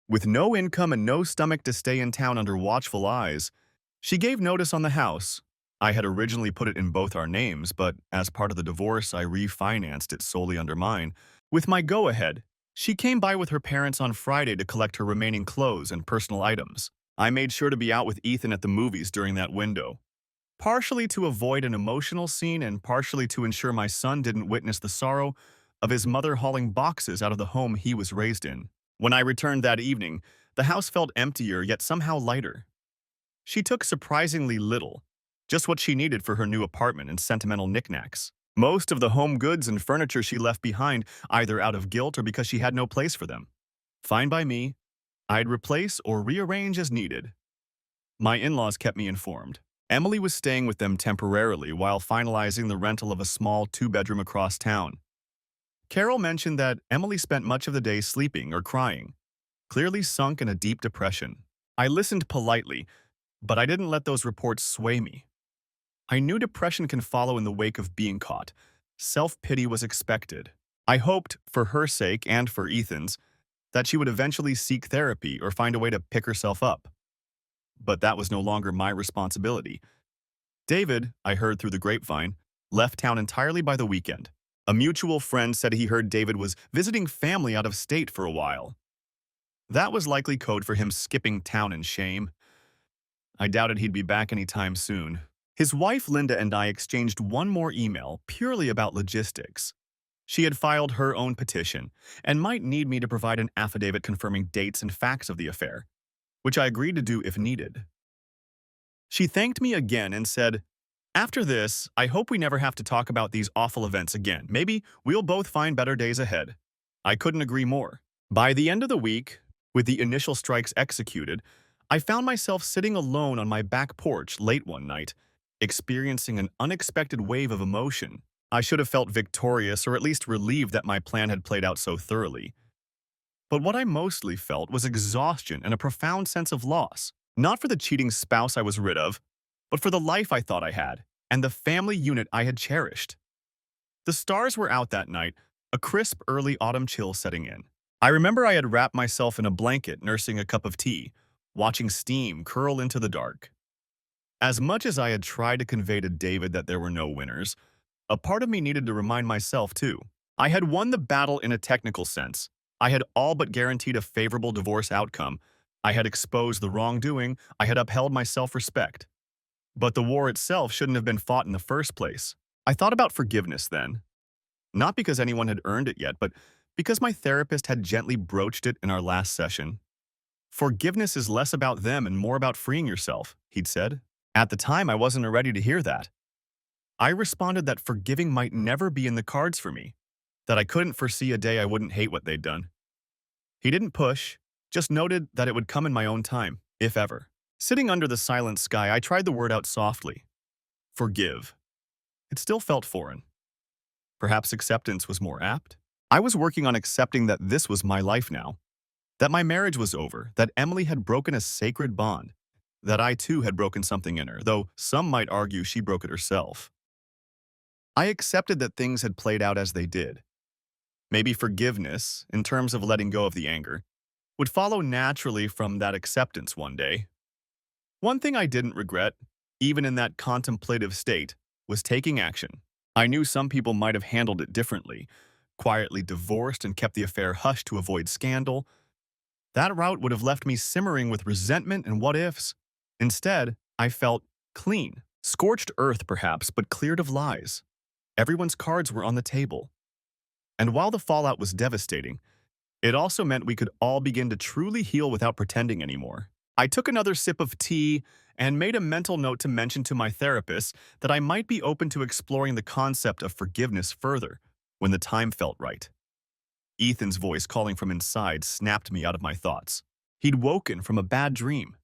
Speaker 1: With no income and no stomach to stay in town under watchful eyes, she gave notice on the house. I had originally put it in both our names, but as part of the divorce, I refinanced it solely under mine. With my go-ahead, she came by with her parents on Friday to collect her remaining clothes and personal items. I made sure to be out with Ethan at the movies during that window, partially to avoid an emotional scene and partially to ensure my son didn't witness the sorrow of his mother hauling boxes out of the home he was raised in. When I returned that evening, the house felt emptier yet somehow lighter. She took surprisingly little, just what she needed for her new apartment and sentimental knickknacks. Most of the home goods and furniture she left behind, either out of guilt or because she had no place for them. Fine by me. I'd replace or rearrange as needed. My in-laws kept me informed. Emily was staying with them temporarily while finalizing the rental of a small two-bedroom across town. Carol mentioned that Emily spent much of the day sleeping or crying, clearly sunk in a deep depression. I listened politely, but I didn't let those reports sway me. I knew depression can follow in the wake of being caught. Self-pity was expected. I hoped, for her sake and for Ethan's, that she would eventually seek therapy or find a way to pick herself up. But that was no longer my responsibility. David, I heard through the grapevine, left town entirely by the weekend. A mutual friend said he heard David was visiting family out of state for a while. That was likely code for him skipping town in shame. I doubted he'd be back anytime soon. His wife Linda and I exchanged one more email purely about logistics. She had filed her own petition and might need me to provide an affidavit confirming dates and facts of the affair, which I agreed to do if needed. She thanked me again and said, "After this, I hope we never have to talk about these awful events again. Maybe we'll both find better days ahead." I couldn't agree more. By the end of the week, with the initial strikes executed, I found myself sitting alone on my back porch late one night, experiencing an unexpected wave of emotion. I should have felt victorious or at least relieved that my plan had played out so thoroughly. But what I mostly felt was exhaustion and a profound sense of loss, not for the cheating spouse I was rid of, but for the life I thought I had and the family unit I had cherished. The stars were out that night, a crisp early autumn chill setting in. I remember I had wrapped myself in a blanket nursing a cup of tea, watching steam curl into the dark. As much as I had tried to convey to David that there were no winners, a part of me needed to remind myself too. I had won the battle in a technical sense. I had all but guaranteed a favorable divorce outcome. I had exposed the wrongdoing. I had upheld my self-respect. But the war itself shouldn't have been fought in the first place. I thought about forgiveness then. Not because anyone had earned it yet, but because my therapist had gently broached it in our last session. Forgiveness is less about them and more about freeing yourself, he'd said. At the time, I wasn't ready to hear that. I responded that forgiving might never be in the cards for me, that I couldn't foresee a day I wouldn't hate what they'd done. He didn't push, just noted that it would come in my own time, if ever. Sitting under the silent sky, I tried the word out softly. Forgive. It still felt foreign. Perhaps acceptance was more apt? I was working on accepting that this was my life now, that my marriage was over, that Emily had broken a sacred bond, that I too had broken something in her, though some might argue she broke it herself. I accepted that things had played out as they did. Maybe forgiveness, in terms of letting go of the anger, would follow naturally from that acceptance one day. One thing I didn't regret, even in that contemplative state, was taking action. I knew some people might have handled it differently, quietly divorced and kept the affair hushed to avoid scandal. That route would have left me simmering with resentment and what-ifs. Instead, I felt clean, scorched earth perhaps, but cleared of lies. Everyone's cards were on the table. And while the fallout was devastating, it also meant we could all begin to truly heal without pretending anymore. I took another sip of tea and made a mental note to mention to my therapist that I might be open to exploring the concept of forgiveness further when the time felt right. Ethan's voice calling from inside snapped me out of my thoughts. He'd woken from a bad dream.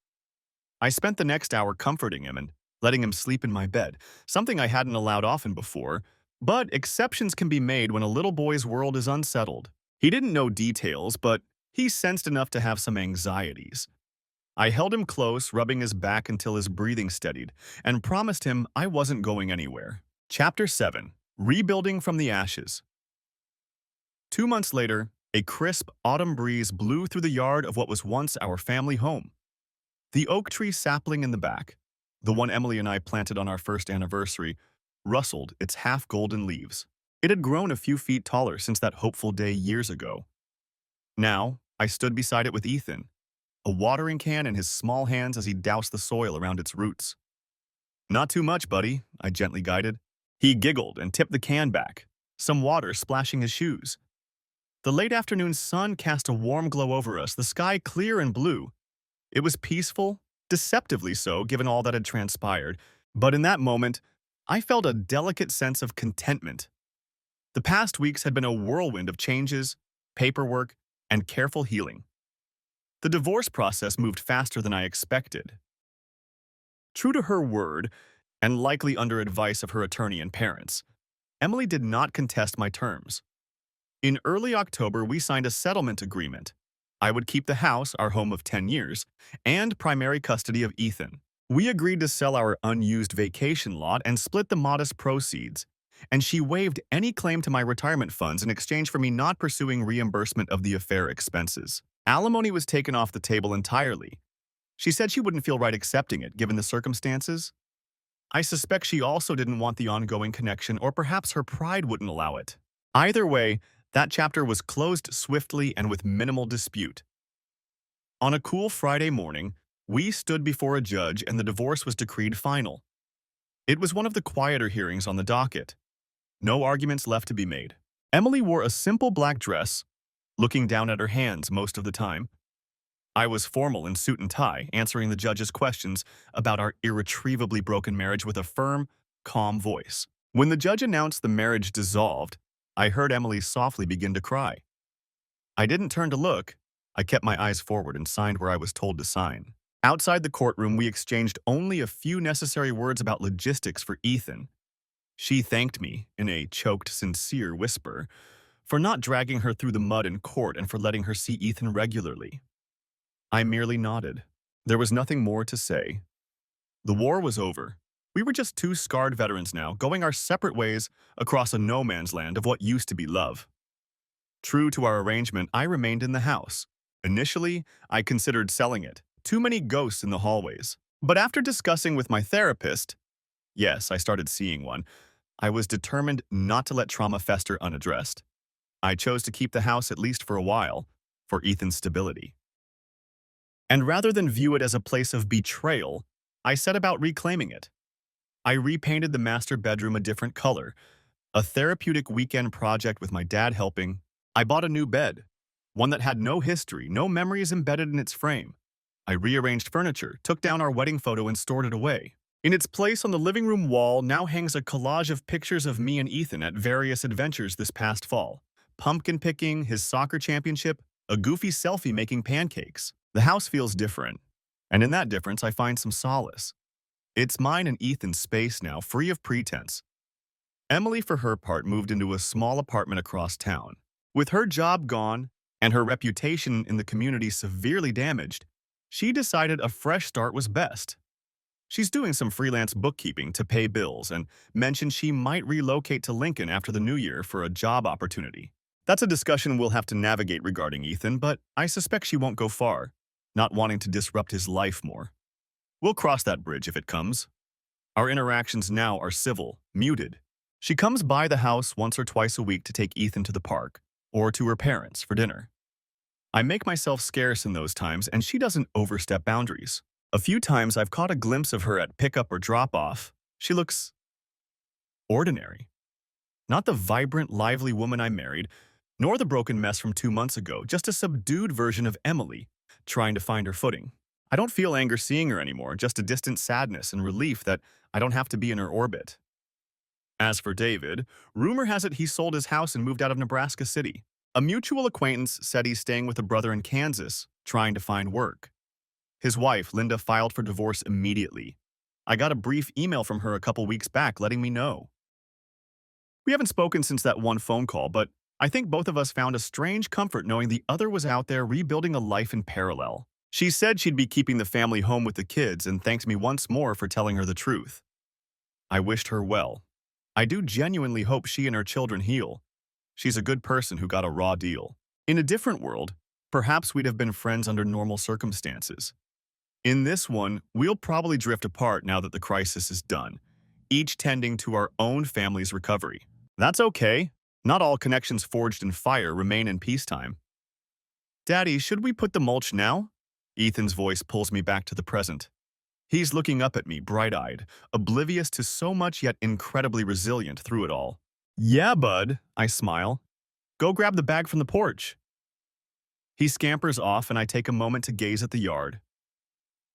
Speaker 1: I spent the next hour comforting him and letting him sleep in my bed, something I hadn't allowed often before, but exceptions can be made when a little boy's world is unsettled. He didn't know details, but he sensed enough to have some anxieties. I held him close, rubbing his back until his breathing steadied, and promised him I wasn't going anywhere. Chapter 7. Rebuilding from the Ashes. 2 months later, a crisp autumn breeze blew through the yard of what was once our family home. The oak tree sapling in the back, the one Emily and I planted on our first anniversary, rustled its half-golden leaves. It had grown a few feet taller since that hopeful day years ago. Now, I stood beside it with Ethan, a watering can in his small hands as he doused the soil around its roots. "Not too much, buddy," I gently guided. He giggled and tipped the can back, some water splashing his shoes. The late afternoon sun cast a warm glow over us, the sky clear and blue. It was peaceful, deceptively so given all that had transpired, But in that moment, I felt a delicate sense of contentment. The past weeks had been a whirlwind of changes, paperwork, and careful healing. The divorce process moved faster than I expected. True to her word, and likely under advice of her attorney and parents, Emily did not contest my terms. In early October, we signed a settlement agreement. I would keep the house, our home of 10 years, and primary custody of Ethan. We agreed to sell our unused vacation lot and split the modest proceeds, and she waived any claim to my retirement funds in exchange for me not pursuing reimbursement of the affair expenses. Alimony was taken off the table entirely. She said she wouldn't feel right accepting it, given the circumstances. I suspect she also didn't want the ongoing connection, or perhaps her pride wouldn't allow it. Either way, that chapter was closed swiftly and with minimal dispute. On a cool Friday morning, we stood before a judge and the divorce was decreed final. It was one of the quieter hearings on the docket. No arguments left to be made. Emily wore a simple black dress, looking down at her hands most of the time. I was formal in suit and tie, answering the judge's questions about our irretrievably broken marriage with a firm, calm voice. When the judge announced the marriage dissolved, I heard Emily softly begin to cry. I didn't turn to look. I kept my eyes forward and signed where I was told to sign. Outside the courtroom, we exchanged only a few necessary words about logistics for Ethan. She thanked me, in a choked, sincere whisper, for not dragging her through the mud in court and for letting her see Ethan regularly. I merely nodded. There was nothing more to say. The war was over. We were just two scarred veterans now, going our separate ways across a no-man's land of what used to be love. True to our arrangement, I remained in the house. Initially, I considered selling it. Too many ghosts in the hallways. But after discussing with my therapist, yes, I started seeing one, I was determined not to let trauma fester unaddressed. I chose to keep the house at least for a while, for Ethan's stability. And rather than view it as a place of betrayal, I set about reclaiming it. I repainted the master bedroom a different color, a therapeutic weekend project with my dad helping. I bought a new bed, one that had no history, no memories embedded in its frame. I rearranged furniture, took down our wedding photo and stored it away. In its place on the living room wall now hangs a collage of pictures of me and Ethan at various adventures this past fall. Pumpkin picking, his soccer championship, a goofy selfie making pancakes. The house feels different, and in that difference I find some solace. It's mine and Ethan's space now, free of pretense. Emily, for her part, moved into a small apartment across town. With her job gone and her reputation in the community severely damaged, she decided a fresh start was best. She's doing some freelance bookkeeping to pay bills and mentioned she might relocate to Lincoln after the new year for a job opportunity. That's a discussion we'll have to navigate regarding Ethan, but I suspect she won't go far, not wanting to disrupt his life more. We'll cross that bridge if it comes. Our interactions now are civil, muted. She comes by the house once or twice a week to take Ethan to the park, or to her parents for dinner. I make myself scarce in those times, and she doesn't overstep boundaries. A few times I've caught a glimpse of her at pickup or drop-off. She looks ordinary. Not the vibrant, lively woman I married, nor the broken mess from 2 months ago, just a subdued version of Emily, trying to find her footing. I don't feel anger seeing her anymore, just a distant sadness and relief that I don't have to be in her orbit. As for David, rumor has it he sold his house and moved out of Nebraska City. A mutual acquaintance said he's staying with a brother in Kansas, trying to find work. His wife, Linda, filed for divorce immediately. I got a brief email from her a couple weeks back letting me know. We haven't spoken since that one phone call, but I think both of us found a strange comfort knowing the other was out there rebuilding a life in parallel. She said she'd be keeping the family home with the kids and thanked me once more for telling her the truth. I wished her well. I do genuinely hope she and her children heal. She's a good person who got a raw deal. In a different world, perhaps we'd have been friends under normal circumstances. In this one, we'll probably drift apart now that the crisis is done, each tending to our own family's recovery. That's okay. Not all connections forged in fire remain in peacetime. Daddy, should we put the mulch now? Ethan's voice pulls me back to the present. He's looking up at me, bright-eyed, oblivious to so much yet incredibly resilient through it all. Yeah, bud, I smile. Go grab the bag from the porch. He scampers off and I take a moment to gaze at the yard.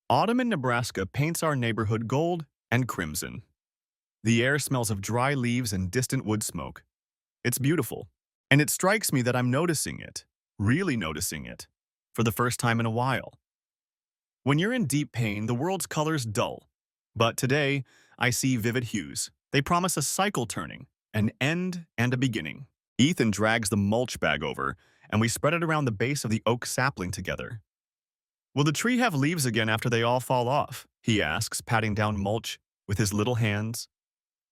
Speaker 1: Autumn in Nebraska paints our neighborhood gold, and crimson. The air smells of dry leaves and distant wood smoke. It's beautiful, and it strikes me that I'm noticing it, really noticing it, for the first time in a while. When you're in deep pain, the world's colors dull. But today, I see vivid hues. They promise a cycle turning, an end and a beginning. Ethan drags the mulch bag over, and we spread it around the base of the oak sapling together. Will the tree have leaves again after they all fall off? He asks, patting down mulch with his little hands.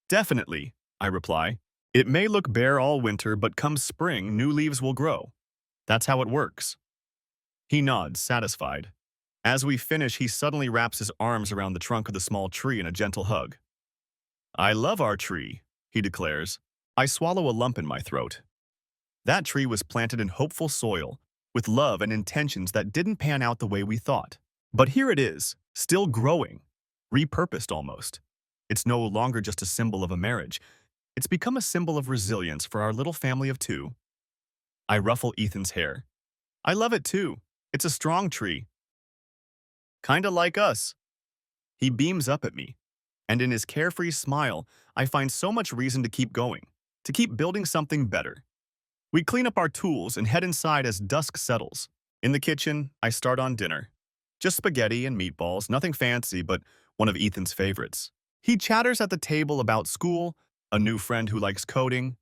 Speaker 1: Definitely, I reply. It may look bare all winter, but come spring, new leaves will grow. That's how it works. He nods, satisfied. As we finish, he suddenly wraps his arms around the trunk of the small tree in a gentle hug. I love our tree, he declares. I swallow a lump in my throat. That tree was planted in hopeful soil, with love and intentions that didn't pan out the way we thought. But here it is, still growing, repurposed almost. It's no longer just a symbol of a marriage. It's become a symbol of resilience for our little family of two. I ruffle Ethan's hair. I love it too. It's a strong tree. Kinda like us. He beams up at me, and in his carefree smile, I find so much reason to keep going, to keep building something better. We clean up our tools and head inside as dusk settles. In the kitchen, I start on dinner. Just spaghetti and meatballs, nothing fancy, but one of Ethan's favorites. He chatters at the table about school, a new friend who likes coding.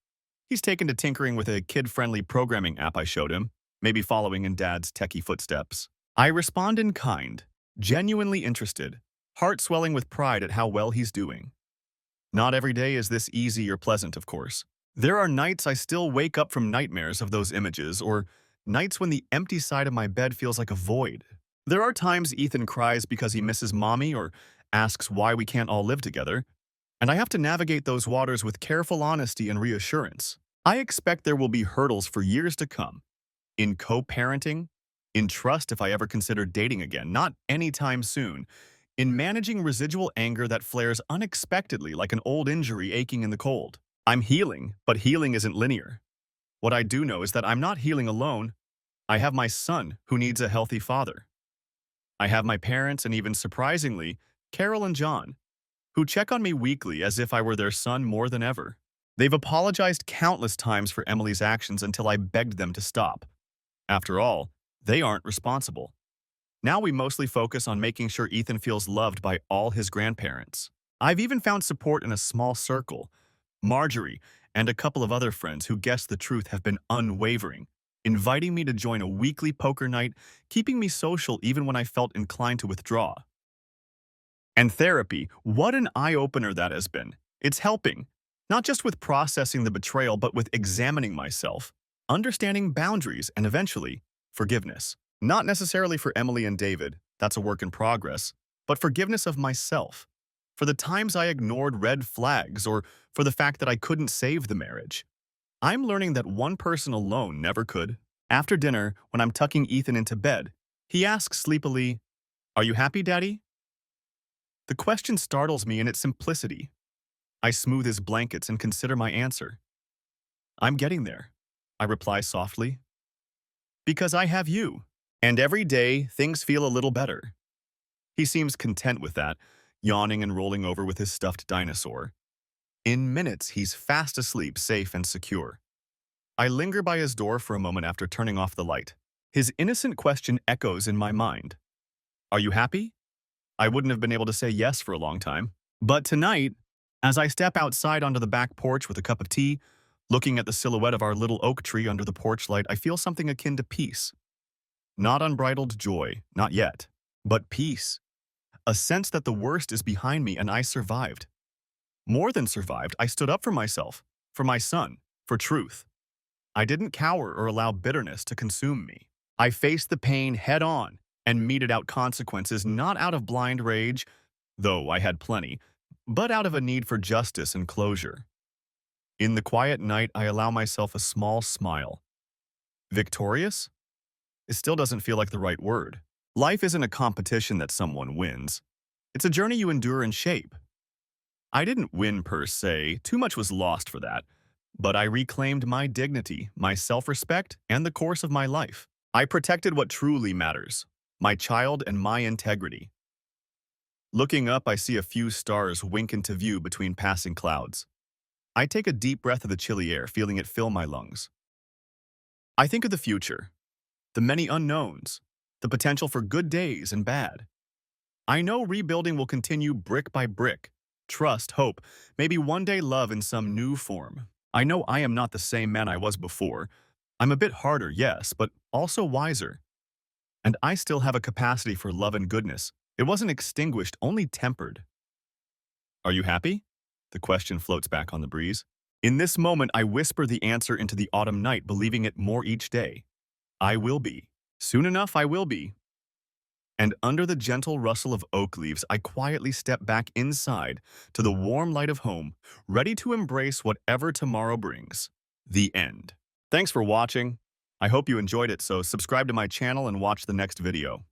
Speaker 1: He's taken to tinkering with a kid-friendly programming app I showed him, maybe following in Dad's techie footsteps. I respond in kind, genuinely interested, heart swelling with pride at how well he's doing. Not every day is this easy or pleasant, of course. There are nights I still wake up from nightmares of those images, or nights when the empty side of my bed feels like a void. There are times Ethan cries because he misses mommy or asks why we can't all live together, and I have to navigate those waters with careful honesty and reassurance. I expect there will be hurdles for years to come. In co-parenting, in trust if I ever consider dating again, not anytime soon, in managing residual anger that flares unexpectedly like an old injury aching in the cold. I'm healing, but healing isn't linear. What I do know is that I'm not healing alone. I have my son who needs a healthy father. I have my parents and even surprisingly, Carol and John, who check on me weekly as if I were their son more than ever. They've apologized countless times for Emily's actions until I begged them to stop. After all, they aren't responsible. Now we mostly focus on making sure Ethan feels loved by all his grandparents. I've even found support in a small circle. Marjorie and a couple of other friends who guess the truth have been unwavering, inviting me to join a weekly poker night, keeping me social even when I felt inclined to withdraw. And therapy, what an eye-opener that has been. It's helping, not just with processing the betrayal, but with examining myself, understanding boundaries, and eventually, forgiveness. Not necessarily for Emily and David, that's a work in progress, but forgiveness of myself. For the times I ignored red flags or for the fact that I couldn't save the marriage. I'm learning that one person alone never could. After dinner, when I'm tucking Ethan into bed, he asks sleepily, "Are you happy, Daddy?" The question startles me in its simplicity. I smooth his blankets and consider my answer. "I'm getting there," I reply softly. "Because I have you. And every day, things feel a little better." He seems content with that, yawning and rolling over with his stuffed dinosaur. In minutes, he's fast asleep, safe and secure. I linger by his door for a moment after turning off the light. His innocent question echoes in my mind. "Are you happy?" I wouldn't have been able to say yes for a long time. But tonight, as I step outside onto the back porch with a cup of tea, looking at the silhouette of our little oak tree under the porch light, I feel something akin to peace. Not unbridled joy, not yet, but peace. A sense that the worst is behind me and I survived. More than survived, I stood up for myself, for my son, for truth. I didn't cower or allow bitterness to consume me. I faced the pain head on and meted out consequences not out of blind rage, though I had plenty, but out of a need for justice and closure. In the quiet night, I allow myself a small smile. Victorious? It still doesn't feel like the right word. Life isn't a competition that someone wins. It's a journey you endure and shape. I didn't win per se, too much was lost for that, but I reclaimed my dignity, my self-respect, and the course of my life. I protected what truly matters, my child and my integrity. Looking up, I see a few stars wink into view between passing clouds. I take a deep breath of the chilly air, feeling it fill my lungs. I think of the future, the many unknowns, the potential for good days and bad. I know rebuilding will continue brick by brick. Trust, hope, maybe one day love in some new form. I know I am not the same man I was before. I'm a bit harder, yes, but also wiser. And I still have a capacity for love and goodness. It wasn't extinguished, only tempered. Are you happy? The question floats back on the breeze. In this moment, I whisper the answer into the autumn night, believing it more each day. I will be. Soon enough, I will be. And under the gentle rustle of oak leaves, I quietly step back inside to the warm light of home, ready to embrace whatever tomorrow brings. The end. Thanks for watching. I hope you enjoyed it, so subscribe to my channel and watch the next video.